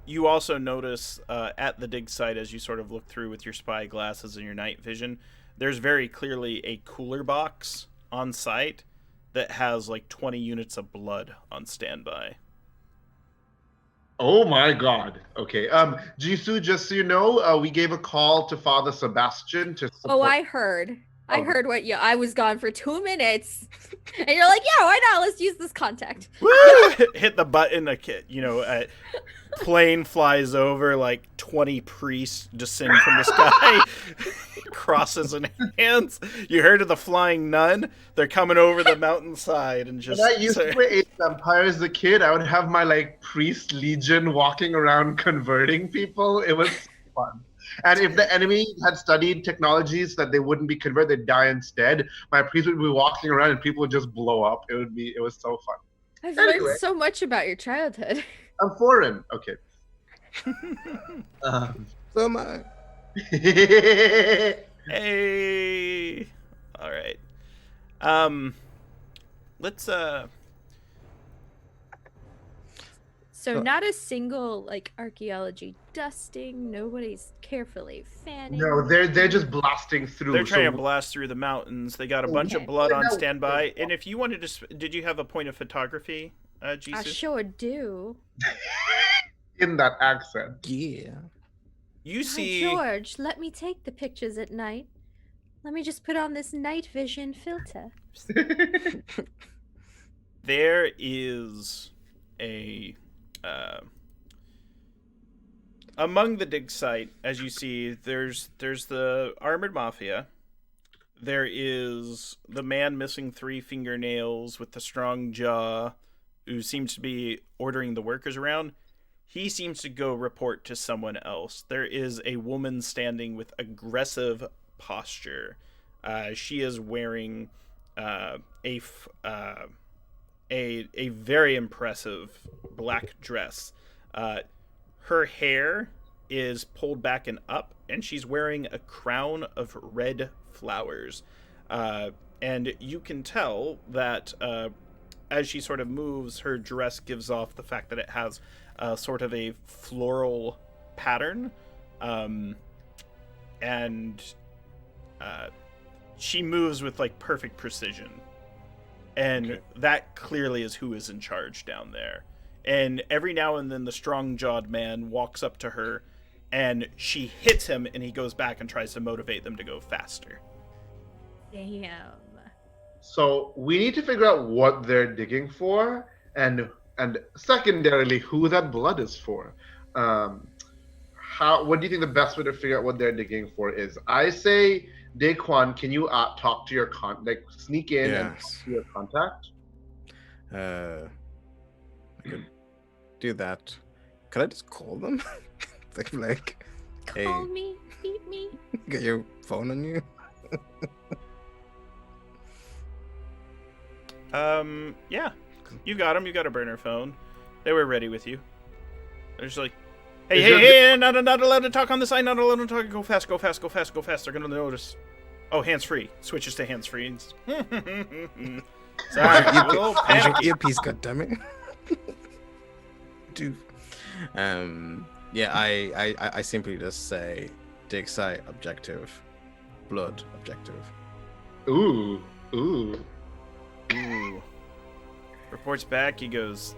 You also notice at the dig site, as you sort of look through with your spy glasses and your night vision, there's very clearly a cooler box on site that has 20 units of blood on standby. Oh my god. Okay. Jisoo, just so you know, we gave a call to Father Sebastian to support. Oh, I heard. I heard what I was gone for 2 minutes. And you're like, yeah, why not? Let's use this contact. Woo! Hit the button, a plane flies over, 20 priests descend from the sky, crosses in hands. You heard of the flying nun? They're coming over the mountainside and just... When I used to play Age of Empires as a kid, I would have my, priest legion walking around converting people. It was fun. And if the enemy had studied technologies that they wouldn't be converted, they'd die instead. My priest would be walking around and people would just blow up. It was so fun. I've learned so much about your childhood. I'm foreign. Okay. So am I. Hey. All right. Let's So not a single archaeology dusting. Nobody's carefully fanning. No, they're just blasting through. They're trying to blast through the mountains. They got a bunch of blood on standby. And if you wanted to, did you have a point of photography, Jisoo? I sure do. In that accent. Yeah. You see, George, let me take the pictures at night. Let me just put on this night vision filter. there is among the dig site, as you see, there's the armored mafia. There is the man missing 3 fingernails with the strong jaw, who seems to be ordering the workers around. He seems to go report to someone else. There is a woman standing with aggressive posture. She is wearing a very impressive black dress. Her hair is pulled back and up, and she's wearing a crown of red flowers. And you can tell that as she sort of moves, her dress gives off the fact that it has sort of a floral pattern. And she moves with like perfect precision. And that clearly is who is in charge down there. And every now and then the strong-jawed man walks up to her and she hits him, and he goes back and tries to motivate them to go faster. Damn. So we need to figure out what they're digging for, and secondarily, who that blood is for. What do you think the best way to figure out what they're digging for is? I say, Daquan, can you talk to your sneak in and talk to your contact? I could do that. Could I just call them? like, hey, Call me, beat me. get your phone on you. Yeah, you got them. You got a burner phone. They were ready with you. They're just like, hey, not allowed to talk on the side. Not allowed to talk. Go fast. They're gonna notice. Oh, hands free. Switches to hands free. Sorry, a little panicky. Earpiece, goddammit. Dude. Yeah, I simply just say dig site objective, blood objective. Ooh. Reports back. He goes,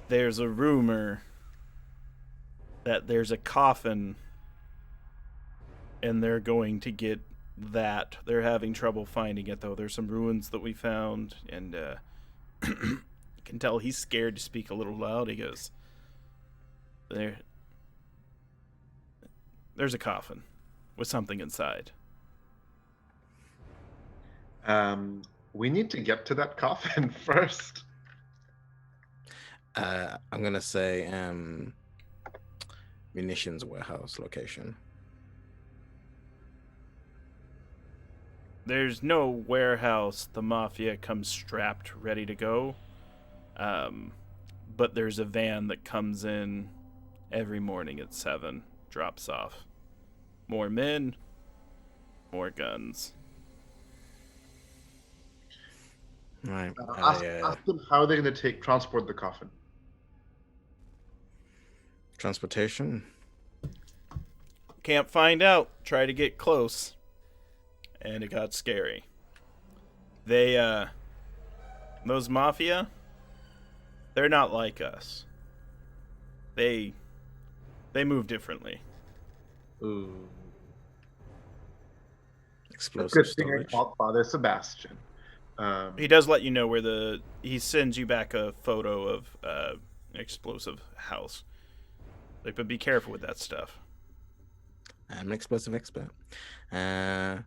there's a rumor that there's a coffin and they're going to get that. They're having trouble finding it, though. There's some ruins that we found, and you can tell he's scared to speak a little loud. He goes, there's a coffin with something inside. We need to get to that coffin first. I'm gonna say munitions warehouse location. There's no warehouse. The mafia comes strapped, ready to go. But there's a van that comes in every morning at 7, drops off. More men, more guns. Right. Ask them how they're going to transport the coffin. Transportation. Can't find out. Try to get close. And it got scary. They, those mafia, they're not like us. They move differently. Ooh. Explosive Good thing I storage. called Father Sebastian. He does let you know where he sends you back a photo of an explosive house. Like, but be careful with that stuff. I'm an explosive expert. I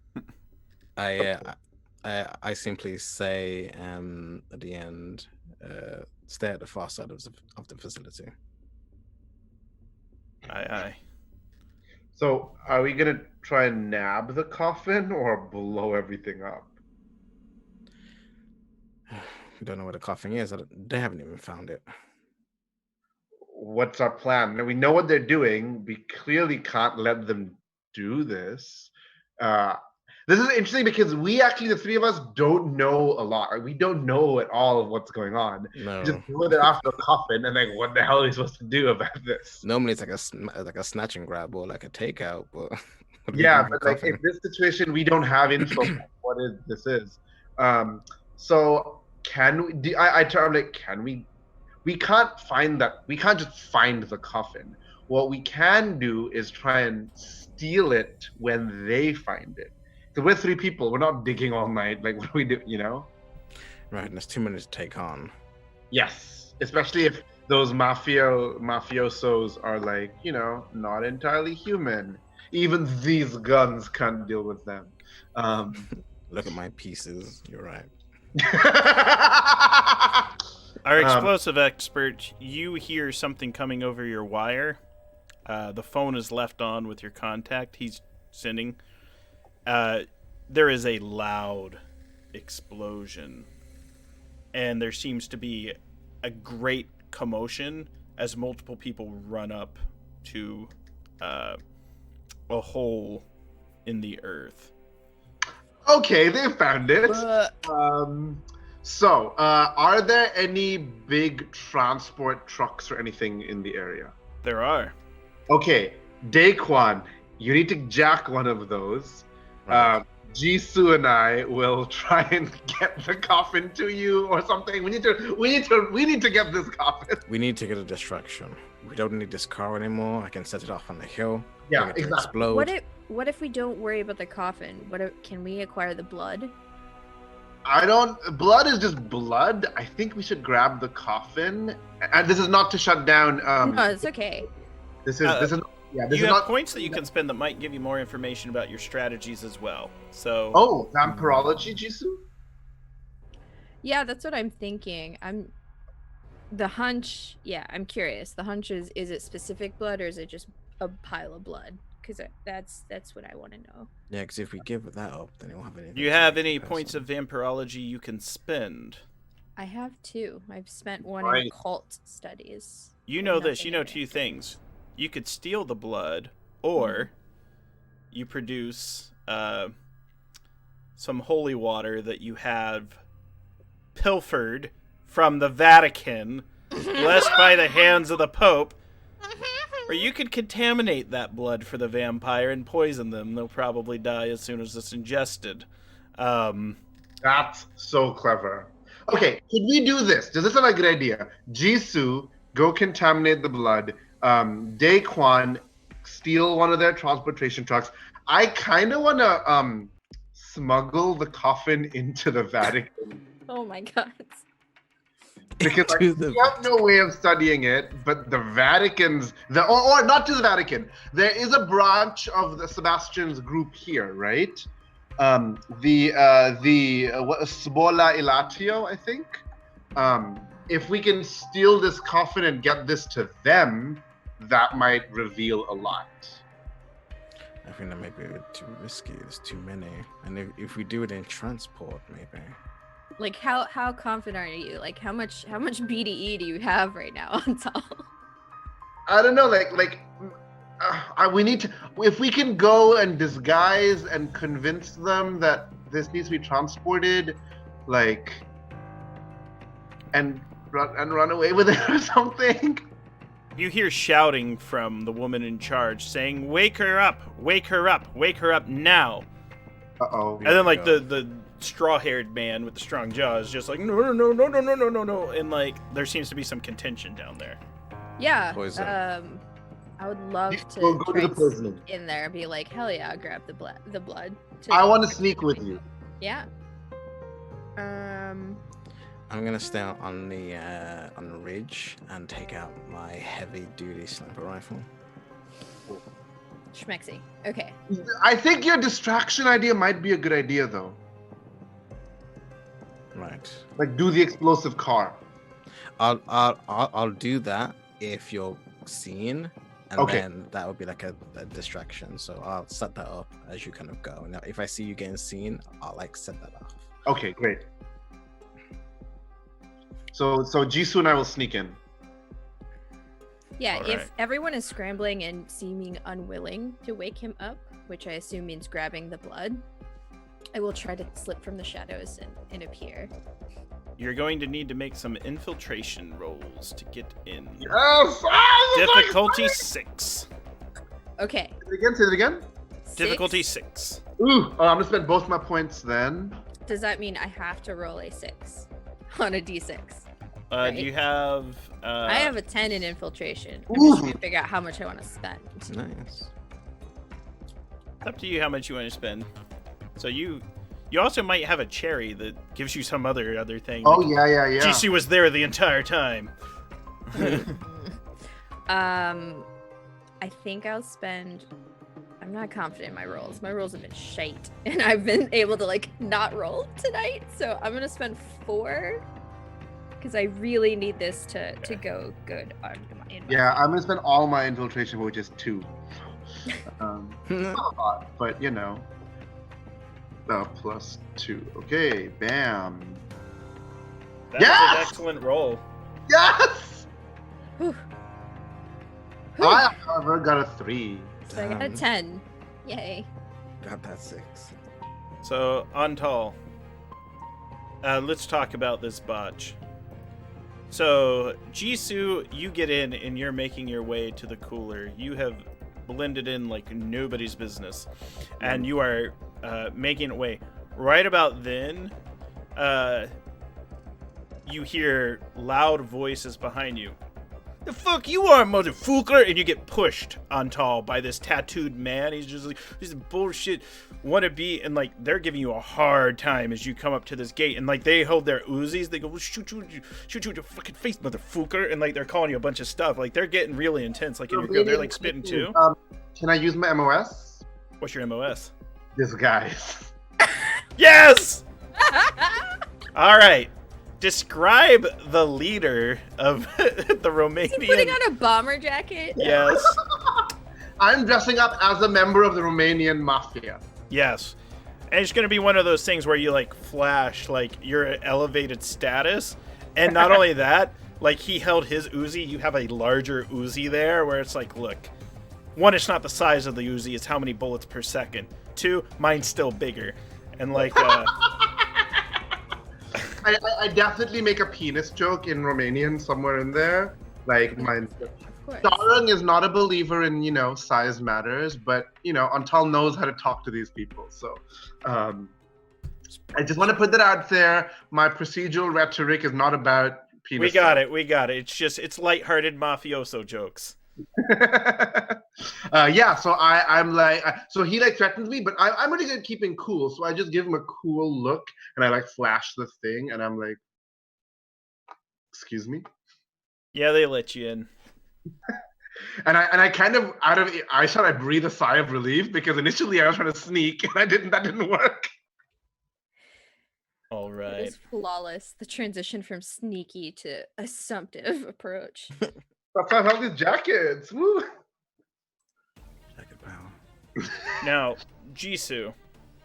simply say at the end, stay at the far side of the facility. Aye. So, are we going to try and nab the coffin or blow everything up? We don't know where the coffin is. They haven't even found it. What's our plan? Now, we know what they're doing. We clearly can't let them do this. This is interesting because we actually, the three of us, don't know a lot. We don't know at all of what's going on. No. We just go there after the coffin and like, what the hell are we supposed to do about this? Normally it's like a snatch and grab or like a takeout, but Yeah, but like in this situation, we don't have info on what this is. So can we? We can't find that. We can't just find the coffin. What we can do is try and steal it when they find it. So we're 3 people. We're not digging all night. Like, what do we do? You know? Right, and there's too many to take on. Yes, especially if those mafiosos are like, not entirely human. Even these guns can't deal with them. Look at my pieces. You're right. Our explosive expert, you hear something coming over your wire. The phone is left on with your contact. He's sending, there is a loud explosion, and there seems to be a great commotion as multiple people run up to a hole in the earth. Okay, they found it. Are there any big transport trucks or anything in the area? There are. Okay, Daquan, you need to jack one of those. Right. Jisoo and I will try and get the coffin to you or something. We need to get this coffin. We need to get a distraction. We don't need this car anymore. I can set it off on the hill. Yeah, Bring it to exactly. Explode. What if we don't worry about the coffin? Can we acquire the blood? Blood is just blood. I think we should grab the coffin. And this is not to shut down. No, it's okay. This is You have points that you can spend that might give you more information about your strategies as well. So. Oh, vampirology, Jisoo? Yeah, that's what I'm thinking. The hunch. Yeah, I'm curious. The hunch is it specific blood or is it just a pile of blood? Because that's what I want to know. Yeah, because if we give that up, then it won't have anything. Do you have any points of vampirology you can spend? I have 2. I've spent one Right. in occult studies. You know this. Nothing You know in 2 things. You could steal the blood, or you produce some holy water that you have pilfered from the Vatican, blessed by the hands of the Pope. Or you could contaminate that blood for the vampire and poison them. They'll probably die as soon as it's ingested. That's so clever. Okay, could we do this? Does this sound like a good idea? Jisoo, go contaminate the blood. Daquan, steal one of their transportation trucks. I kind of want to smuggle the coffin into the Vatican. Oh my god. Because we have no way of studying it, but the Vatican's or not to the Vatican. There is a branch of the Sebastian's group here, right? The Sbola Ilatio, I think. If we can steal this coffin and get this to them, that might reveal a lot. I think that might be a bit too risky. There's too many. And if we do it in transport, maybe. Like how confident are you? Like how much BDE do you have right now on top? I don't know, we need to. If we can go and disguise and convince them that this needs to be transported, and run away with it or something. You hear shouting from the woman in charge saying, "Wake her up! Wake her up! Wake her up now!" Uh-oh. And then the straw-haired man with the strong jaw is just like, no, and there seems to be some contention down there. Yeah. Poison. I would love to Go try to the and poisoning. sneak in there and be like, hell yeah, I'll grab the blood. I want to sneak with you. Yeah. I'm gonna stay on the ridge and take out my heavy-duty sniper rifle. Schmexy. Okay. I think your distraction idea might be a good idea, though. Right. Do the explosive car. I'll do that if you're seen, and Okay. then that would be like a distraction. So I'll set that up as you kind of go. Now, if I see you getting seen, I'll set that off. Okay, great. So Jisoo and I will sneak in. Yeah, All if right. everyone is scrambling and seeming unwilling to wake him up, which I assume means grabbing the blood, I will try to slip from the shadows and appear. You're going to need to make some infiltration rolls to get in. Yes! Difficulty 6. Okay. Say it again. Difficulty 6. 6. Ooh, I'm gonna spend both my points then. Does that mean I have to roll a 6 on a d6? Do Right. you have... I have a 10 in infiltration. I'm Ooh. just trying to figure out how much I want to spend. Nice. It's up to you how much you want to spend. So you also might have a cherry that gives you some other thing. Oh yeah. Jisoo was there the entire time. I think I'll spend. I'm not confident in my rolls. My rolls have been shite, and I've been able to not roll tonight. So I'm gonna spend 4 because I really need this to go good on in my Yeah, I'm gonna spend all my infiltration, which is 2. Not a lot, but you know. +2. Okay, bam. That was Yes! an excellent roll. Yes! Whew. I, however, got a 3. So I got a 10. Yay. Got that 6. So, Antal, let's talk about this botch. So, Jisoo, you get in and you're making your way to the cooler. You have blended in like nobody's business, and you are making it way. Right about then, you hear loud voices behind you. The fuck you are, motherfucker! And you get pushed on tall by this tattooed man. He's just like, this is bullshit wannabe, and like they're giving you a hard time as you come up to this gate, and like they hold their Uzis. They go, we'll shoot you in your fucking face, motherfucker, and like they're calling you a bunch of stuff. Like they're getting really intense. Like they're like spitting too. Can I use my MOS? What's your MOS? Disguise. Yes. All right. Describe the leader of the Romanian. Is he putting on a bomber jacket? Yes. I'm dressing up as a member of the Romanian mafia. Yes. And it's going to be one of those things where you like flash like your elevated status. And not only that, like he held his Uzi, you have a larger Uzi there where it's like, look, one, it's not the size of the Uzi, it's how many bullets per second. Two, mine's still bigger. And like I definitely make a penis joke in Romanian somewhere in there. Like mine. Darling is not a believer in, you know, size matters, but you know, Antal knows how to talk to these people. So I just want to put that out there. My procedural rhetoric is not about penis. We got it. It's lighthearted mafioso jokes. Yeah, so I'm like, so he like threatens me, but I'm really good at keeping cool. So I just give him a cool look, and I like flash the thing, and I'm like, "Excuse me." Yeah, they let you in. And I kind of I thought I breathe a sigh of relief because initially I was trying to sneak, and that didn't work. All right. It is flawless. The transition from sneaky to assumptive approach. That's why I have these jackets. Woo! Jacket power. Now, Jisoo,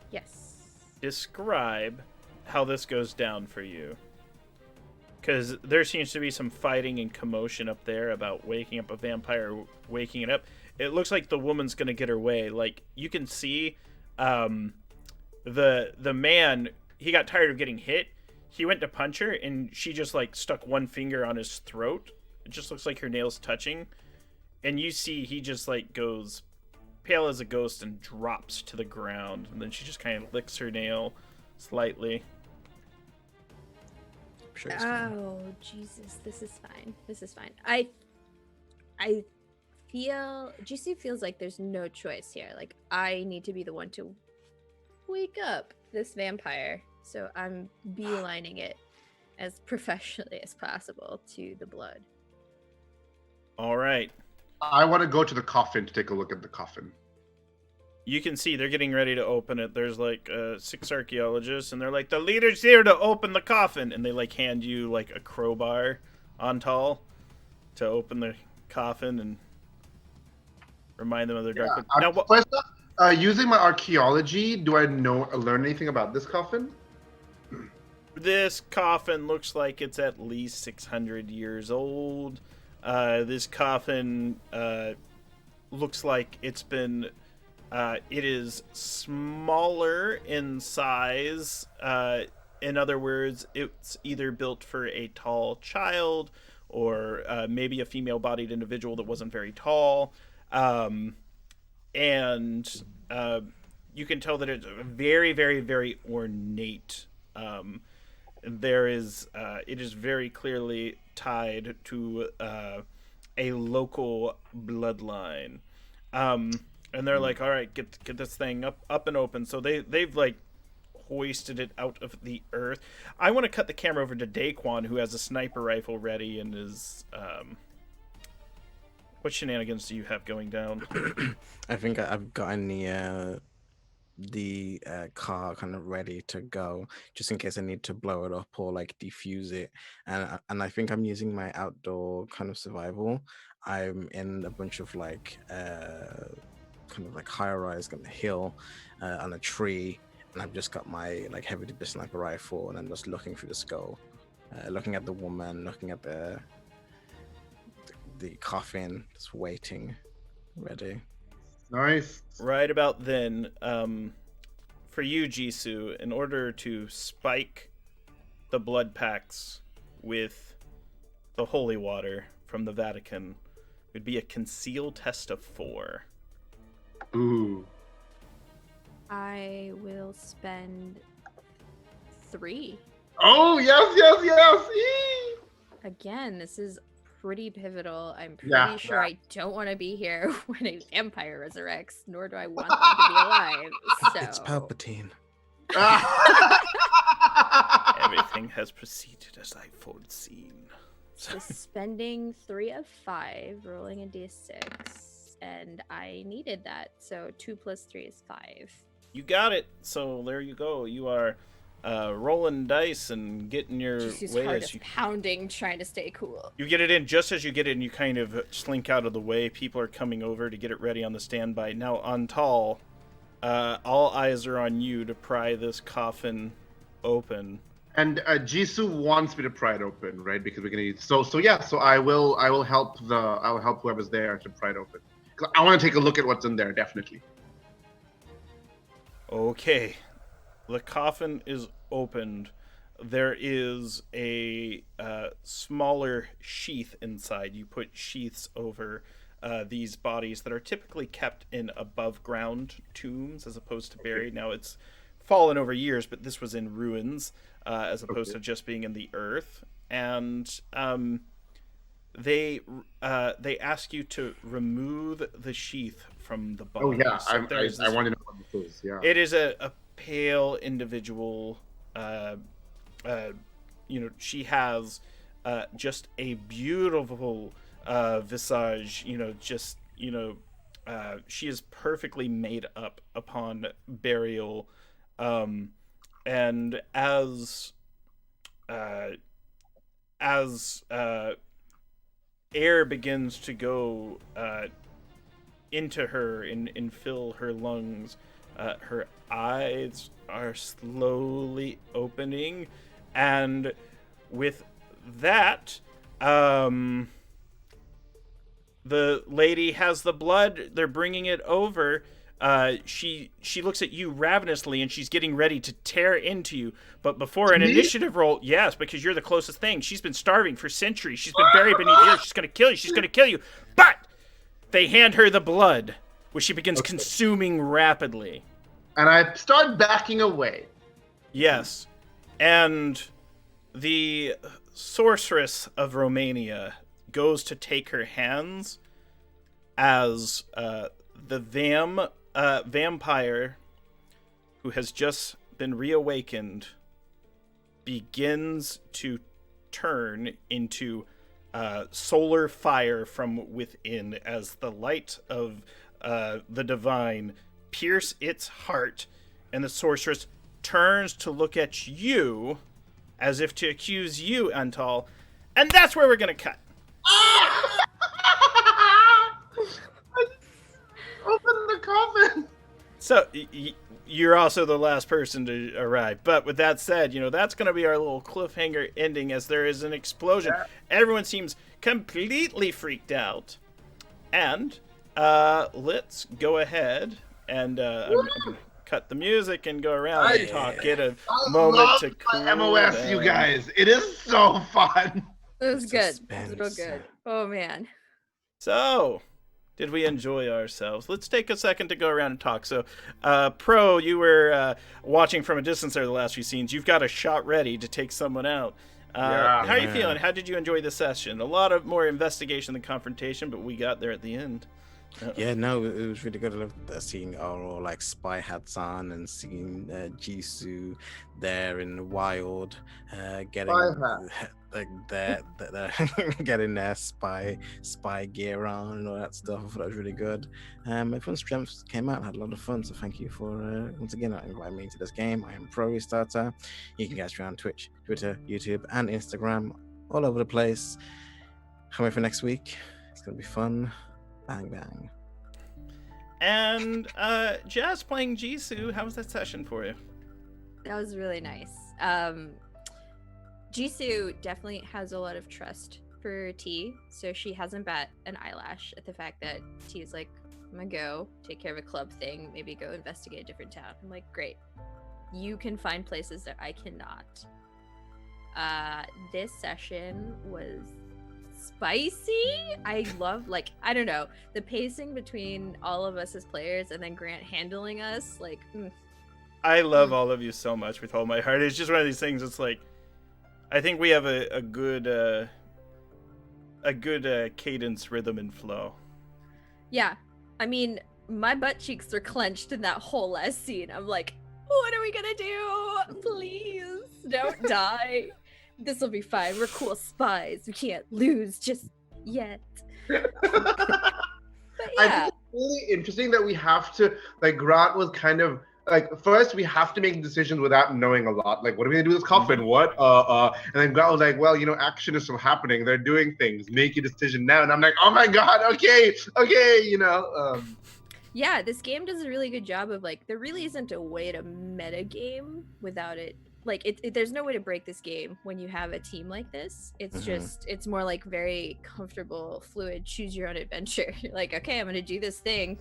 Yes. describe how this goes down for you. Because there seems to be some fighting and commotion up there about waking up a vampire, waking it up. It looks like the woman's going to get her way. Like, you can see the man, he got tired of getting hit. He went to punch her, and she just, like, stuck one finger on his throat. It just looks like her nail's touching. And you see he just, like, goes pale as a ghost and drops to the ground. And then she just kind of licks her nail slightly. Sure it's fine. Oh, Jesus. This is fine. This is fine. I feel... GC feels like there's no choice here. Like, I need to be the one to wake up this vampire. So I'm beelining it as professionally as possible to the blood. All right. I want to go to the coffin to take a look at the coffin. You can see they're getting ready to open it. There's like 6 archaeologists, and they're like, the leader's here to open the coffin. And they like hand you like a crowbar on tall to open the coffin and remind them of their dark. Now, First off, using my archaeology, do I learn anything about this coffin? this coffin looks like it's at least 600 years old. This coffin looks like it's been... it is smaller in size. In other words, it's either built for a tall child or maybe a female-bodied individual that wasn't very tall. And you can tell that it's very, very, very ornate. It is very clearly tied to a local bloodline. And they're like, all right, get this thing up and open. So they've like hoisted it out of the earth. I want to cut the camera over to Daquan, who has a sniper rifle ready and is what shenanigans do you have going down? I think I've gotten the car kind of ready to go, just in case I need to blow it up or like defuse it. And I think I'm using my outdoor kind of survival. I'm in a bunch of like kind of like high-rise kind of hill on a tree, and I've just got my like heavy-duty sniper rifle, and I'm just looking through the skull, looking at the woman, looking at the coffin, just waiting, ready. Nice. Right about then, for you, Jisoo, in order to spike the blood packs with the holy water from the Vatican, it would be a conceal test of 4. Ooh. I will spend 3. Oh, yes. Eee! Again, this is pretty pivotal. I'm pretty Yeah, sure I don't want to be here when a vampire resurrects, nor do I want them to be alive. So It's Palpatine. Everything has proceeded as I foreseen. So spending 3 of 5, rolling a d6, and I needed that. So 2 plus 3 is 5. You got it. So there you go. You are rolling dice and getting your Just way heart as is you. pounding, trying to stay cool. You get it in. Just as you get in, you kind of slink out of the way. People are coming over to get it ready on the standby. Now, Untitled, all eyes are on you to pry this coffin open. And Jisoo wants me to pry it open, right? Because we're gonna need. So I will help whoever's there to pry it open. 'Cause I want to take a look at what's in there, definitely. Okay. The coffin is opened. There is a smaller sheath inside. You put sheaths over these bodies that are typically kept in above ground tombs as opposed to buried. Now it's fallen over years, but this was in ruins as opposed to just being in the earth. And they ask you to remove the sheath from the body. Oh yeah, So I want to know what this is. Yeah. it is a pale individual. She has just a beautiful visage. She is perfectly made up upon burial, and as air begins to go into her and fill her lungs, her eyes are slowly opening, and with that, the lady has the blood. They're bringing it over. She looks at you ravenously, and she's getting ready to tear into you. But before an initiative roll, yes, because you're the closest thing. She's been starving for centuries. She's been buried beneath the earth. She's gonna kill you. She's gonna kill you. But they hand her the blood, which she begins consuming rapidly. And I start backing away. Yes. And the sorceress of Romania goes to take her hands as the vampire who has just been reawakened begins to turn into solar fire from within as the light of the divine pierce its heart, and the sorceress turns to look at you as if to accuse you, Untitled, and that's where we're gonna cut. Open the coffin. So you're also the last person to arrive, but with that said, that's gonna be our little cliffhanger ending as there is an explosion. Yeah. Everyone seems completely freaked out, and let's go ahead and I'm gonna cut the music and go around and talk. Get a moment to cool my MOS, down. you guys. It is so fun. It was good. It was real Suspense. good. Oh man. So, did we enjoy ourselves? Let's take a second to go around and talk. So, Pro, you were watching from a distance there the last few scenes. You've got a shot ready to take someone out. Yeah. How are you feeling? How did you enjoy the session? A lot of more investigation than confrontation, but we got there at the end. Yeah, no, it was really good. I loved seeing our like spy hats on and seeing Jisoo there in the wild, getting like that, getting their spy gear on and all that stuff. I thought that was really good. Everyone's strengths came out and had a lot of fun. So thank you for once again inviting me to this game. I am Pro Restarter. You can catch me on Twitch, Twitter, YouTube, and Instagram, all over the place. Can't wait for next week. It's gonna be fun. Bang bang. And Jazz playing Jisoo, how was that session for you? That was really nice. Jisoo definitely has a lot of trust for T, so she hasn't bat an eyelash at the fact that T is like, I'm gonna go take care of a club thing, maybe go investigate a different town. I'm like, great. You can find places that I cannot. This session was spicy. I love, like, I don't know, the pacing between all of us as players and then Grant handling us, like, I love all of you so much with all my heart. It's just one of these things. It's like, I think we have a good cadence, rhythm, and flow. Yeah, I mean, my butt cheeks are clenched in that whole last scene. I'm like, what are we gonna do? Please don't die. This will be fine. We're cool spies. We can't lose just yet. But I yeah. think it's really interesting that we have to, like, Grant was kind of like, first we have to make decisions without knowing a lot. Like, what are we gonna do with this coffin? What? And then Grant was like, well, you know, action is still happening. They're doing things. Make a decision now. And I'm like, oh my god, okay, you know. Yeah, this game does a really good job of, like, there really isn't a way to meta game without it. Like, there's no way to break this game when you have a team like this. It's just, it's more like very comfortable, fluid, choose your own adventure. You're like, okay, I'm gonna do this thing.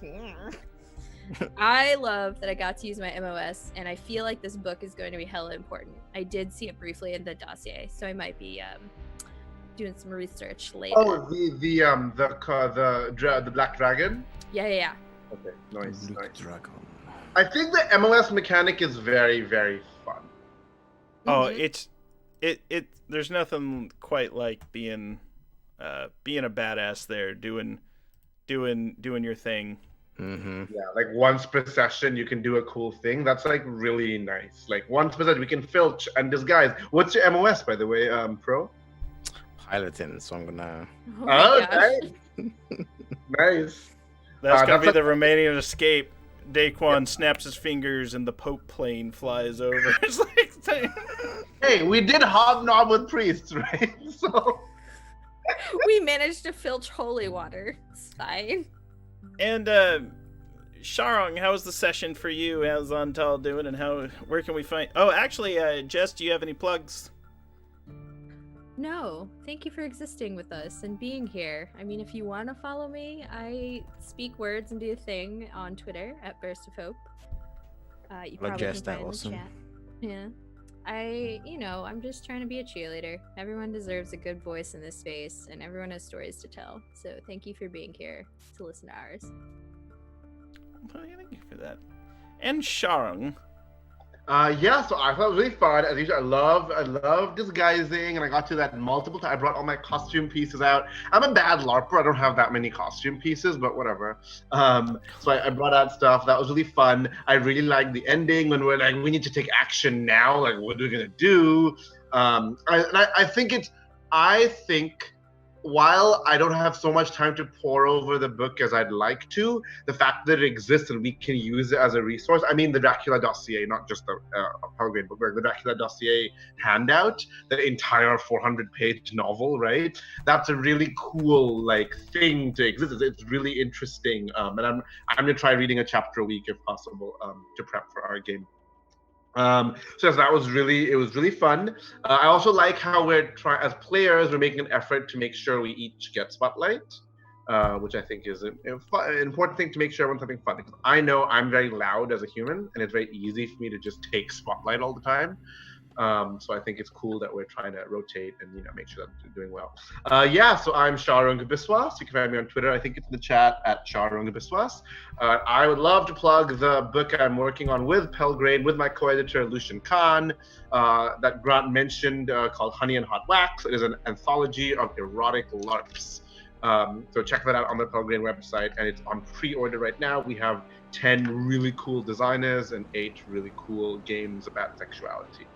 I love that I got to use my MOS, and I feel like this book is going to be hella important. I did see it briefly in the dossier, so I might be doing some research later. Oh, the Black Dragon? Yeah. Okay, nice. Dragon. I think the MOS mechanic is very, very fun. Oh, it there's nothing quite like being a badass there, doing your thing. Yeah, like once per session you can do a cool thing. That's like really nice. Like once per session we can filch and disguise. What's your MOS, by the way, Pro? Piloting, so I'm gonna. Oh, nice. Nice. That's gonna be the remaining escape. Daquan snaps his fingers and the Pope plane flies over. It's like, hey, we did hobnob with priests, right? So we managed to filch holy water. It's fine. And Sharong, how was the session for you? How's Untitled doing, and where can we find? Oh, actually, Jess, do you have any plugs? No, thank you for existing with us and being here. I mean, if you want to follow me, I speak words and do a thing on Twitter at Burst of Hope. You probably Jess, can that find awesome. in the chat. Yeah, I'm just trying to be a cheerleader. Everyone deserves a good voice in this space, and everyone has stories to tell. So thank you for being here to listen to ours. Well, thank you for that. And Sharong. Yeah, so I thought it was really fun. As usual, I love disguising, and I got to that multiple times. I brought all my costume pieces out. I'm a bad LARPer. I don't have that many costume pieces, but whatever. So I brought out stuff. That was really fun. I really liked the ending when we're like, we need to take action now. Like, what are we gonna do? I think while I don't have so much time to pour over the book as I'd like to, the fact that it exists and we can use it as a resource. I mean, the Dracula Dossier, not just the Pelgrane book, the Dracula Dossier handout, the entire 400-page novel, right? That's a really cool thing to exist. It's really interesting, and I'm gonna try reading a chapter a week if possible to prep for our game. So that was really fun. I also like how as players, we're making an effort to make sure we each get spotlight, which I think is an important thing to make sure everyone's having fun. Because I know I'm very loud as a human, and it's very easy for me to just take spotlight all the time. So I think it's cool that we're trying to rotate and make sure that we're doing well. So I'm Sharong Biswas. You can find me on Twitter. I think it's in the chat at Sharong Biswas. I would love to plug the book I'm working on with Pelgrane, with my co-editor Lucian Khan, that Grant mentioned, called Honey and Hot Wax. It is an anthology of erotic LARPs. So check that out on the Pelgrane website, and it's on pre-order right now. We have 10 really cool designers and 8 really cool games about sexuality.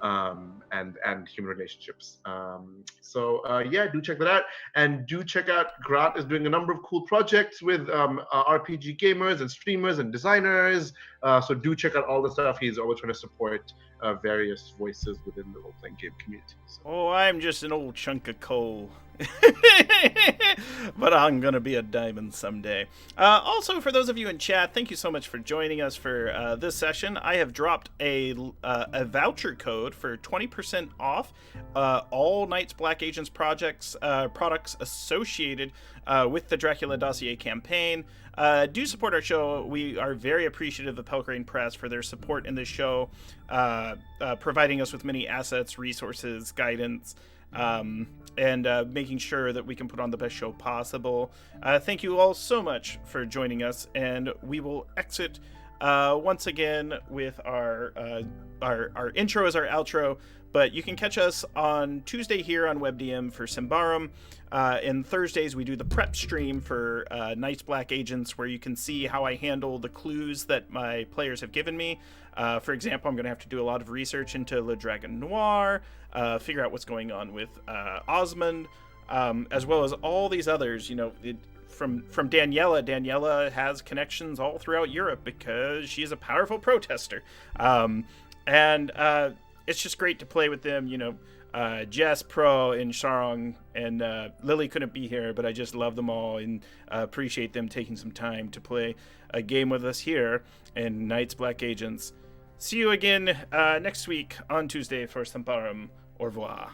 And human relationships. Do check that out. And do check out, Grant is doing a number of cool projects with RPG gamers and streamers and designers. So do check out all the stuff. He's always trying to support various voices within the role-playing game community. So. Oh, I'm just an old chunk of coal. But I'm going to be a diamond someday. Also, for those of you in chat, thank you so much for joining us for this session. I have dropped a voucher code for 20% off all Night's Black Agents products associated with the Dracula Dossier campaign. Do support our show. We are very appreciative of Pelgrane Press for their support in this show, providing us with many assets, resources, guidance, and making sure that we can put on the best show possible. Thank you all so much for joining us, and we will exit once again with our intro as our outro. But you can catch us on Tuesday here on WebDM for Symbaroum. And Thursdays we do the prep stream for Night's Black Agents, where you can see how I handle the clues that my players have given me. For example, I'm going to have to do a lot of research into Le Dragon Noir, figure out what's going on with Osmond, as well as all these others. You know, from Daniela. Daniela has connections all throughout Europe because she's a powerful protester. It's just great to play with them, you know. Jess, Pro, and Sharong, and Lily couldn't be here, but I just love them all and appreciate them taking some time to play a game with us here in Night's Black Agents. See you again next week on Tuesday for Symbaroum. Au revoir.